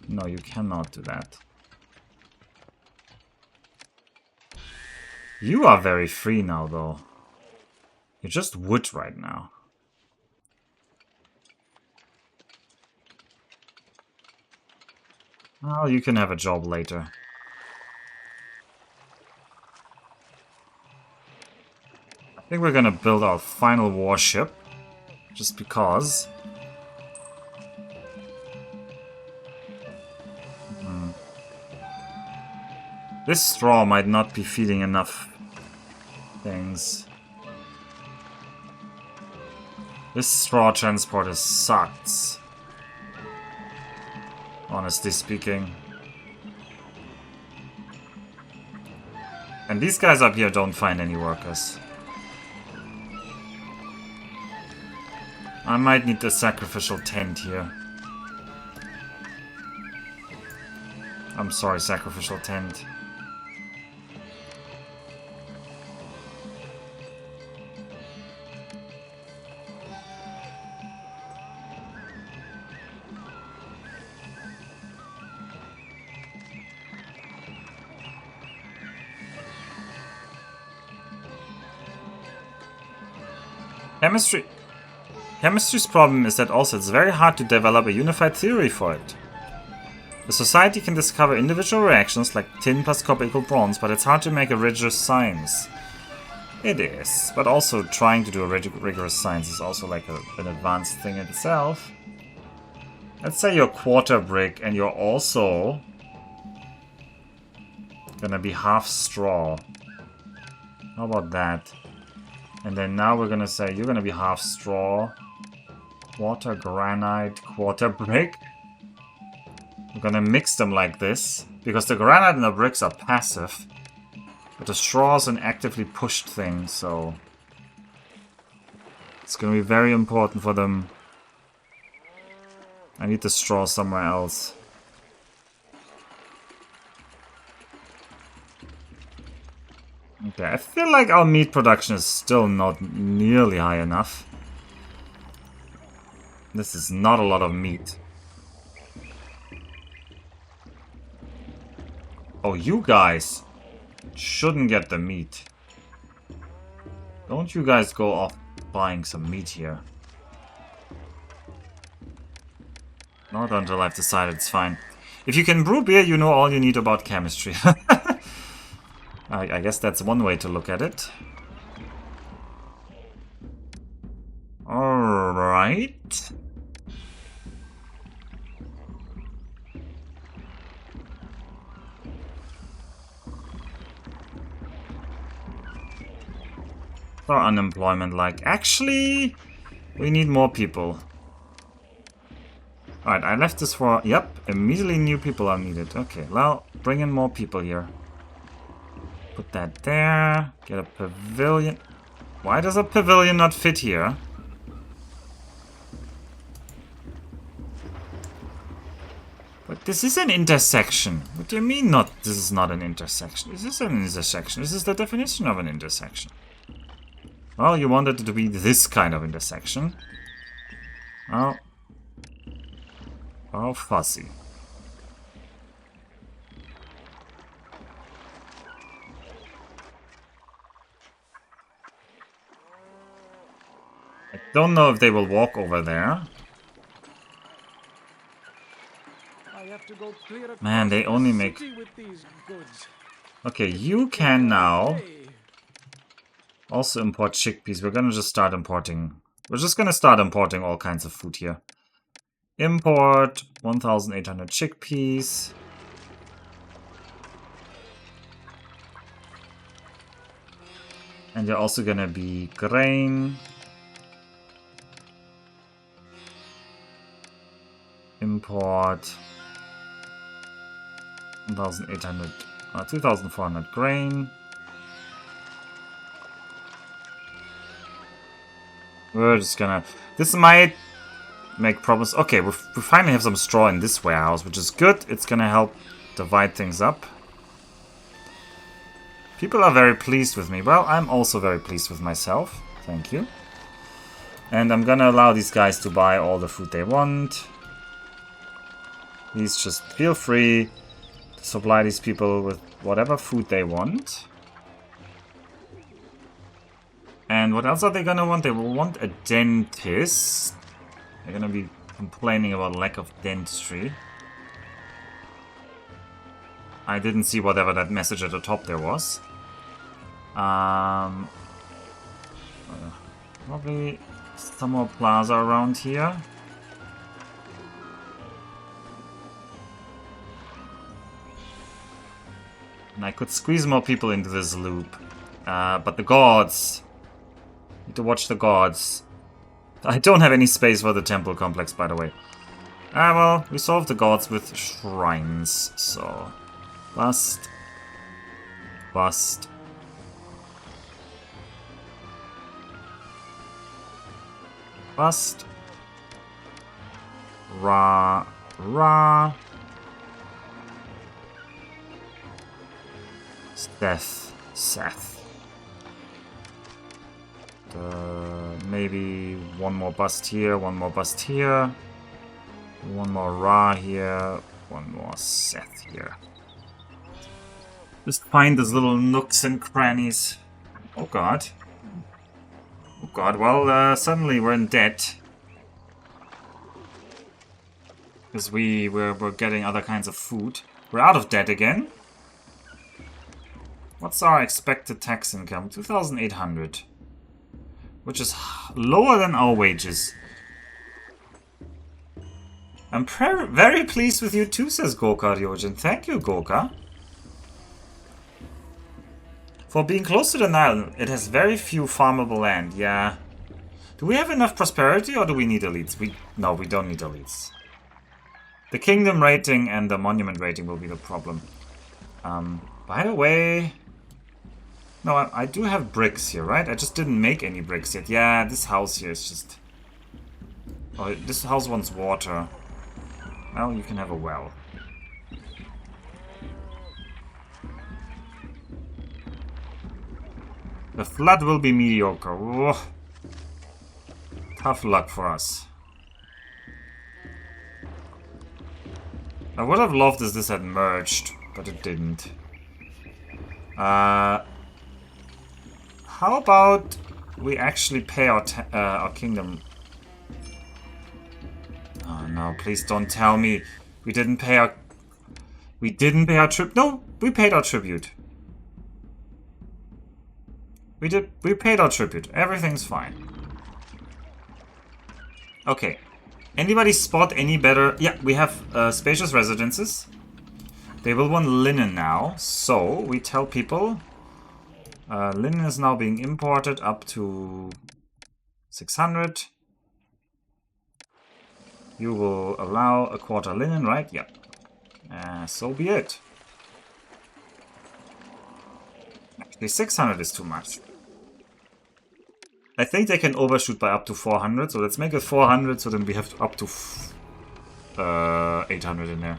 No, you cannot do that. You are very free now, though. You're just wood right now. Well, you can have a job later. I think we're gonna build our final warship. Just because. This straw might not be feeding enough things. This straw transporter sucks. Honestly speaking. And these guys up here don't find any workers. I might need the sacrificial tent here. I'm sorry, sacrificial tent. Chemistry's problem is that also it's very hard to develop a unified theory for it. The society can discover individual reactions like tin plus copper equal bronze, but it's hard to make a rigorous science. It is, but also trying to do a rigorous science is also like an advanced thing in itself. Let's say you're quarter brick and you're also gonna be half straw. How about that? And then now we're gonna say you're gonna be half straw, quarter granite, quarter brick. We're gonna mix them like this, because the granite and the bricks are passive. But the straw is an actively pushed thing, so it's gonna be very important for them. I need the straw somewhere else. Okay, I feel like our meat production is still not nearly high enough. This is not a lot of meat. Oh, you guys shouldn't get the meat. Don't you guys go off buying some meat here. Not until I've decided it's fine. If you can brew beer, you know all you need about chemistry. I guess that's one way to look at it. Alright. Or unemployment like. Actually, we need more people. Alright, I left this for... Yep, immediately new people are needed. Okay, well, bring in more people here. Put that there. Get a pavilion. Why does a pavilion not fit here? But this is an intersection. What do you mean not? This is not an intersection. This is an intersection. This is the definition of an intersection. Well, you wanted it to be this kind of intersection. Oh. Oh, fussy. I don't know if they will walk over there. Man, they only make... Okay, you can now also import chickpeas. We're gonna just start importing. We're just gonna start importing all kinds of food here. Import 1,800 chickpeas. And they're also gonna be grain. Import 1,800, 2,400 grain. We're just gonna... This might make problems. Okay, we finally have some straw in this warehouse, which is good. It's gonna help divide things up. People are very pleased with me. Well, I'm also very pleased with myself. Thank you. And I'm gonna allow these guys to buy all the food they want. Please just feel free to supply these people with whatever food they want. And what else are they gonna want? They will want a dentist. They're gonna be complaining about lack of dentistry. I didn't see whatever that message at the top there was. Probably some more plaza around here. And I could squeeze more people into this loop. But the gods... Need to watch the gods. I don't have any space for the temple complex, by the way. Well, we solved the gods with shrines, so... Bust. Bust. Bust. Ra. Ra. Seth. Seth. Maybe one more bust here, one more bust here. One more Ra here. One more Seth here. Just find those little nooks and crannies. Oh god. Oh god, well, suddenly we're in debt. Because we're getting other kinds of food. We're out of debt again. What's our expected tax income? 2,800. Which is lower than our wages. I'm very pleased with you too, says Gorka Ryojin. Thank you, Gorka. For being close to the Nile, it has very few farmable land, yeah. Do we have enough prosperity or do we need elites? No, we don't need elites. The kingdom rating and the monument rating will be the problem. By the way... No, I do have bricks here, right? I just didn't make any bricks yet. Yeah, this house here is just... Oh, this house wants water. Well, you can have a well. The flood will be mediocre. Whoa. Tough luck for us. I would have loved if this had merged, but it didn't. How about we actually pay our kingdom? Oh no! Please don't tell me we didn't pay our tribute. No, we paid our tribute. We did. We paid our tribute. Everything's fine. Okay. Anybody spot any better? Yeah, we have spacious residences. They will want linen now, so we tell people. Linen is now being imported up to 600. You will allow a quarter linen, right? Yeah. So be it. Actually, 600 is too much. I think they can overshoot by up to 400, so let's make it 400, so then we have up to 800 in there.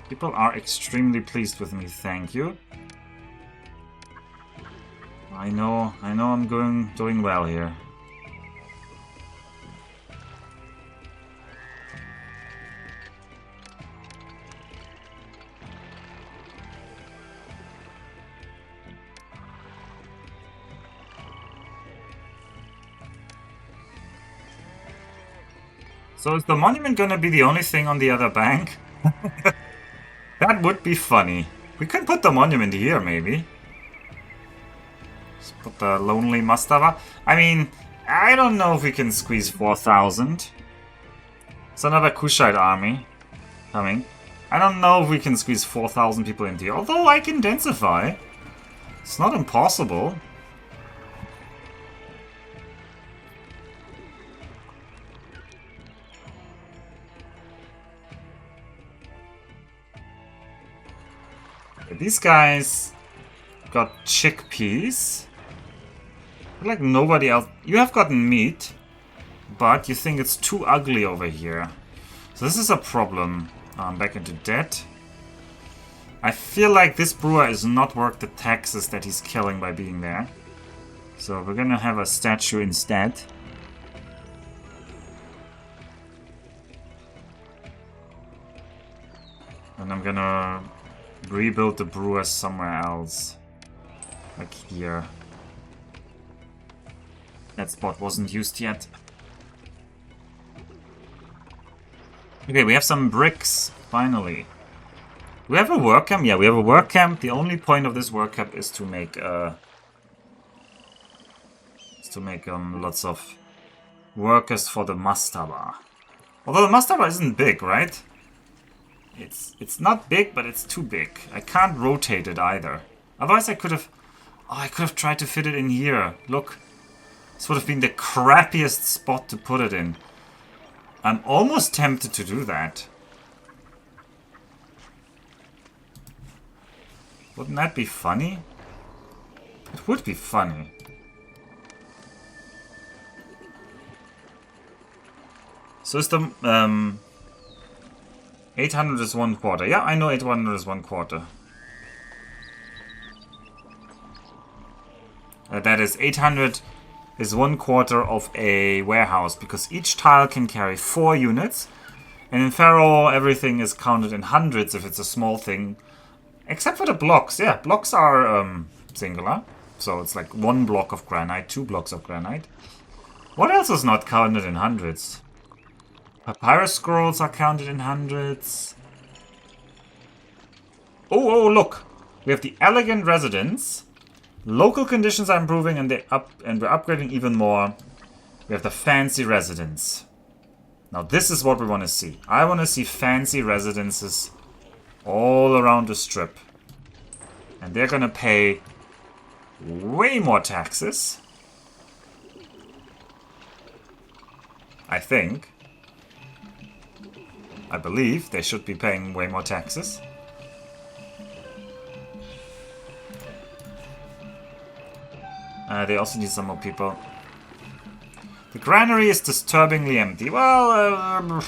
People are extremely pleased with me, thank you. I know I'm doing well here. So is the monument gonna be the only thing on the other bank? That would be funny. We could put the monument here, maybe. Let's put the lonely Mastava. I mean, I don't know if we can squeeze 4,000. It's another Kushite army coming. I don't know if we can squeeze 4,000 people into here. Although I can densify. It's not impossible. These guys got chickpeas. Like nobody else. You have gotten meat, but you think it's too ugly over here. So this is a problem. Back into debt. I feel like this brewer is not worth the taxes that he's killing by being there. So we're gonna have a statue instead. And I'm gonna rebuild the brewer somewhere else. Like here. That spot wasn't used yet. Okay, we have some bricks, finally. Do we have a work camp? Yeah, we have a work camp. The only point of this work camp is to make lots of workers for the mastaba. Although the mastaba isn't big, right? It's not big, but it's too big. I can't rotate it either. Otherwise I could have... Oh, I could have tried to fit it in here. Look. This would have been the crappiest spot to put it in. I'm almost tempted to do that. Wouldn't that be funny? It would be funny. So is the 800 is 1/4. Yeah, I know 800 is 1/4. That is 800 is 1/4 of a warehouse because each tile can carry 4 units. And in Pharaoh, everything is counted in hundreds if it's a small thing. Except for the blocks. Yeah, blocks are singular. So it's like 1 block of granite, 2 blocks of granite. What else is not counted in hundreds? Papyrus scrolls are counted in hundreds. Oh, look! We have the elegant residence. Local conditions are improving and we're upgrading even more. We have the fancy residence. Now this is what we want to see. I want to see fancy residences all around the strip. And they're gonna pay way more taxes. I think. I believe they should be paying way more taxes. They also need some more people. The granary is disturbingly empty. Well,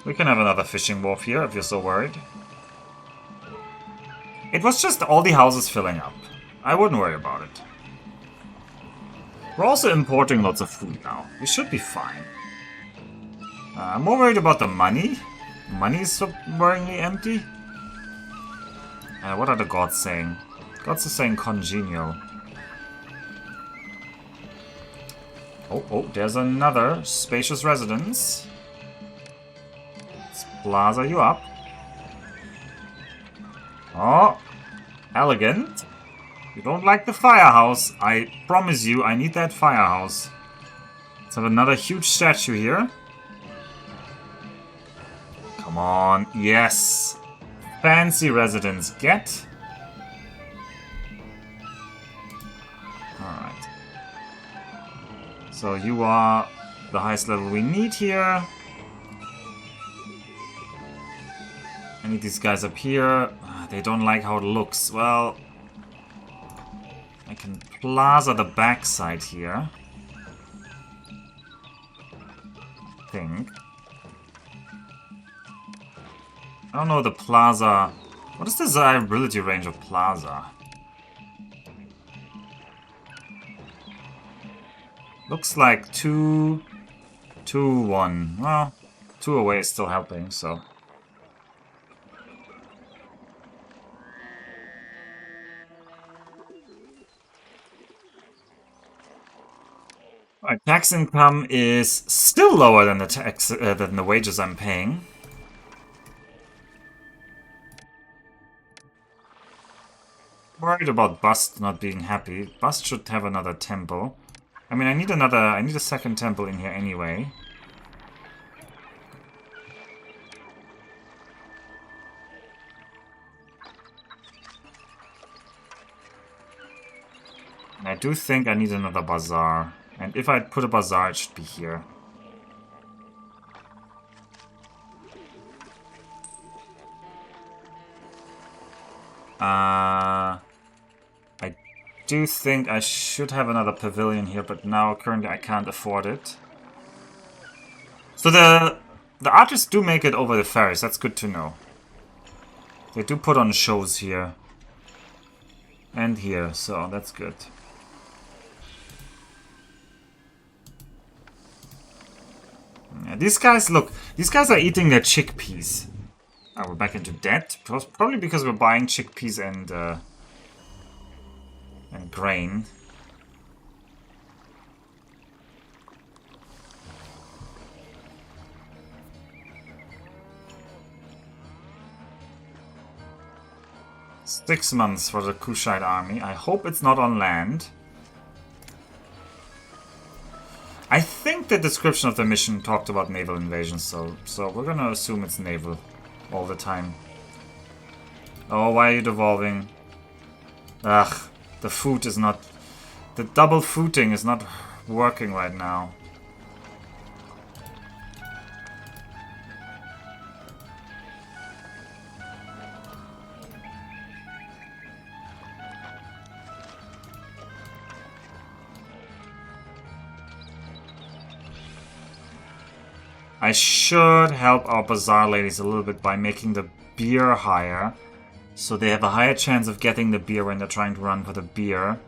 we can have another fishing wharf here if you're so worried. It was just all the houses filling up. I wouldn't worry about it. We're also importing lots of food now. We should be fine. I'm more worried about the money. Money is so worryingly empty. What are the gods saying? Gods are saying congenial. Oh, there's another spacious residence. Let's plaza you up. Oh, elegant. You don't like the firehouse. I promise you, I need that firehouse. Let's have another huge statue here. Come on, yes. Fancy residence, get. Alright. So you are the highest level we need here. I need these guys up here. They don't like how it looks. Well, I can plaza the backside here. I think. I don't know the plaza. What is the desirability range of plaza? Looks like 2, 2, 1. Well, 2 away is still helping, so. Alright, tax income is still lower than the than the wages I'm paying. Worried about Bust not being happy. Bust should have another temple. I mean, I need a second temple in here anyway. And I do think I need another bazaar. And if I put a bazaar, it should be here. I do think I should have another pavilion here, but now currently I can't afford it. So the artists do make it over the ferries, that's good to know. They do put on shows here. And here, so that's good. Yeah, these guys, look, these guys are eating their chickpeas. Oh, we're back into debt. Probably because we're buying chickpeas and grain. Six months for the Kushite army. I hope it's not on land. I think the description of the mission talked about naval invasion, so we're gonna assume it's naval all the time. Oh, why are you devolving? Ugh, the food is not... The double footing is not working right now. I should help our bazaar ladies a little bit by making the beer higher. So they have a higher chance of getting the beer when they're trying to run for the beer.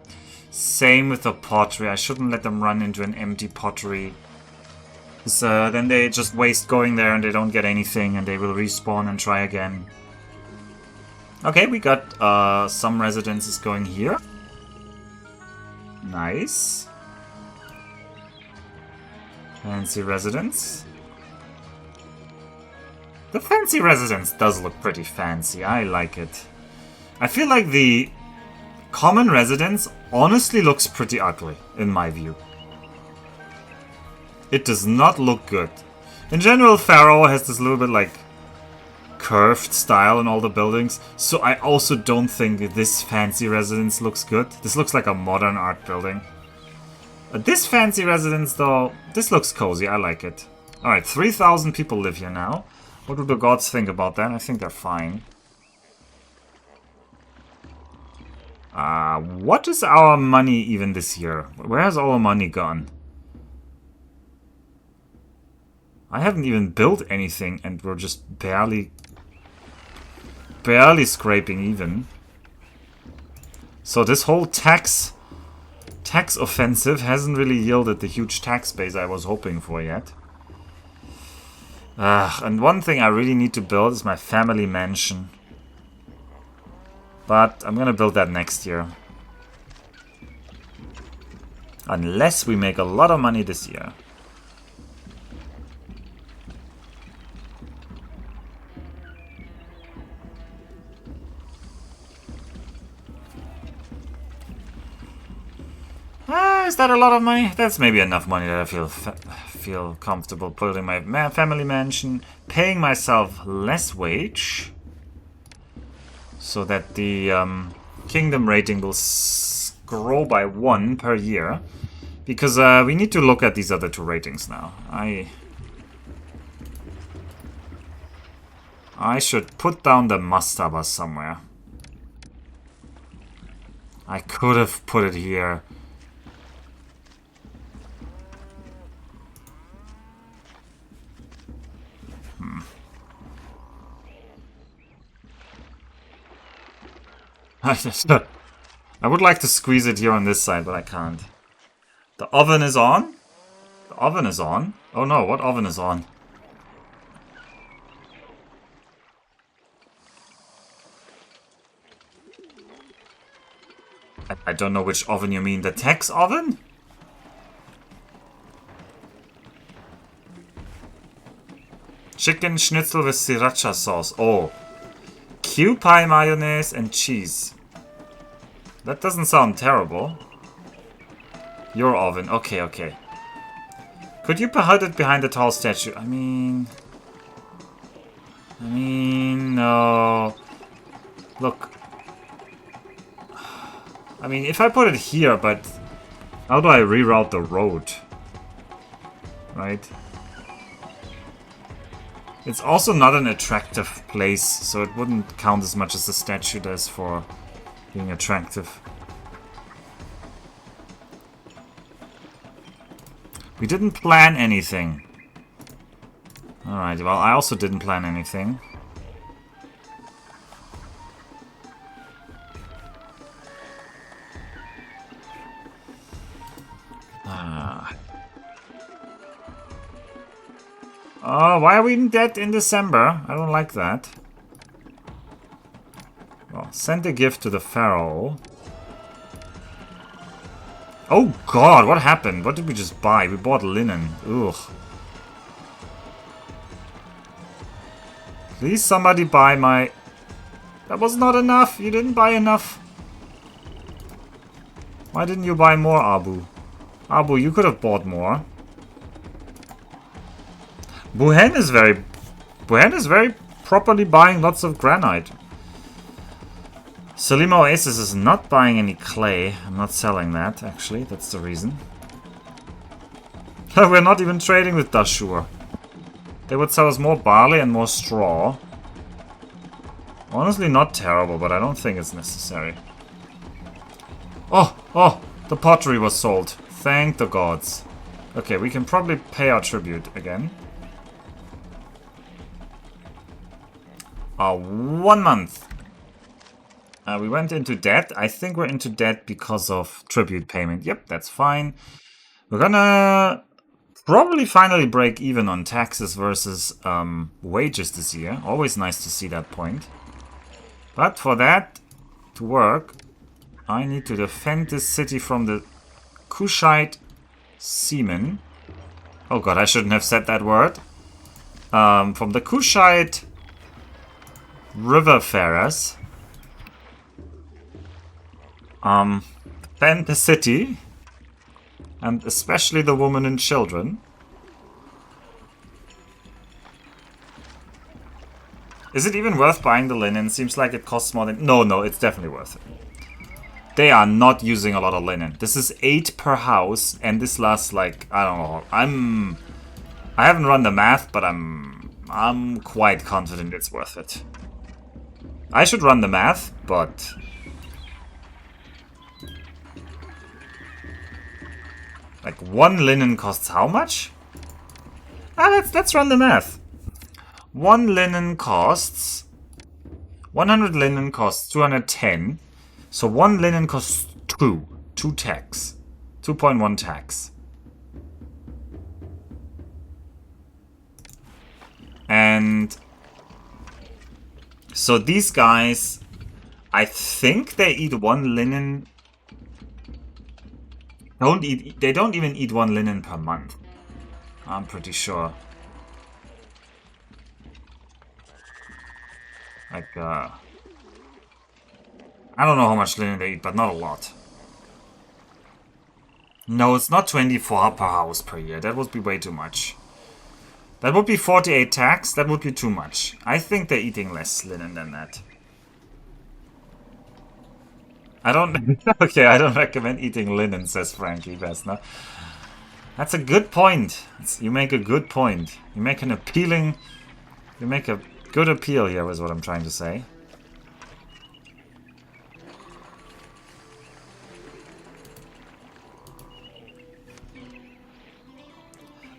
Same with the pottery. I shouldn't let them run into an empty pottery. So then they just waste going there and they don't get anything and they will respawn and try again. Okay, we got some residences going here. Nice. Fancy residence. The fancy residence does look pretty fancy. I like it. I feel like the common residence honestly looks pretty ugly, in my view. It does not look good. In general, Pharaoh has this little bit like curved style in all the buildings, so I also don't think this fancy residence looks good. This looks like a modern art building. This fancy residence though, this looks cozy, I like it. Alright, 3,000 people live here now. What do the gods think about that? I think they're fine. What is our money even this year? Where has all our money gone? I haven't even built anything and we're just barely scraping even. So this whole tax offensive hasn't really yielded the huge tax base I was hoping for yet. And one thing I really need to build is my family mansion. But I'm gonna build that next year. Unless we make a lot of money this year. Is that a lot of money? That's maybe enough money that I feel comfortable building my family mansion, paying myself less wage, so that the kingdom rating will grow by 1 per year, because we need to look at these other 2 ratings now. I should put down the mastaba somewhere. I could have put it here. I would like to squeeze it here on this side, but I can't. The oven is on? The oven is on? Oh no, what oven is on? I don't know which oven you mean. The tax oven? Chicken schnitzel with sriracha sauce. Oh. Q pie mayonnaise and cheese. That doesn't sound terrible. Your oven. Okay, okay. Could you put it behind the tall statue? I mean, no. Look. I mean, if I put it here, but how do I reroute the road? Right? It's also not an attractive place, so it wouldn't count as much as the statue does for being attractive. We didn't plan anything. Alright, well, I also didn't plan anything. Oh, why are we in debt in December? I don't like that. Well, send a gift to the Pharaoh. Oh god, what happened? What did we just buy? We bought linen. Ugh. Please somebody buy my... That was not enough. You didn't buy enough. Why didn't you buy more, Abu? Abu, you could have bought more. Buhen is very properly buying lots of granite. Selima Oasis is not buying any clay. I'm not selling that, actually. That's the reason. We're not even trading with Dashur. They would sell us more barley and more straw. Honestly, not terrible, but I don't think it's necessary. Oh, the pottery was sold. Thank the gods. Okay, we can probably pay our tribute again. 1 month. We went into debt. I think we're into debt because of tribute payment. Yep, that's fine. We're gonna probably finally break even on taxes versus wages this year. Always nice to see that point. But for that to work, I need to defend this city from the Kushite seamen. Oh god, I shouldn't have said that word. From the Kushite riverfarers. Defend the city. And especially the women and children. Is it even worth buying the linen? Seems like it costs more than... No, it's definitely worth it. They are not using a lot of linen. This is 8 per house, and this lasts like... I don't know. I haven't run the math, but I'm quite confident it's worth it. I should run the math, but... Like, 1 linen costs how much? Let's run the math. 1 linen costs... 100 linen costs 210. So 1 linen costs 2. 2 tax. 2.1 tax. And... So these guys... I think they eat 1 linen... They don't even eat 1 linen per month. I'm pretty sure. Like, I don't know how much linen they eat, but not a lot. No, it's not 24 per house per year. That would be way too much. That would be 48 tax. That would be too much. I think they're eating less linen than that. I don't... Okay, I don't recommend eating linen, says Frankie Vesna. That's a good point. You make a good point. You make an appealing... You make a good appeal here, is what I'm trying to say.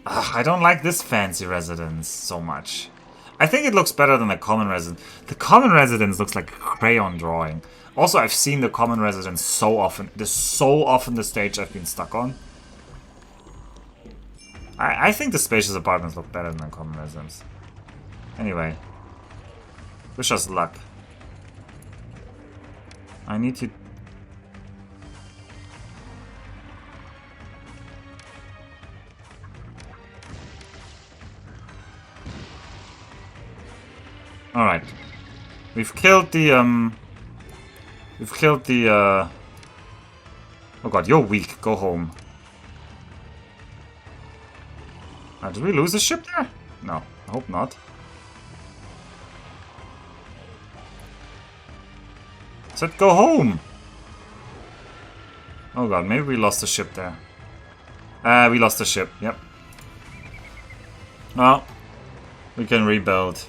Ugh, I don't like this fancy residence so much. I think it looks better than the common residence. The common residence looks like a crayon drawing. Also, I've seen the common residence so often. It is so often the stage I've been stuck on. I think the spacious apartments look better than the common residence. Anyway. Wish us luck. I need to... Alright. We've killed the, We've killed the, Oh god, you're weak. Go home. Did we lose a ship there? No, I hope not. I said go home! Oh god, maybe we lost the ship there. We lost the ship, yep. Well, we can rebuild.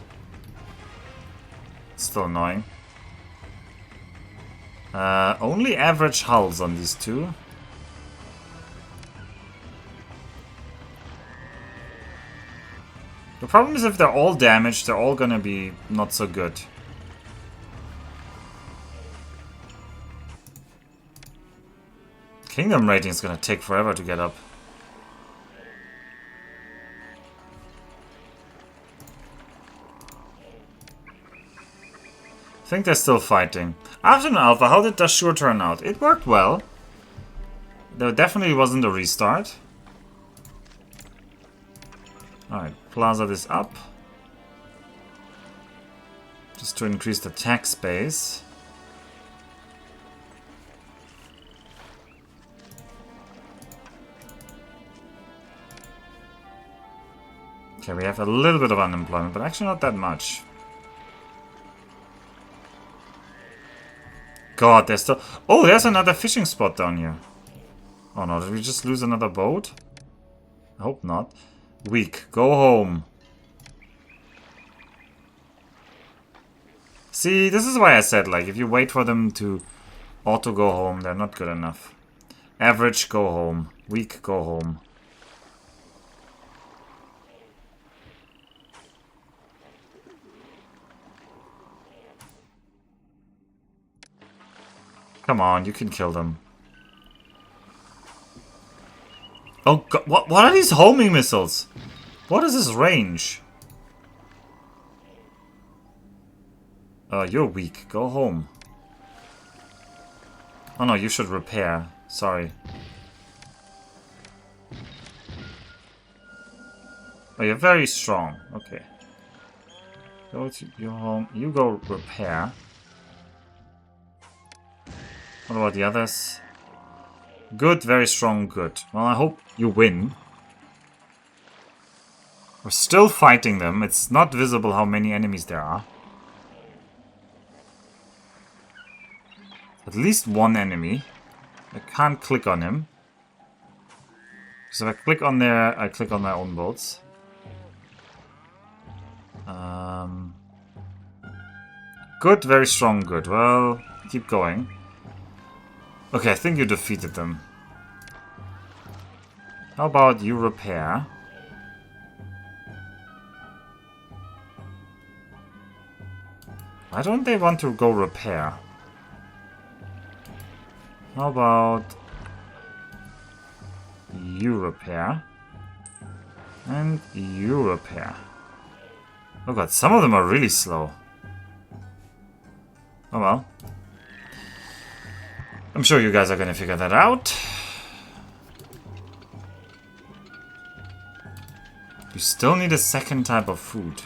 Still annoying. Only average hulls on these two. The problem is if they're all damaged, they're all gonna be not so good. Kingdom rating is gonna take forever to get up. I think they're still fighting. Afternoon Alpha, how did Dashur turn out? It worked well. There definitely wasn't a restart. Alright, plaza this up. Just to increase the tax base. Okay, we have a little bit of unemployment, but actually not that much. God, there's still... Oh, there's another fishing spot down here. Oh no, did we just lose another boat? I hope not. Weak. Go home. See, this is why I said, like, if you wait for them to auto go home, they're not good enough. Average, go home. Weak, go home. Come on, you can kill them. Oh god, what are these homing missiles? What is this range? You're weak. Go home. Oh no, you should repair. Sorry. Oh, you're very strong. Okay. Go to your home. You go repair. What about the others? Good, very strong, good. Well, I hope you win. We're still fighting them. It's not visible how many enemies there are. At least one enemy. I can't click on him. Because if I click on there, I click on my own boats. Good, very strong, good. Well, keep going. Okay, I think you defeated them. How about you repair? Why don't they want to go repair? How about you repair? And you repair. Oh god, some of them are really slow. Oh well. I'm sure you guys are gonna figure that out. You still need a second type of food.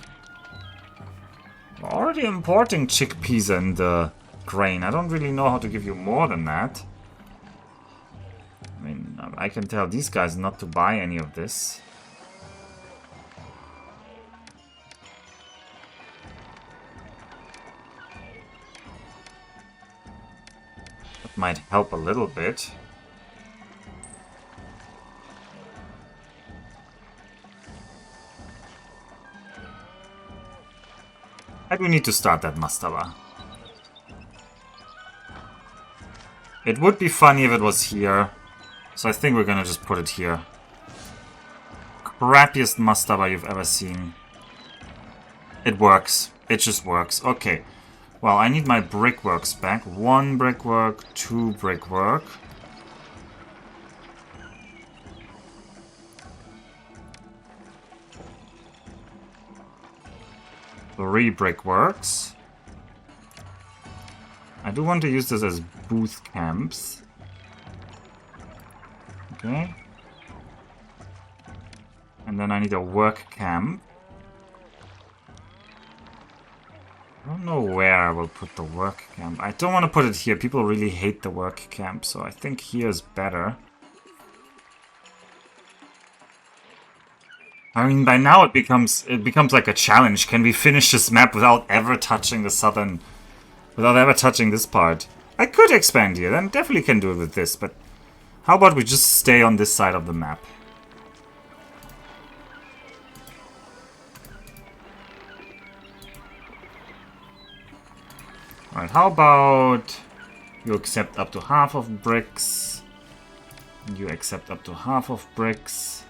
We're already importing chickpeas and grain. I don't really know how to give you more than that. I mean, I can tell these guys not to buy any of this. That might help a little bit. I do need to start that mastaba. It would be funny if it was here. So I think we're gonna just put it here. Crappiest mastaba you've ever seen. It works. It just works. Okay. Well, I need my brickworks back. 1 brickwork, 2 brickwork. Three brickworks. I do want to use this as booth camps. Okay. And then I need a work camp. I don't know where I will put the work camp. I don't want to put it here. People really hate the work camp, so I think here is better. I mean, by now it becomes like a challenge. Can we finish this map without ever touching the southern... without ever touching this part? I could expand here, then definitely can do it with this, but... how about we just stay on this side of the map? Alright, how about... you accept up to half of bricks. You accept up to half of bricks.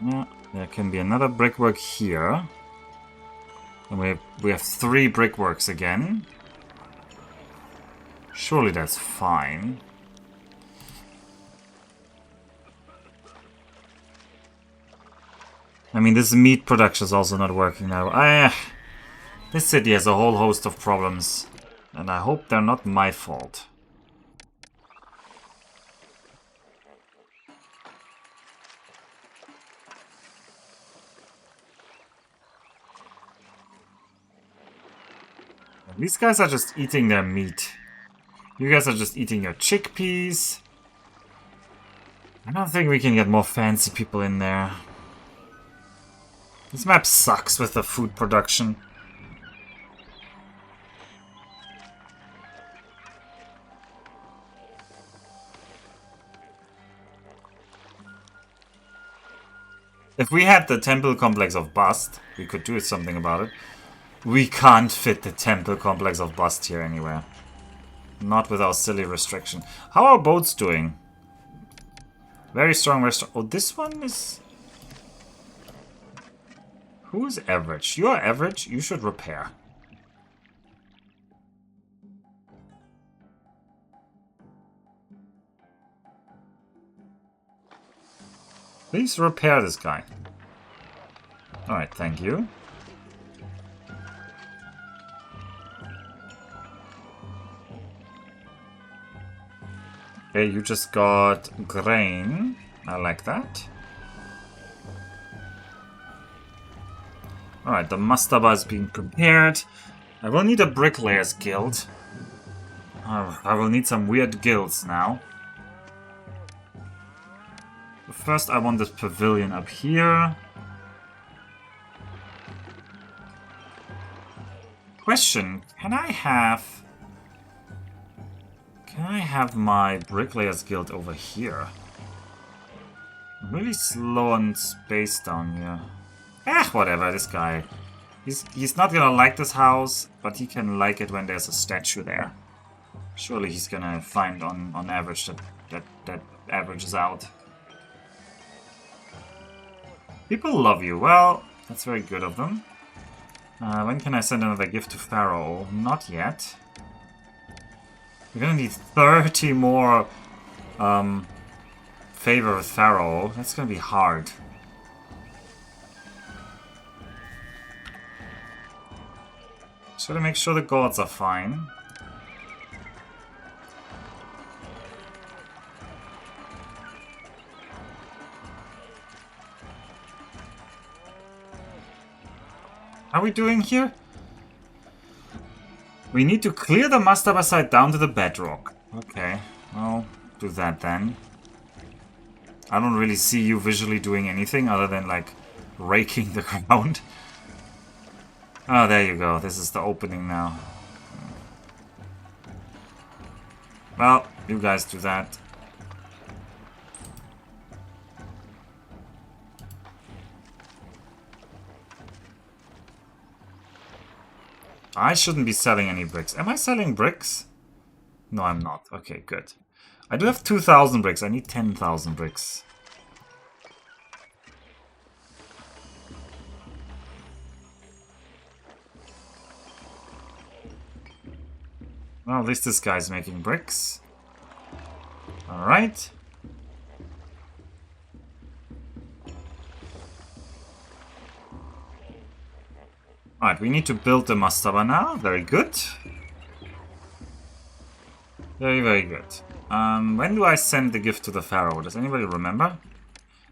Yeah, there can be another brickwork here. And we have 3 brickworks again. Surely that's fine. I mean, this meat production is also not working now. This city has a whole host of problems. And I hope they're not my fault. These guys are just eating their meat. You guys are just eating your chickpeas. I don't think we can get more fancy people in there. This map sucks with the food production. If we had the temple complex of Bast, we could do something about it. We can't fit the temple complex of Bast here anywhere. Not with our silly restriction. How are boats doing? Very strong, very strong. Oh, this one is... Who's average? You're average. You should repair. Please repair this guy. Alright, thank you. Okay, you just got grain. I like that. Alright, the mastaba is being prepared. I will need a bricklayer's guild. I will need some weird guilds now. But first I want this pavilion up here. Question, can I have my bricklayer's guild over here? I'm really slow on space down here. Whatever, this guy. He's not gonna like this house, but he can like it when there's a statue there. Surely he's gonna find on average that averages out. People love you. Well, that's very good of them. When can I send another gift to Pharaoh? Not yet. We're gonna need 30 more favor with Pharaoh. That's gonna be hard. Just gotta make sure the gods are fine. How are we doing here? We need to clear the mastaba side down to the bedrock. Okay, well, do that then. I don't really see you visually doing anything other than, like, raking the ground. Oh, there you go. This is the opening now. Well, you guys do that. I shouldn't be selling any bricks. Am I selling bricks? No, I'm not. Okay, good. I do have 2,000 bricks. I need 10,000 bricks. Well, at least this guy's making bricks. Alright. Alright, we need to build the mastaba now. Very good. Very, very good. When do I send the gift to the Pharaoh? Does anybody remember?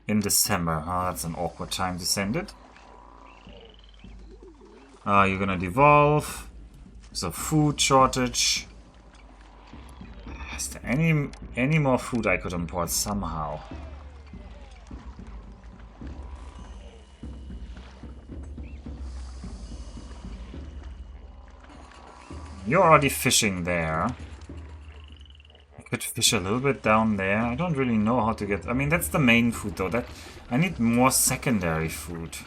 In December. Oh, that's an awkward time to send it. You're gonna devolve. There's a food shortage. Is there any more food I could import somehow? You're already fishing there. I could fish a little bit down there. I don't really know how to get... I mean, that's the main food, though. I need more secondary food.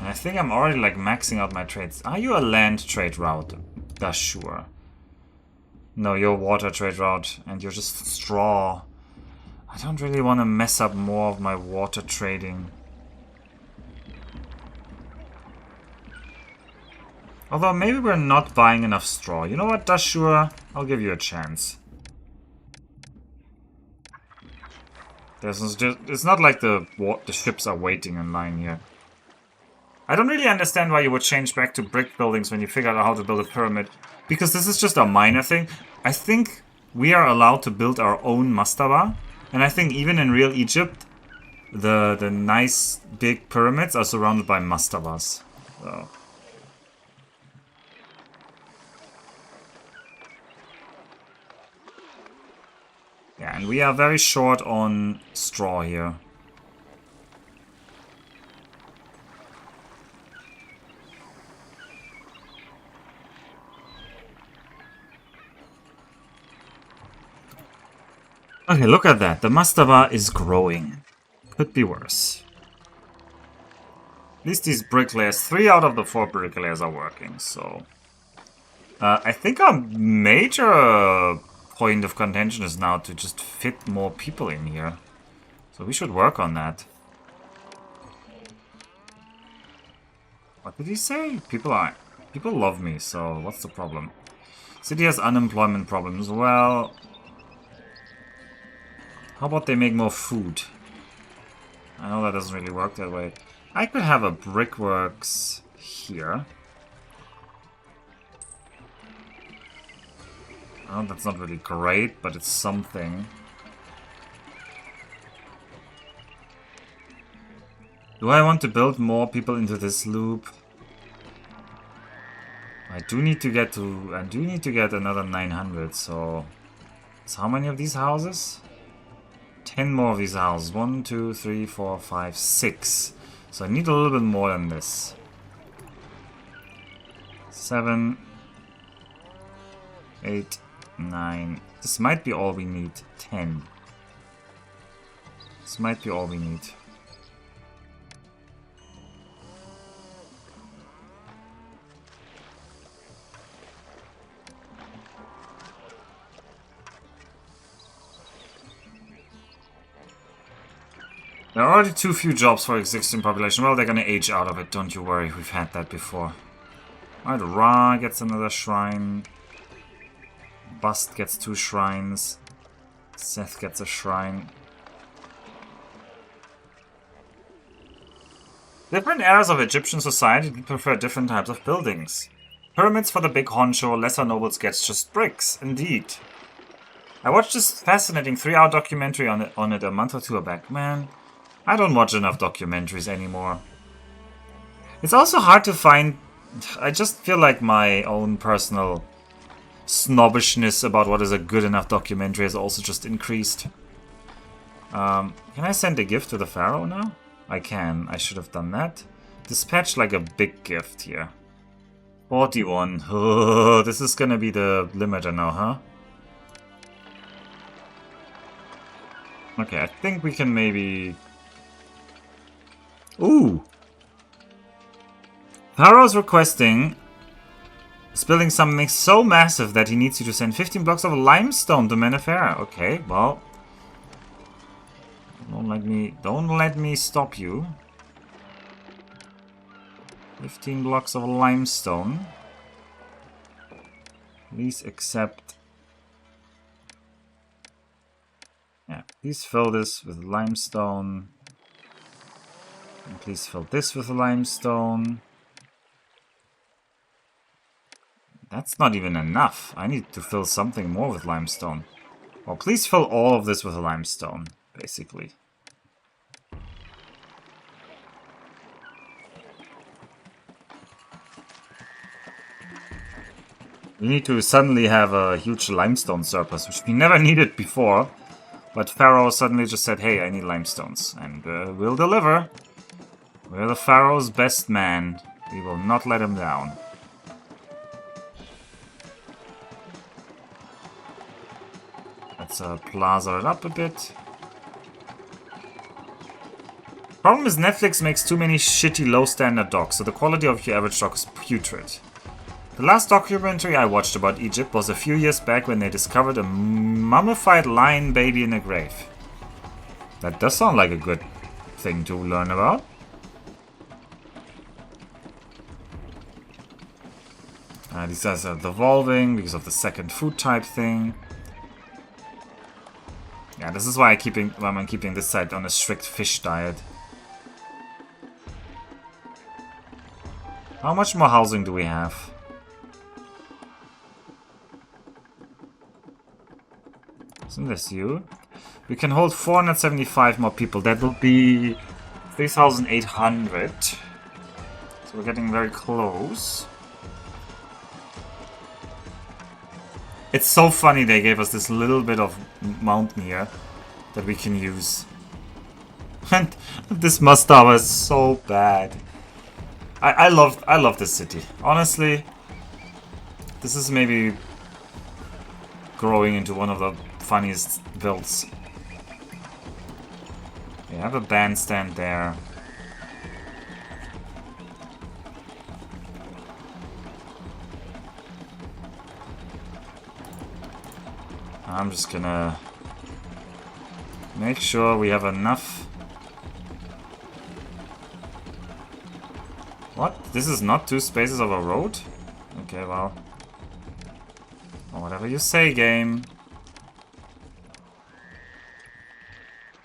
And I think I'm already, like, maxing out my trades. Are you a land trade route? That's sure. No, you're a water trade route, and you're just straw. I don't really want to mess up more of my water trading. Although maybe we're not buying enough straw. You know what, Dashur? I'll give you a chance. It's not like the ships are waiting in line here. I don't really understand why you would change back to brick buildings when you figured out how to build a pyramid. Because this is just a minor thing. I think we are allowed to build our own mastaba. And I think even in real Egypt, the nice big pyramids are surrounded by mastabas. So... yeah, and we are very short on straw here. Okay, look at that. The mastaba is growing. Could be worse. At least these bricklayers, 3 out of the 4 bricklayers are working, so... I think our major point of contention is now to just fit more people in here. So we should work on that. What did he say? People love me, so what's the problem? City has unemployment problems. Well, how about they make more food? I know that doesn't really work that way. I could have a brickworks here. Oh, that's not really great, but it's something. Do I want to build more people into this loop? I do need to get another 900, so how many of these houses? 10 more of these houses. 1, 2, 3, 4, 5, 6. So I need a little bit more than this. 7, 8, 9. This might be all we need. 10. This might be all we need. There are already too few jobs for existing population. Well, they're gonna age out of it, don't you worry. We've had that before. Alright, Ra gets another shrine. Bust gets 2 shrines. Seth gets a shrine. Different eras of Egyptian society prefer different types of buildings. Pyramids for the big honcho, lesser nobles gets just bricks, indeed. I watched this fascinating 3-hour documentary on it a month or 2 back. Man, I don't watch enough documentaries anymore. It's also hard to find... I just feel like my own personal snobbishness about what is a good enough documentary has also just increased. Can I send a gift to the Pharaoh now? I can. I should have done that. Dispatch like a big gift here. 41. Oh, this is gonna be the limiter now, huh? Okay, I think we can maybe... Ooh! Pharaoh's requesting... is building something so massive that he needs you to send 15 blocks of limestone to Menefera. Okay, well... Don't let me stop you. 15 blocks of limestone. Please accept... Yeah, please fill this with limestone. And please fill this with limestone. That's not even enough. I need to fill something more with limestone. Well, please fill all of this with limestone, basically. We need to suddenly have a huge limestone surplus, which we never needed before. But Pharaoh suddenly just said, hey, I need limestones. And we'll deliver. We're the Pharaoh's best man. We will not let him down. Let's plaza it up a bit. Problem is Netflix makes too many shitty low-standard docs, so the quality of your average doc is putrid. The last documentary I watched about Egypt was a few years back when they discovered a mummified lion baby in a grave. That does sound like a good thing to learn about. These guys are devolving because of the second food type thing. Yeah, this is why I'm keeping this side on a strict fish diet. How much more housing do we have? Isn't this you? We can hold 475 more people. That will be 3,800. So we're getting very close. It's so funny they gave us this little bit of mountain here that we can use. And this mastaba is so bad. I love this city. Honestly, this is maybe growing into one of the funniest builds. We have a bandstand there. I'm just gonna make sure we have enough. What? This is not 2 spaces of a road? Okay, well. Or whatever you say, game.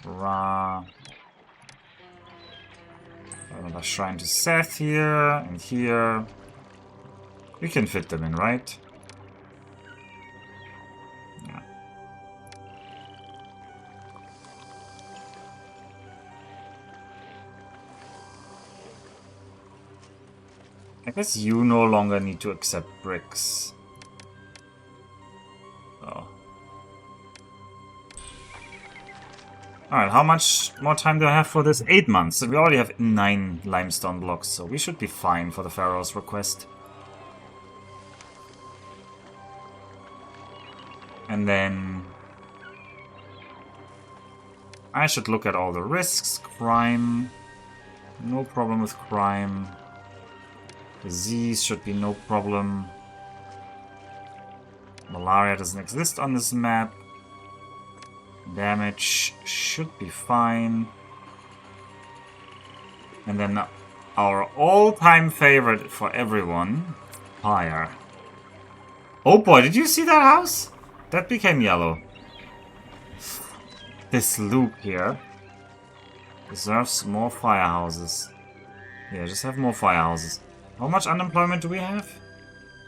Rah. Another shrine to Seth here, and here. We can fit them in, right? Yeah. I guess you no longer need to accept bricks. Oh. Alright, how much more time do I have for this? 8 months. So we already have 9 limestone blocks, so we should be fine for the Pharaoh's request. And then I should look at all the risks. Crime. No problem with crime. Disease should be no problem. Malaria doesn't exist on this map. Damage should be fine. And then our all-time favorite for everyone, fire. Oh boy, did you see that house? That became yellow. This loop here deserves more firehouses. Yeah, just have more firehouses. How much unemployment do we have?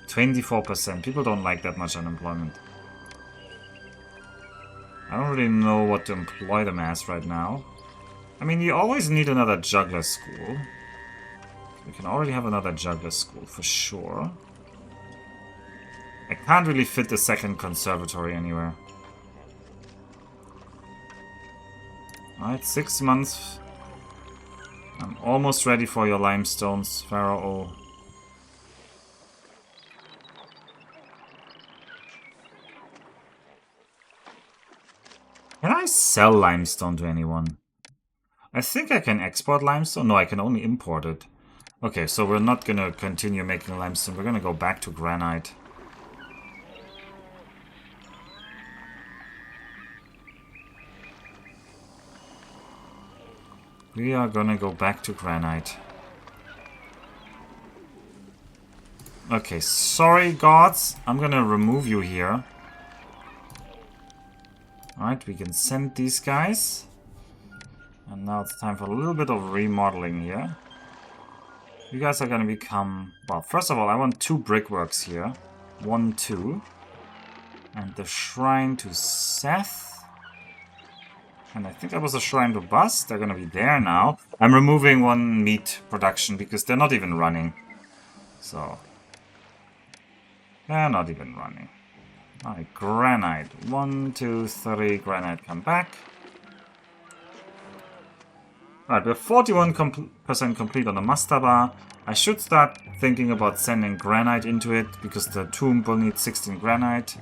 24%. People don't like that much unemployment. I don't really know what to employ them as right now. I mean, you always need another juggler school. We can already have another juggler school for sure. I can't really fit the second conservatory anywhere. Alright, 6 months. I'm almost ready for your limestones, Pharaoh. Can I sell limestone to anyone? I think I can export limestone. No, I can only import it. Okay, so we're not gonna continue making limestone. We're gonna go back to granite. We are gonna go back to granite. Okay, sorry gods. I'm gonna remove you here. Alright, we can send these guys. And now it's time for a little bit of remodeling here. You guys are gonna become... Well, first of all, I want 2 brickworks here. 1, 2. And the shrine to Seth. And I think that was a shrine to Bust. They're gonna be there now. I'm removing 1 meat production because they're not even running. So... they're not even running. Alright, granite. 1, 2, 3, granite, come back. Alright, we're 41% complete on the mastaba. I should start thinking about sending granite into it, because the tomb will need 16 granite.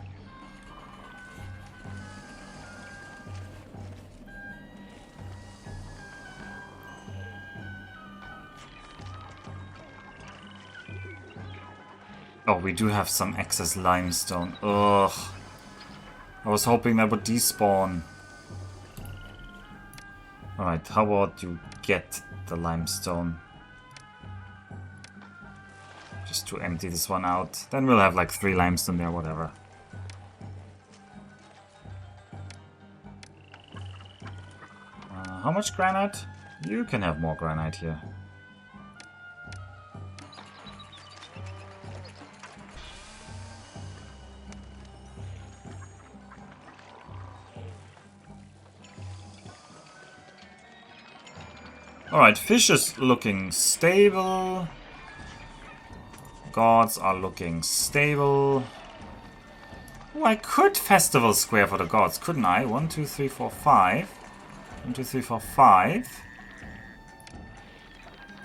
Oh, we do have some excess limestone. Ugh. I was hoping that would despawn. Alright, how about you get the limestone? Just to empty this one out. Then we'll have like 3 limestone there, whatever. How much granite? You can have more granite here. Alright, fish is looking stable. Gods are looking stable. Oh, I could festival square for the gods, couldn't I? 1, 2, 3, 4, 5. 1, 2, 3, 4, 5.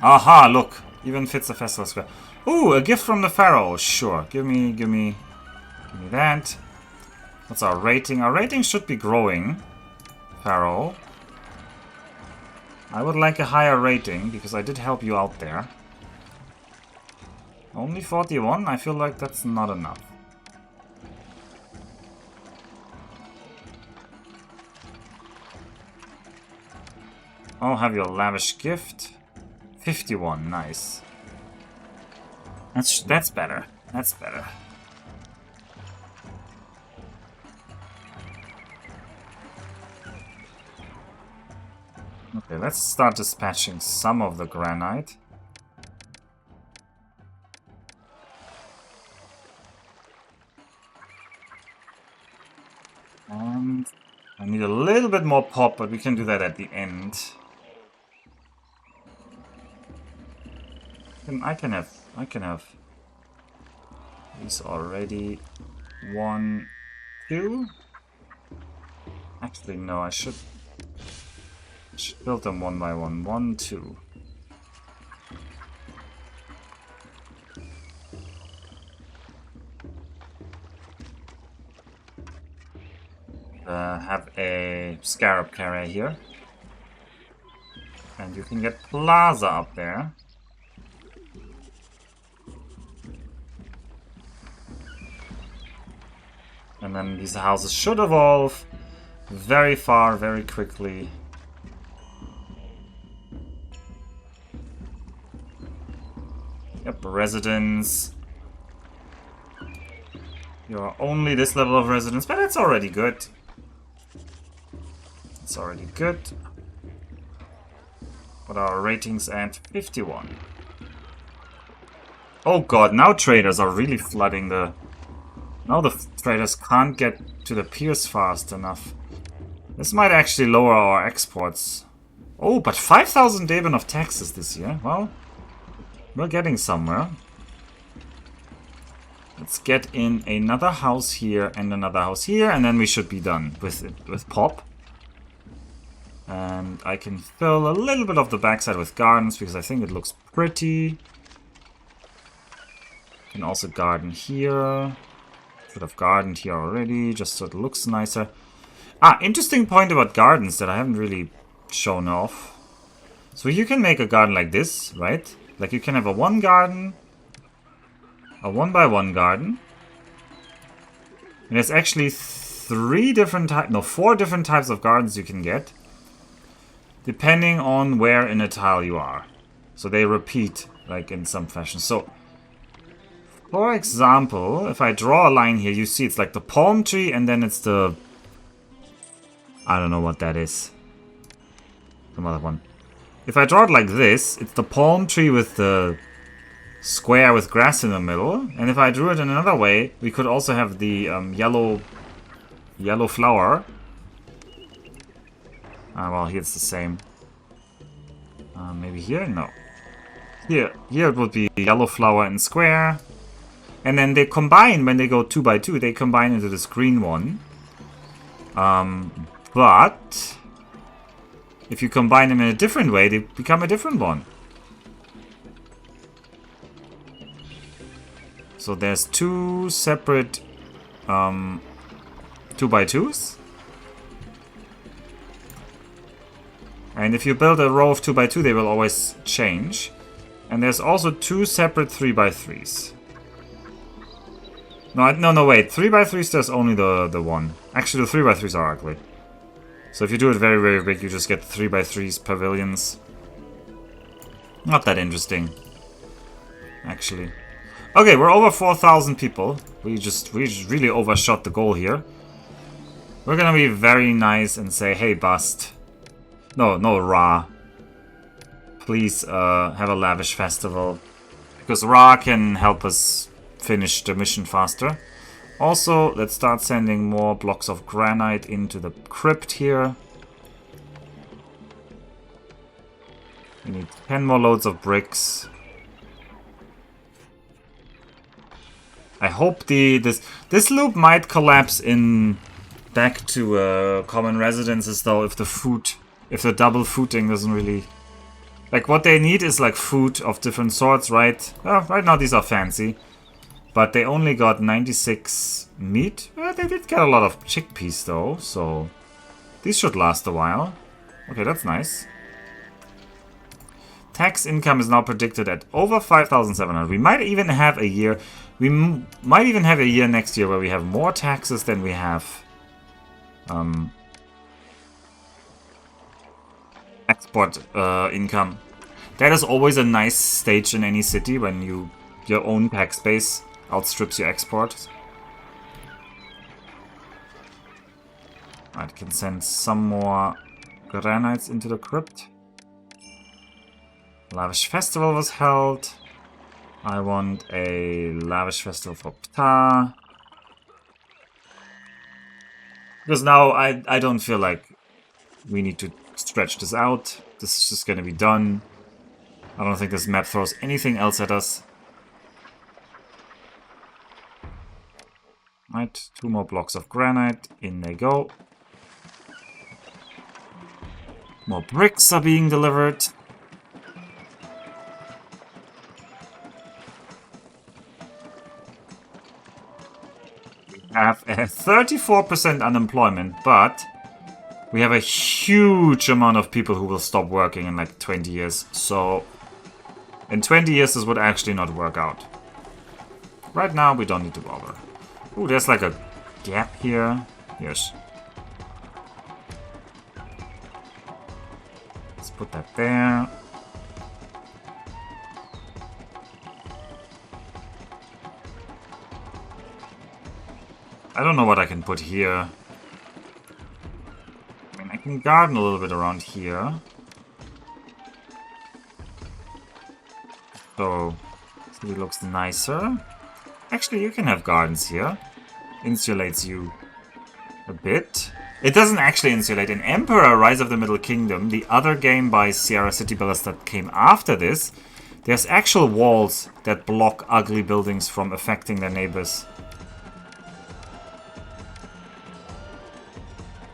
Aha, look. Even fits the festival square. Ooh, a gift from the Pharaoh. Sure. Give me that. What's our rating? Our rating should be growing. Pharaoh. I would like a higher rating, because I did help you out there. Only 41? I feel like that's not enough. I'll have your lavish gift. 51, nice. That's better. That's better. Okay, let's start dispatching some of the granite. And I need a little bit more pop, but we can do that at the end. I can have these already. 1, 2. Actually, no, I should build them one by one. 1, 2. Have a scarab carrier here. And you can get plaza up there. And then these houses should evolve very far, very quickly. Yep, residence. You're only this level of residence, but that's already good. It's already good. What are our ratings at? 51. Oh god, now traders are really flooding the... Now the traders can't get to the piers fast enough. This might actually lower our exports. Oh, but 5,000 Deben of taxes this year. Well, we're getting somewhere. Let's get in another house here and another house here, and then we should be done with it, with pop. And I can fill a little bit of the backside with gardens because I think it looks pretty. Can also garden here. Should have gardened here already, just so it looks nicer. Ah, interesting point about gardens that I haven't really shown off. So you can make a garden like this, right? Like you can have a 1 garden, a 1 by 1 garden. And there's actually 4 different types of gardens you can get. Depending on where in a tile you are. So they repeat, like in some fashion. So, for example, if I draw a line here, you see it's like the palm tree and then it's the... I don't know what that is. Some other one. If I draw it like this, it's the palm tree with the square with grass in the middle. And if I drew it in another way, we could also have the yellow flower. Well, here it's the same. Maybe here? No. Here it would be yellow flower and square. And then they combine, when they go 2 by 2, they combine into this green one. But if you combine them in a different way, they become a different one. So there's 2 separate 2 by 2s. And if you build a row of 2 by 2, they will always change. And there's also 2 separate 3 by 3s. No, wait. 3 by 3s, there's only the one. Actually, the 3 by 3s are ugly. So if you do it very, very big, you just get 3 by 3s pavilions. Not that interesting, actually. Okay, we're over 4,000 people. We just really overshot the goal here. We're gonna be very nice and say, hey, Bust. No, Ra. Please have a lavish festival. Because Ra can help us finish the mission faster. Also, let's start sending more blocks of granite into the crypt here. We need 10 more loads of bricks. I hope this loop might collapse in back to common residences though if the double footing doesn't really... Like what they need is like food of different sorts, right? Right now these are fancy. But they only got 96 meat. They did get a lot of chickpeas though, so these should last a while. Okay, that's nice. Tax income is now predicted at over 5,700. We might even have a year. We might even have a year next year where we have more taxes than we have export income. That is always a nice stage in any city when your own tax base outstrips your export. I can send some more granites into the crypt. Lavish festival was held. I want a lavish festival for Ptah. Because now I don't feel like we need to stretch this out. This is just gonna be done. I don't think this map throws anything else at us. Right, 2 more blocks of granite. In they go. More bricks are being delivered. We have a 34% unemployment, but we have a huge amount of people who will stop working in like 20 years. So in 20 years this would actually not work out. Right now we don't need to bother. Ooh, there's like a gap here. Yes. Let's put that there. I don't know what I can put here. I mean, I can garden a little bit around here. So, it looks nicer. Actually, you can have gardens here. Insulates you a bit. It doesn't actually insulate. In Emperor, Rise of the Middle Kingdom, the other game by Sierra City Builders that came after this, there's actual walls that block ugly buildings from affecting their neighbors.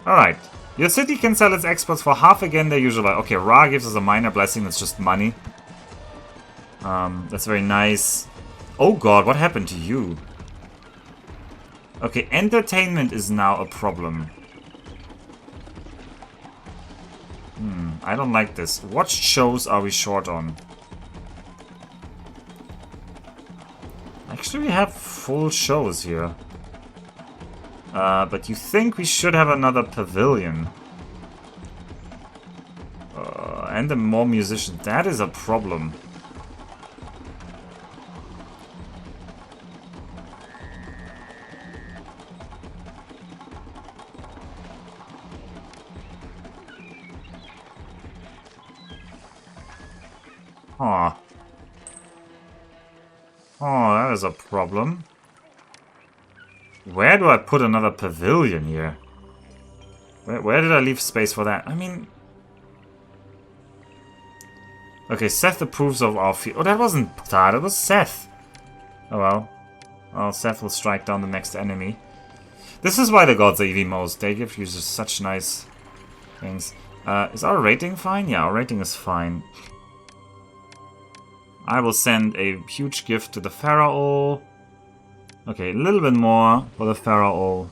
Alright. Your city can sell its exports for half again their usual value. Okay, Ra gives us a minor blessing, that's just money. That's very nice. Oh god, what happened to you? Okay, entertainment is now a problem. I don't like this. What shows are we short on? Actually, we have full shows here. But you think we should have another pavilion. And more musicians. That is a problem. Huh. Oh, that is a problem. Where do I put another pavilion here? Where did I leave space for that? I mean... Okay, Seth approves of our field. Oh, that wasn't Ptah, that was Seth. Oh well. Well, Seth will strike down the next enemy. This is why the gods are EV most. They give you just such nice things. Is our rating fine? Yeah, our rating is fine. I will send a huge gift to the Pharaoh. Okay, a little bit more for the Pharaoh.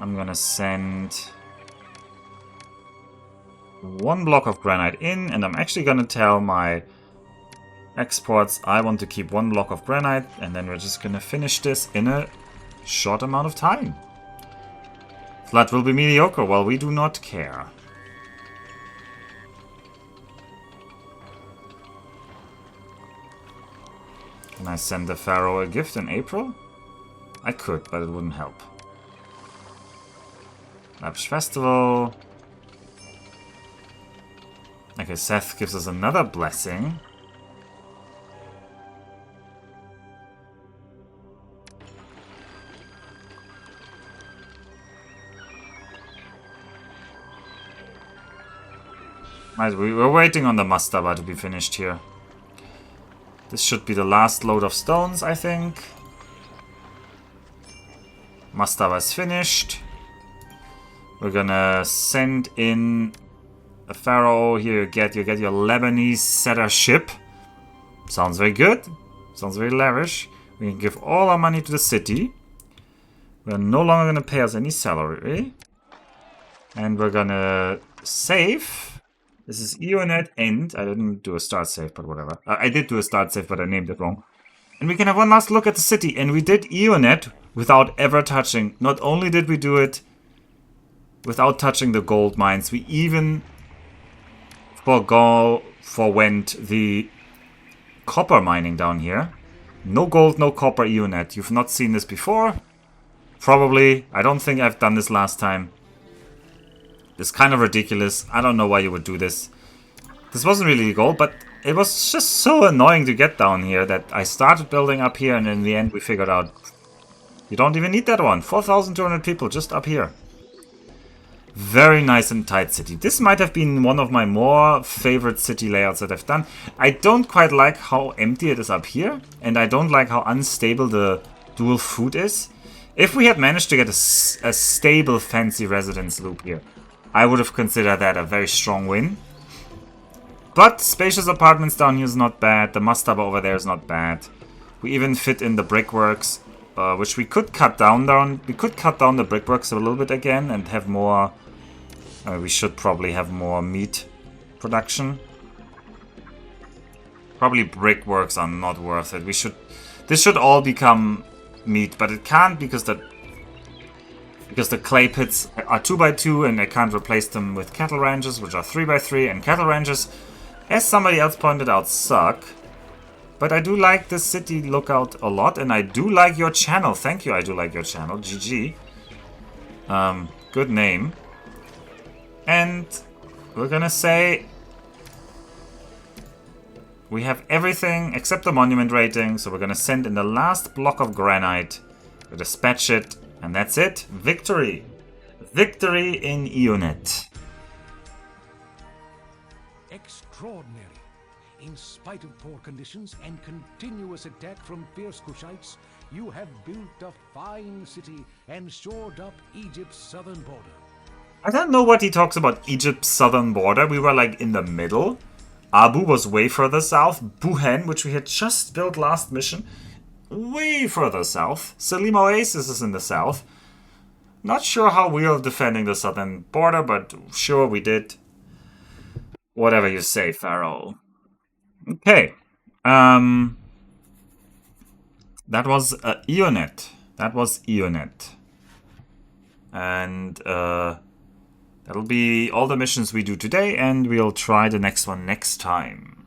I'm gonna send 1 block of granite in, and I'm actually gonna tell my exports I want to keep 1 block of granite, and then we're just gonna finish this in a short amount of time. Flood will be mediocre, well, we do not care. Can I send the Pharaoh a gift in April? I could, but it wouldn't help. Lavish Festival. Okay, Seth gives us another blessing. Right, we were waiting on the Mastaba to be finished here. This should be the last load of stones, I think. Mastaba is finished. We're gonna send in a Pharaoh. Here you get your Lebanese setter ship. Sounds very good. Sounds very lavish. We can give all our money to the city. We're no longer gonna pay us any salary. And we're gonna save. This is Iunet end. I didn't do a start save, but whatever. I did do a start save, but I named it wrong. And we can have one last look at the city. And we did Iunet without ever touching. Not only did we do it without touching the gold mines. We even forwent the copper mining down here. No gold, no copper, Iunet. You've not seen this before? Probably. I don't think I've done this last time. It's kind of ridiculous. I don't know why you would do this. This wasn't really the goal, but it was just so annoying to get down here that I started building up here, and in the end we figured out you don't even need that one. 4,200 people just up here. Very nice and tight city. This might have been one of my more favorite city layouts that I've done. I don't quite like how empty it is up here, and I don't like how unstable the dual food is. If we had managed to get a stable fancy residence loop here, I would have considered that a very strong win. But spacious apartments down here is not bad. The mastaba over there is not bad. We even fit in the brickworks, which we could cut down. We could cut down the brickworks a little bit again and have more. We should probably have more meat production. Probably brickworks are not worth it. This should all become meat, but it can't because the clay pits are 2x2 and I can't replace them with cattle ranches, which are 3x3, and cattle ranches, as somebody else pointed out, suck. But I do like this city lookout a lot, and I do like your channel. Thank you, I do like your channel. GG. Good name. And we're gonna say we have everything except the monument rating, so we're gonna send in the last block of granite. We'll dispatch it, and that's it. Victory! Victory in Iunet. Extraordinary. In spite of poor conditions and continuous attack from fierce Kushites, you have built a fine city and shored up Egypt's southern border. I don't know what he talks about Egypt's southern border. We were like in the middle. Abu was way further south. Buhen, which we had just built last mission, way further south. Salim Oasis is in the south. Not sure how we are defending the southern border, but sure we did. Whatever you say, Pharaoh. Okay. That was Iunet. That was Iunet. And that'll be all the missions we do today, and we'll try the next one next time.